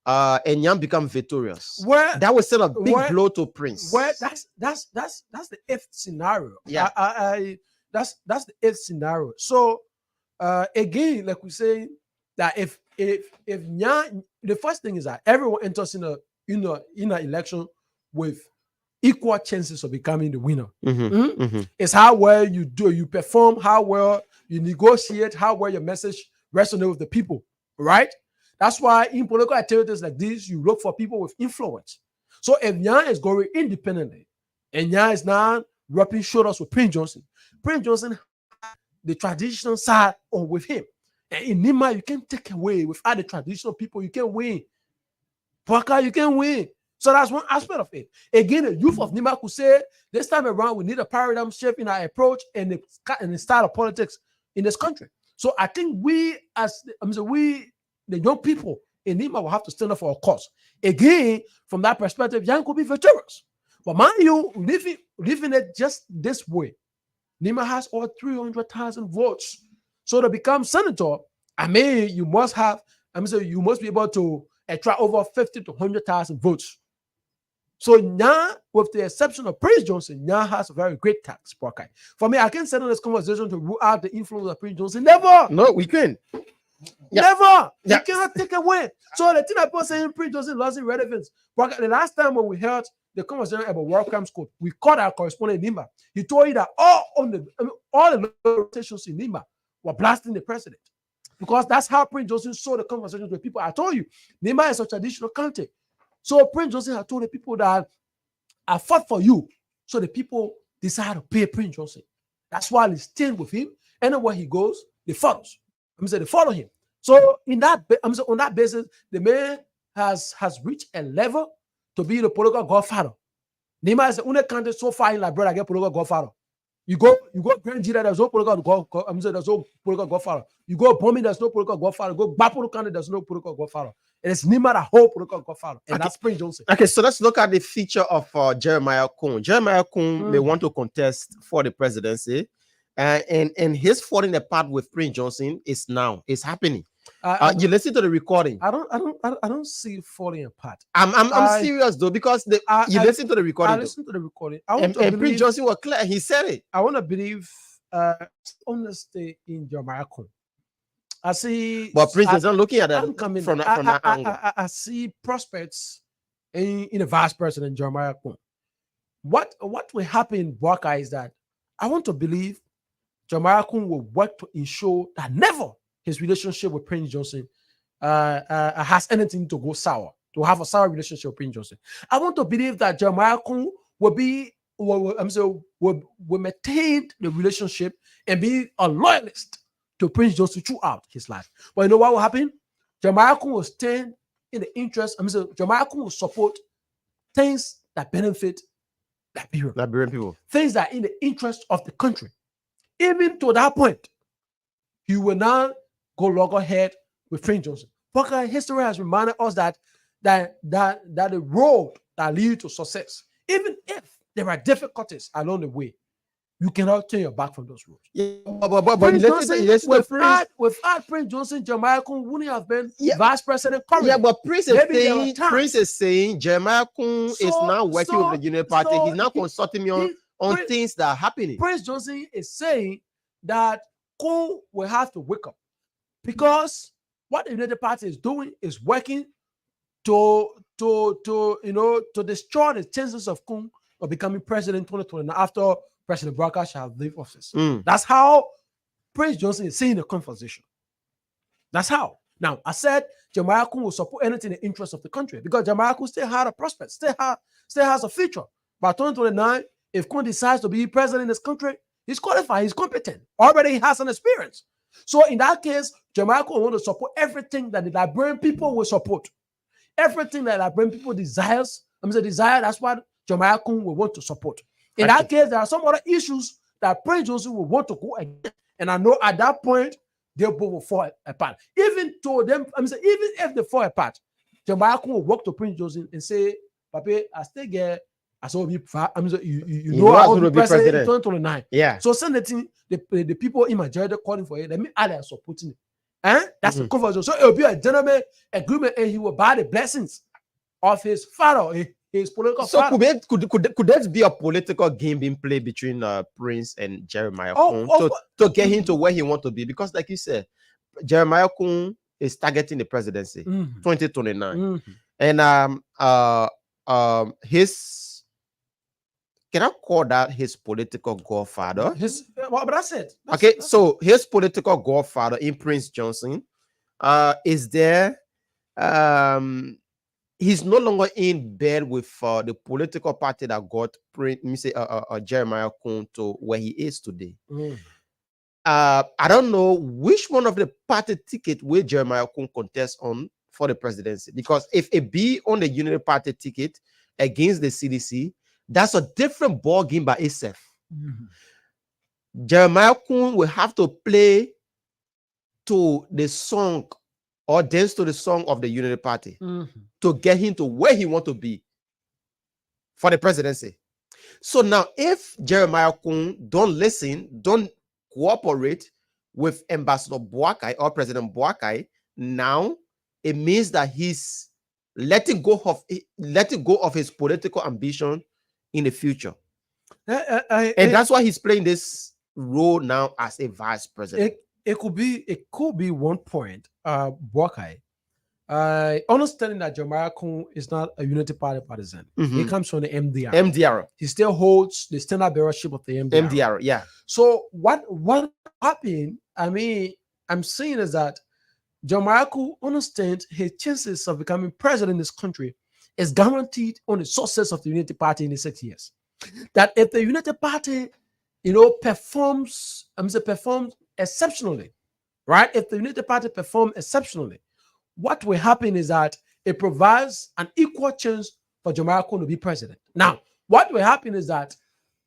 and Nyan become victorious. That would send a big blow to Prince. That's the fifth scenario. Yeah. That's the eighth scenario. So again, like we say, that if Nyan, the first thing is that everyone enters in an election with equal chances of becoming the winner. It's how well you do, you perform, how well you negotiate, how well your message resonates with the people, right? That's why in political activities like this, you look for people with influence. So if Nyan is going independently, and Nyan is now rubbing shoulders with Prince Johnson has the traditional side on with him. And in Nima, you can't take away without the traditional people, you can't win. Bwaka, you can't win. So that's one aspect of it. Again, the youth of Nima could say, this time around, we need a paradigm shift in our approach and the style of politics in this country. So I think we, the young people in Nima, will have to stand up for our cause. Again, from that perspective, Nyan could be victorious. But mind you, living it just this way, Nima has over 300,000 votes. So to become senator, you must be able to attract over 50 to 100,000 votes. So now, with the exception of Prince Johnson, Nyan has a very great tax bracket. For me, I can't settle this conversation to rule out the influence of Prince Johnson. Never. No, we can't. Never. You cannot take away. So the thing about saying Prince Johnson lost relevance. The last time when we heard the conversation about War Crime School, we called our correspondent in Nima. He told you that all the rotations in Nima were blasting the president. Because that's how Prince Johnson saw the conversations with people. I told you, Nima is a traditional country. So Prince Johnson had told the people that I fought for you. So the people decided to pay Prince Johnson. That's why they stayed with him. Anywhere he goes, they follow. They follow him. So on that basis, the man has reached a level to be the political godfather. Nima is the only country so far in Liberia get political godfather. You go Grand Nigeria, there's no political there's no political godfather. You go Bombing, there's no political godfather. Go Bapuru country, there's no political godfather. And it's Nima the whole political godfather, and that's Prince Johnson. Okay, so let's look at the feature of Jeremiah Kun. Jeremiah Kun may want to contest for the presidency, and his falling apart with Prince Johnson is happening. You listen to the recording. I don't see it falling apart. I'm serious though, because you listen to the recording. I listen to the recording. And Prince Johnson was clear. He said it. I want to believe honesty in Jeremiah Kun. I see, but Prince is not looking at that from that angle. I see prospects in the vice president Jeremiah Kun. What will happen in Bwaka is that I want to believe Jeremiah Kun will work to ensure that never his relationship with Prince Johnson has anything to go sour, to have a sour relationship with Prince Johnson. I want to believe that Jeremiah Kun will maintain the relationship and be a loyalist to Prince Johnson throughout his life. But you know what will happen? Jeremiah Kun will stand in the interest. Jeremiah Kun will support things that benefit Liberian people. Things that are in the interest of the country. Even to that point, he will now go loggerhead with Prince Johnson. Because history has reminded us that the road that leads to success, even if there are difficulties along the way, you cannot turn your back from those roads. Yeah, but without Prince Johnson, Jeremiah Kun wouldn't have been vice president currently. Yeah, but Prince is saying Jeremiah Kun is now working with the Union Party. He's now consulting me on things that are happening. Prince Johnson is saying that Kun will have to wake up, because what the United Party is doing is working to destroy the chances of Kun of becoming president in 2029 after President Bwaka shall leave office. That's how Prince Johnson is seeing the conversation. That's how. Now, I said Jeremiah Kun will support anything in the interest of the country, because Jeremiah Kun still had a prospect, still has a future. By 2029, if Kun decides to be president in this country, he's qualified, he's competent. Already he has an experience. So in that case, Jeremiah Kun will want to support everything that the Liberian people will support. Everything that Liberian people desires, that's what Jeremiah Kun will want to support. In that case, there are some other issues that Prince Johnson will want to go against. And I know at that point, they both will fall apart. Even if they fall apart, Jeremiah Kun will walk to Prince Johnson and say, Papi, I still get, I saw be, I will be president in 2029. Yeah. So send the people in majority calling for it. Let me add supporting it. That's the conversation. So it will be a gentleman agreement, and he will buy the blessings of his father. His political so could that be a political game being played between Prince and Jeremiah Kun to get him to where he wants to be? Because like you said, Jeremiah Kun is targeting the presidency 2029. And his, can I call that his political godfather? But that's it. So his political godfather in Prince Johnson is there. He's no longer in bed with the political party that got Jeremiah Kun to where he is today. I don't know which one of the party ticket will Jeremiah Kun contest on for the presidency, because if it be on the Unity Party ticket against the CDC, that's a different ball game by itself. Jeremiah Kun will have to play to the song or dance to the song of the Unity Party to get him to where he wants to be for the presidency. So now, if Jeremiah Kun don't listen, don't cooperate with Ambassador Boakai or President Boakai, now it means that he's letting go of his political ambition in the future. And that's why he's playing this role now as a vice president. It could be one point. Boakai, understanding that Jeremiah Kun is not a Unity Party partisan. He comes from the MDR. MDR. He still holds the standard bearership of the MDR. MDR, yeah. So what happened? I mean, I'm saying is that Jeremiah Kun understands his chances of becoming president in this country is guaranteed on the success of the Unity Party in the 6 years. That if the Unity Party, performs exceptionally, right? If the Unity Party performs exceptionally, what will happen is that it provides an equal chance for Jeremiah Kung to be president. Now, what will happen is that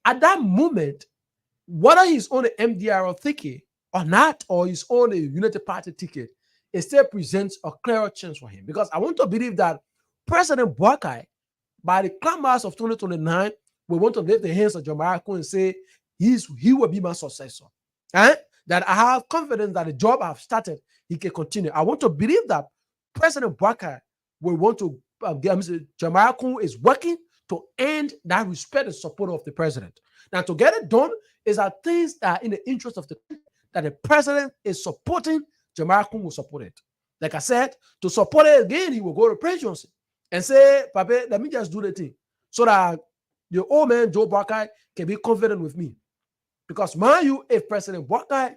at that moment, whether he's on the MDR ticket or not, or he's on a United Party ticket, it still presents a clearer chance for him. Because I want to believe that President Boakai, by the climax of 2029, will want to lift the hands of Jeremiah Kung and say, he will be my successor. That I have confidence that the job I've started, he can continue. I want to believe that President Boakai will want to, Jeremiah Kung is working to end that respect and support of the president. Now, to get it done, is that things that are in the interest of the country, that the president is supporting, Jeremiah Kung will support it. Like I said, to support it again, he will go to Prince Johnson and say, Papa, let me just do the thing so that the old man, Joe Boakai, can be confident with me. Because mind you, if President Boakai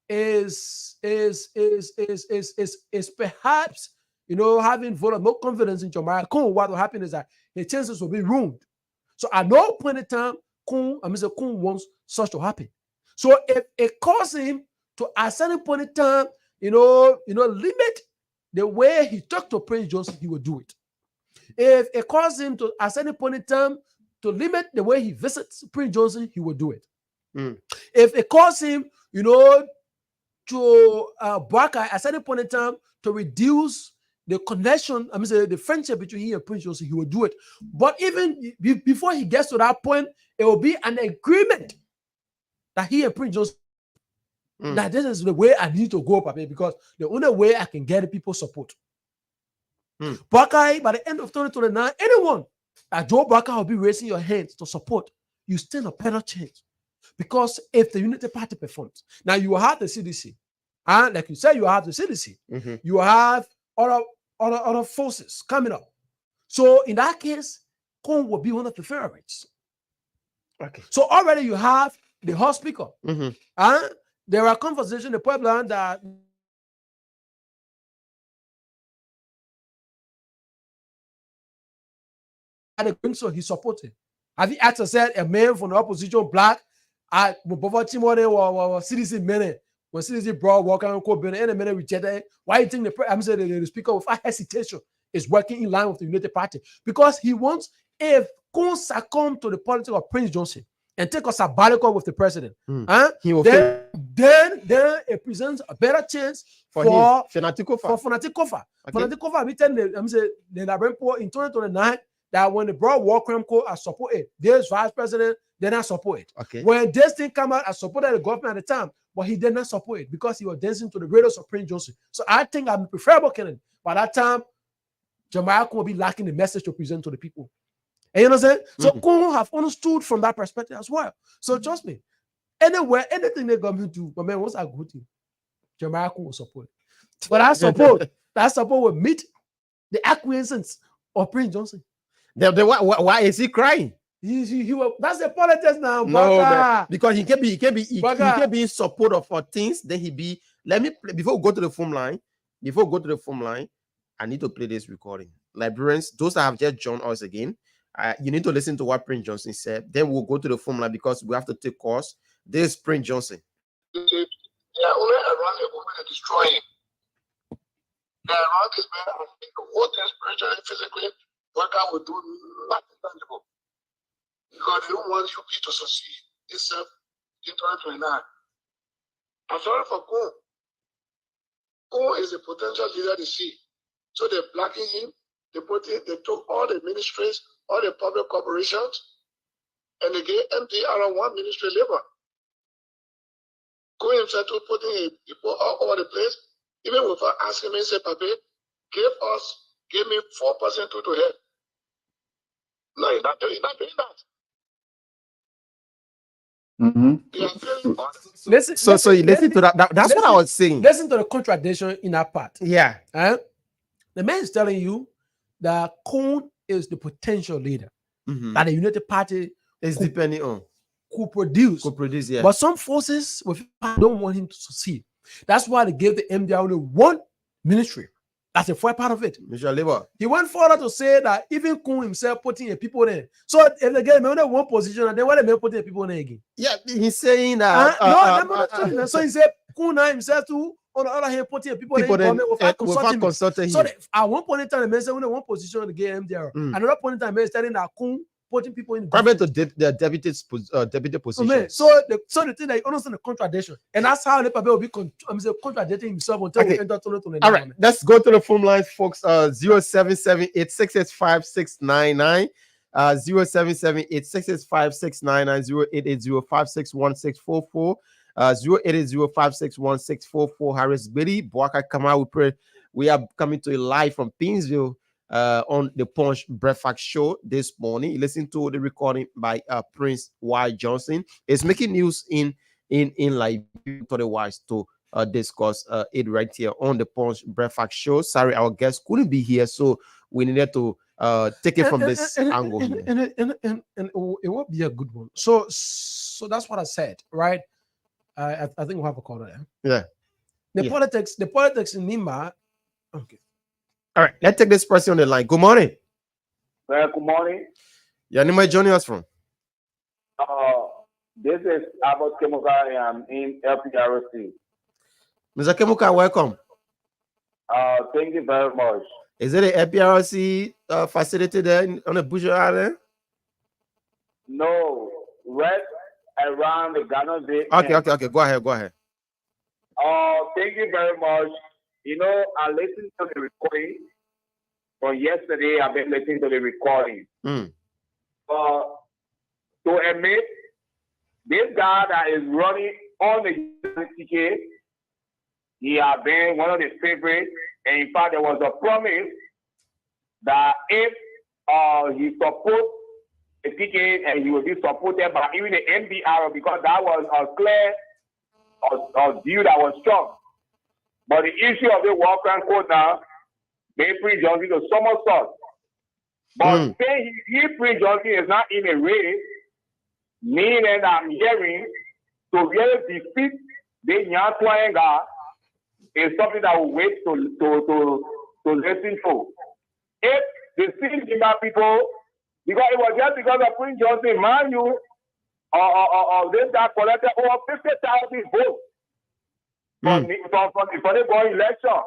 is perhaps, having voted no confidence in Jeremiah Kung, what will happen is that his chances will be ruined. So at no point in time, Kung wants such to happen. So if it causes him to, at a certain point in time, limit the way he talked to Prince Johnson, he will do it. If it causes him to, at a certain point in time, to limit the way he visits Prince Johnson, he will do it. If it causes him, to Boakai at a certain point in time to reduce the connection, the friendship between he and Prince Johnson, he will do it. But even before he gets to that point, it will be an agreement that he and Prince Johnson, that this is the way I need to go, Papa, because the only way I can get people's support. Boakai, by the end of 2029, anyone that Joe Boakai will be raising your hands to support, you stand a better chance. Because if the Unity Party performs, now you will have the CDC, and like you said, you have the CDC, you have other forces coming up. So in that case, Kung will be one of the favorites. Okay. So already you have the House Speaker, and there are conversations in the Pueblo that so he supported. Have you asked said a man from the opposition, black, at poverty money or citizen men, when citizen brought Walker and Co. and a man rejected? Why do you think the speaker without hesitation is working in line with the United Party? Because he wants, if Kung succumb to the politics of Prince Johnson and take a sabbatical with the president, then it presents a better chance for Fanatic Kofa. Fanatic Kofa, we tell the Labrampo in 2029 that when the broad war crime code are supported, there's vice president, they not support it. Okay. When this thing come out, I supported the government at the time, but he did not support it because he was dancing to the radios of Prince Johnson. So I think I'm preferable candidate. By that time, Jeremiah Kung will be lacking the message to present to the people. And you know what I'm saying? So Kung have understood from that perspective as well. So trust me, anywhere, anything the government do, but man, what's a good thing? Jeremiah Kung will support it. But that support will meet the acquiescence of Prince Johnson. Why is he crying? He will, that's the politics now. No, because he can be in support of things. Then he be. Let me play, before we go to the phone line. I need to play this recording. Librarians, those that have just joined us again, you need to listen to what Prince Johnson said. Then we'll go to the phone line because we have to take calls. This is Prince Johnson. They are only around the woman and destroying. They are around this man and the whole thing spiritually, physically. Worker will do nothing tangible because they don't want UP to succeed itself in 2029. I'm sorry for Kung. Kung is a potential leader they see. So they're blocking him. They took all the ministries, all the public corporations, and they gave MDR one ministry labor. Kung himself to putting people all over the place, even without asking me, say, Pape, give me 4% to head. No, he's not doing that. Listen to that. That's what I was saying. Listen to the contradiction in that part. Yeah. The man is telling you that Kung is the potential leader that the United Party is depending on. Could produce, yeah. But some forces don't want him to succeed. That's why they gave the MDR only one ministry. That's the first part of it. He went further to say that even Kung himself putting the people there. So if they get only one position, and then why they putting the people there again? Yeah, he's saying that. So he said Kuna himself too, on the other hand, putting people in then, government without without consulting. consulting So him. at one point in time, they say one position in the game there. Another point in time, they're telling that Kun putting people in Private to the deputy position. So the thing that you understand the contradiction, and that's how Nepa will be contradicting himself until we enter 2029. All right, let's go to the phone lines, folks. 0778-685-699, 0778-685-699, 0880-561-644, 0880-561-644. Harris Biddy, Boaka Kama, we pray. We are coming to you live from Pinsville on the Punch Breakfast Show this morning. You listen to the recording by Prince Y. Johnson. It's making news in Liberia otherwise to discuss it right here on the Punch Breakfast Show. Sorry, our guest couldn't be here, so we needed to take it from this angle. And it will be a good one. So that's what I said, right? I think we'll have a call there. Yeah. The politics in Nima. Okay. All right, let's take this person on the line. Good morning. Good morning. Your name is joining us from? This is Abbott Kemuka. I am in LPRC. Mr. Kemuka, welcome. Thank you very much. Is it a LPRC facility there on the Bush Island? No, right around the Ghana Bay. Okay. Go ahead. Thank you very much. You know, I listened to the recording from yesterday. I've been listening to the recording. To admit, this guy that is running on the ticket, he has been one of the favorites. And in fact, there was a promise that if he supports the ticket and he will be supported by even the NBR, because that was a clear view that was strong. But the issue of the war crime code now made Prince Johnson to somersault. But saying Prince Johnson is not in a race, meaning I'm hearing to really defeat the Nyatwaenga is something that we wait to listen to. If the Sinjima people, because it was just because of Prince Johnson, mind you, this guy collected over 50,000 votes. For the going election.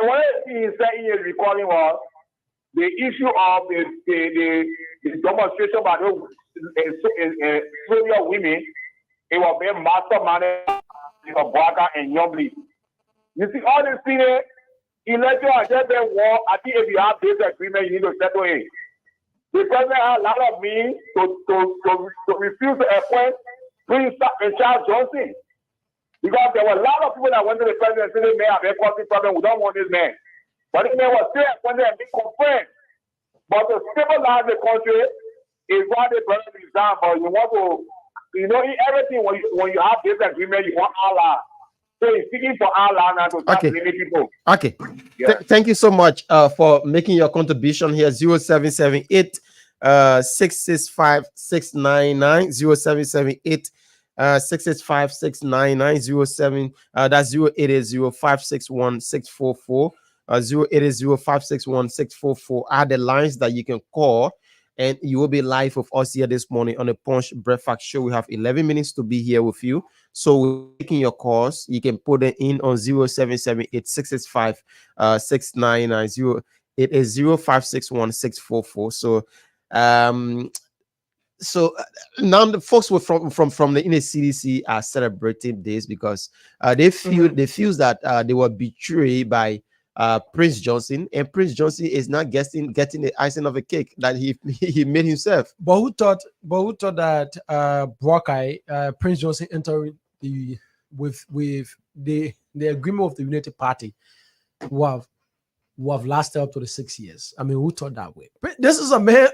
And what he said in his recording was the issue of the demonstration by the Soviet women. It was being masterminded by Boaka and Youngly. You see, all these things, election has just been war. I think if you have this agreement, you need to settle it. The president had a lot of means to refuse to appoint Prince Charles Johnson. Because there were a lot of people that went to the president and said, "May have a causing problem. We don't want this man." But this man was still appointed and being confirmed. But to stabilize the country is why they brought this down. But you want to, you know, in everything when you have this agreement, you want Allah. So he's speaking for Allah now to start blaming people. Okay. Yeah. Thank you so much for making your contribution here. 0778 665 699 0778 665-699-07. That's 0880-561-644. 0880-561-644 are the lines that you can call, and you will be live with us here this morning on the Punch Breakfast Show. We have 11 minutes to be here with you, so we're taking your calls. You can put it in on 0778-665-699 0880-561-644. So now the folks from the NCDC are celebrating this because they feel that they were betrayed by Prince Johnson, and Prince Johnson is not getting the icing of a cake that he made himself. But who thought that Boakai, Prince Johnson entering with the agreement of the United Party who have lasted up to the 6 years. I mean, who thought that way? This is a man,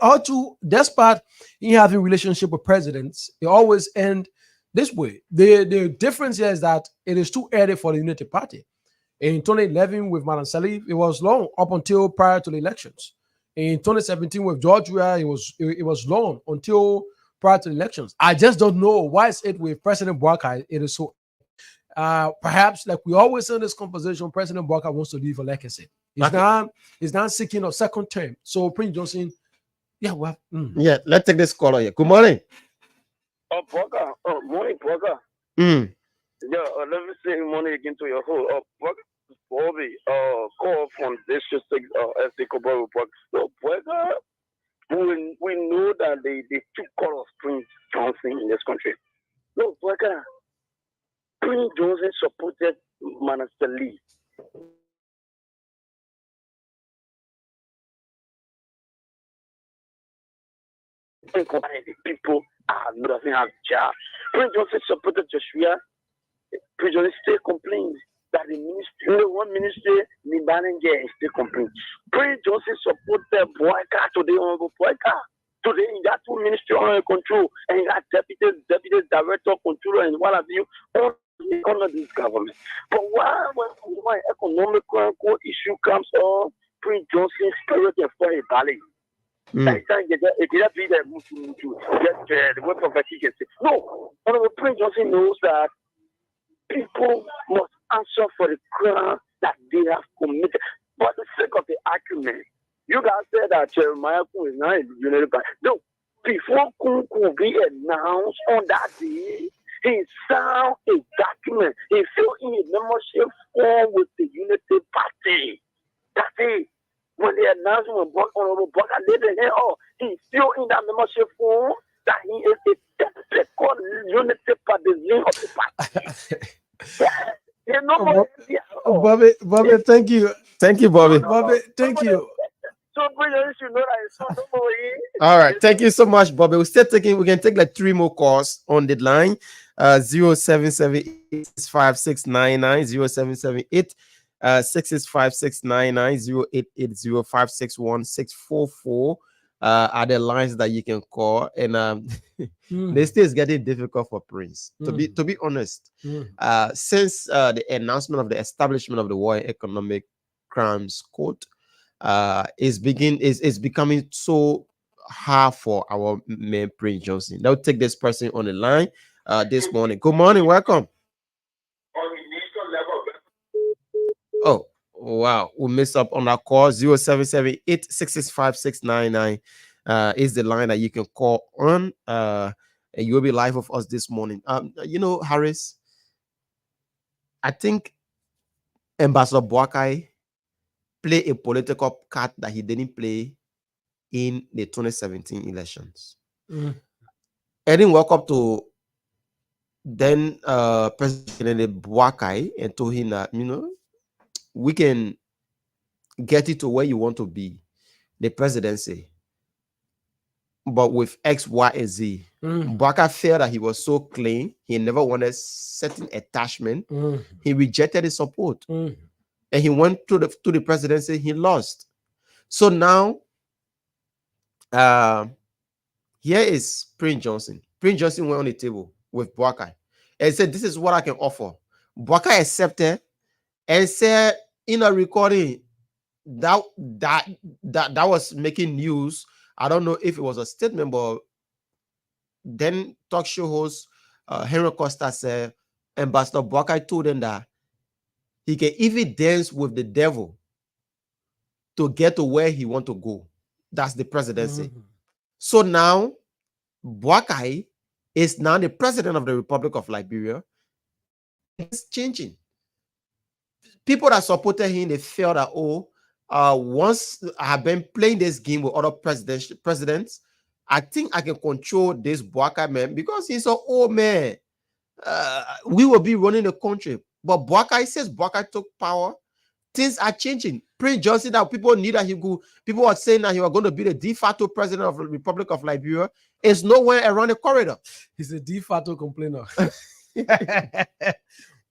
despite he having relationship with presidents, it always end this way. The difference here is that it is too early for the United Party. In 2011 with Madam Salif, it was long up until prior to the elections. In 2017 with George Weah, it was long until prior to the elections. I just don't know why is it with President Boakai it is so. Perhaps like we always say in this conversation, President Boakai wants to leave a legacy. He's not seeking a second term. So Prince Johnson, yeah, let's take this caller here. Good morning. Boakai. Morning, Boakai. Yeah, let me say money again to your whole. Bobby, call from District 6, FC Kobo. So, we know that they took call of Prince Johnson in this country. No, Prince Johnson supported Manasseh Lee. People doesn't have job. Prince Johnson supported Joshua. Prince Johnson still complains that the ministry, one ministry, Nibanenge still complains. Prince Johnson supported Boyka today, Honorable Boyka. Today, he got 2 ministry under control, and he got deputy director control, and what have you, under this government. But when economic issue comes on, Prince Johnson spirit and for a valley. No, Honorable Prince Johnson knows that people must answer for the crime that they have committed. For the sake of the argument, you guys said that Jeremiah Kun is not a United Bank. No, before Kun could be announced on that day, he signed a document. He filled in a membership form with the Unity Party. That's it. When the announcement was Honorable Buck, I did it. He filled in that membership form that he is a deputy called Unity Party, the name of the party. Bobby, thank you. Thank you, Bobby. Bobby, thank you. So, you should know that it's not All right, thank you so much, Bobby. We can take like 3 more calls on the line. 0778 5699 0778 665 0880 are the lines that you can call, and this thing is getting difficult for Prince. To be honest, since the announcement of the establishment of the War and Economic Crimes Court, is becoming so hard for our man Prince Johnson. Now take this person on the line this morning. Good morning, welcome. Oh wow, we missed up on our call. 0778 665 699 is the line that you can call on, and you'll be live with us this morning. Harris, I think Ambassador Boakai play a political card that he didn't play in the 2017 elections. And then walk up to then President Boakai and told him that, we can get it to where you want to be, the presidency, but with X, Y, and Z. Boakai felt that he was so clean. He never wanted certain attachment. He rejected his support. And he went to the presidency, he lost. So now, here is Prince Johnson. Prince Johnson went on the table with Boakai and said, this is what I can offer. Boakai accepted and said in a recording that was making news. I don't know if it was a statement, but then talk show host Henry Costa said Ambassador Boakai told him that he can even dance with the devil to get to where he want to go. That's the presidency. So now, Boakai is now the president of the Republic of Liberia. It's changing. People that supported him, they felt that, once I have been playing this game with other presidents, I think I can control this Boakai man because he's an old man. We will be running the country. But Boakai says Boakai took power. Things are changing. Prince Johnson, that people knew that people are saying that he was going to be the de facto president of the Republic of Liberia, is nowhere around the corridor. He's a de facto complainer.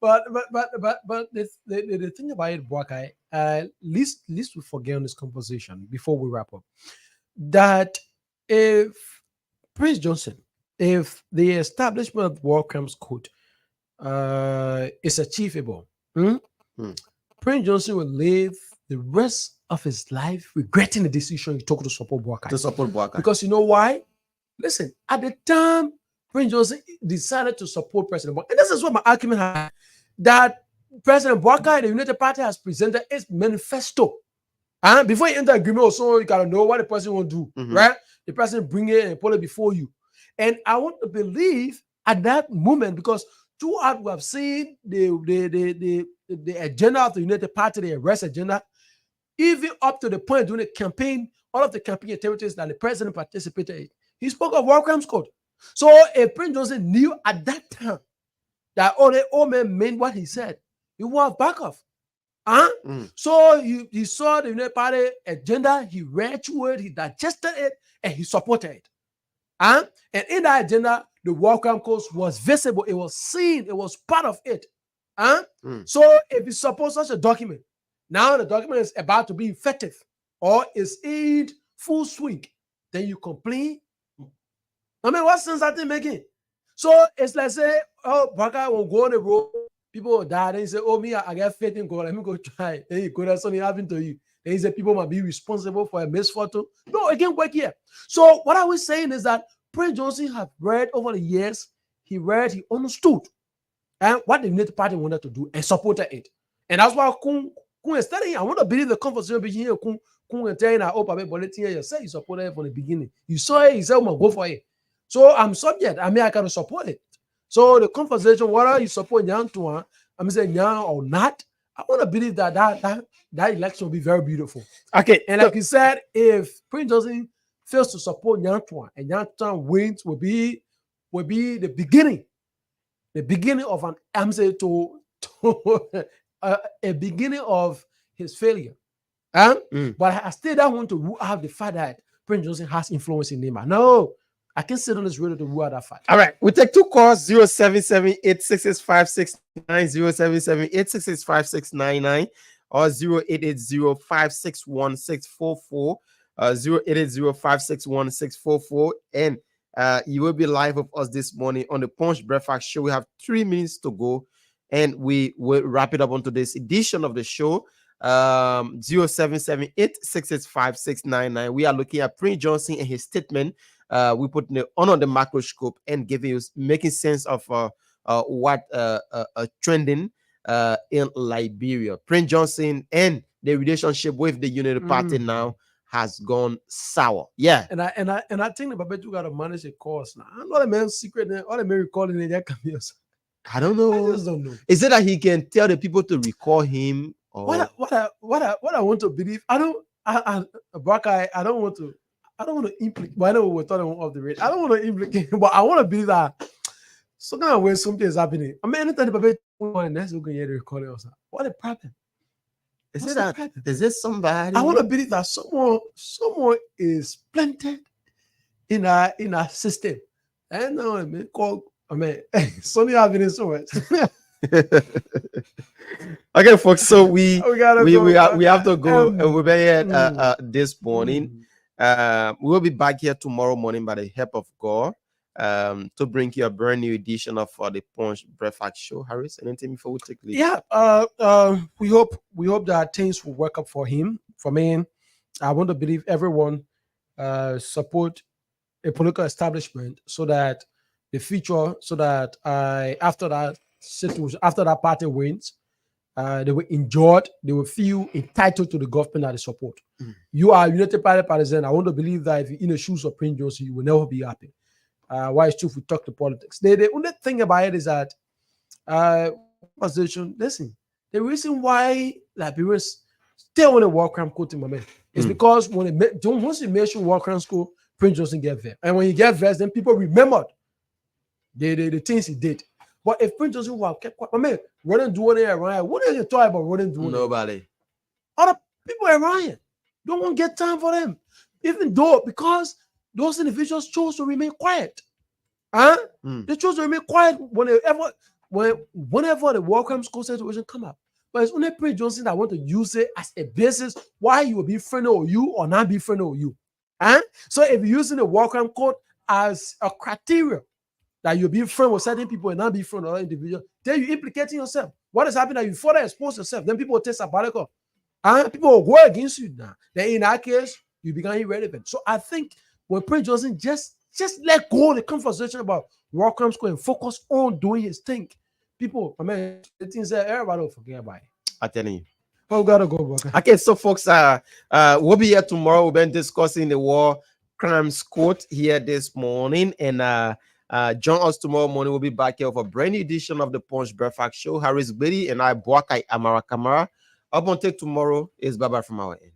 But the thing about it, Boakai, least we forget on this conversation before we wrap up, that if Prince Johnson, if the establishment of War Crimes Court is achievable, Prince Johnson will live the rest of his life regretting the decision he took to support Boakai. Because you know why? Listen, at the time Prince Johnson decided to support President Boakai, and this is what my argument has, that President Boakai, the United Party, has presented its manifesto. And before you enter agreement, also you gotta know what the president will do, right? The president bring it and put it before you. And I want to believe at that moment, because throughout we have seen the agenda of the United Party, the arrest agenda, even up to the point during the campaign, all of the campaign activities that the president participated in. He spoke of War Crimes Code. So if Prince Johnson knew at that time that all the old man meant what he said, he was back off. So he saw the United Party agenda, he read through it, he digested it, and he supported it. And in that agenda, the War Crime Code was visible, it was seen, it was part of it. So if you support such a document, now the document is about to be effective or is in full swing, then you complain. I mean, what sense are they making? So it's like say, oh, Baka will go on the road, people will die. Then you say, oh, me, I got faith in God. Let me go try. Then you go, that's something happened to you. Then you say people might be responsible for a misfortune. No, it can't work here. So what I was saying is that Prince Johnson have read over the years, he understood and what the United Party wanted to do and supported it. And that's why Kun is studying. I want to believe the conversation between here, Kun and telling that, oh, Papa, you said you supported it from the beginning. You saw it, you said, I'm going to go for it. So I'm subject. I mean, I can support it. So the conversation, whether you support Nyan Tuan, I'm saying Nyan or not, I want to believe that election will be very beautiful. Okay. And like you said, if Prince Johnson fails to support Nyan Tuan and Nyan Tuan wins, will be the beginning of an, I'm saying a beginning of his failure. But I still don't want to rule out the fact that Prince Johnson has influence in Nema. No. I can sit on this radio to rule out that fact. All right, we take two calls: 077-866-5699, 077-866-5699, or 0880-561-644, 0880-561-644. And you will be live with us this morning on the Punch Breakfast Show. We have 3 minutes to go, and we will wrap it up on today's edition of the show. 077-866-5699. We are looking at Prince Johnson and his statement. We put on the microscope and making sense of what trending in Liberia. Prince Johnson and the relationship with the United Party now has gone sour. Yeah, and I think the Babetu got to manage a course now. I'm not a man's secret. All the men recalling in their cameos. I don't know. I just don't know. Is it that he can tell the people to recall him? Or... What I want to believe. I don't want to implicate. But I know we're talking off the rate. I don't want to implicate, but I want to believe that some kind of way something is happening. I mean, anytime the Babetu next we're going to recall it. What a problem. Is it somebody? I want to believe that someone is planted in our system. And now I mean, something happening so much. Okay, folks. So we have to go, and we'll be here this morning. We will be back here tomorrow morning by the help of God to bring you a brand new edition of the Punch Breakfast Show. Harris, anything before we take leave? Yeah, we hope that things will work up for him. For me, I want to believe everyone support a political establishment so that the future, so that after that situation, after that party wins, they will enjoy it, they will feel entitled to the government that they support. You are a United Party partisan. I want to believe that if you're in the shoes of Prince Johnson, you will never be happy. Why it's true if we talk to politics. The only thing about it is that listen, the reason why Liberians still want a war crime code in my man is because once you mention war crime school, Prince Johnson get there. And when you get vexed, then people remembered the things he did. But if Prince Johnson was kept quiet, my man, running doing it around, what are you talking about running doing it? Nobody. Other people around don't want to get time for them. Even though, because those individuals chose to remain quiet. They chose to remain quiet whenever the war crime school situation come up. But it's only Prince Johnson that want to use it as a basis why you will be friendly with you or not be friendly with you. So if you're using the war crime code as a criteria that you'll be friend with certain people and not be friend with other individuals, then you're implicating yourself. What is happening that you further expose yourself? Then people will take sabbatical. People will go against you now. Then in that case, you become irrelevant. So I think when Prince Johnson just let go of the conversation about war crimes and focus on doing his thing, people, I mean, the things that everybody will forget about it. I'm telling you. But we gotta go, bro. Okay, so folks, we'll be here tomorrow. We've been discussing the war crimes court here this morning, and Join us tomorrow morning. We'll be back here for a brand new edition of the Punch Breakfast Show. Harris Betty and I, Boakai Amara Kamara. Up until tomorrow is bye-bye from our end.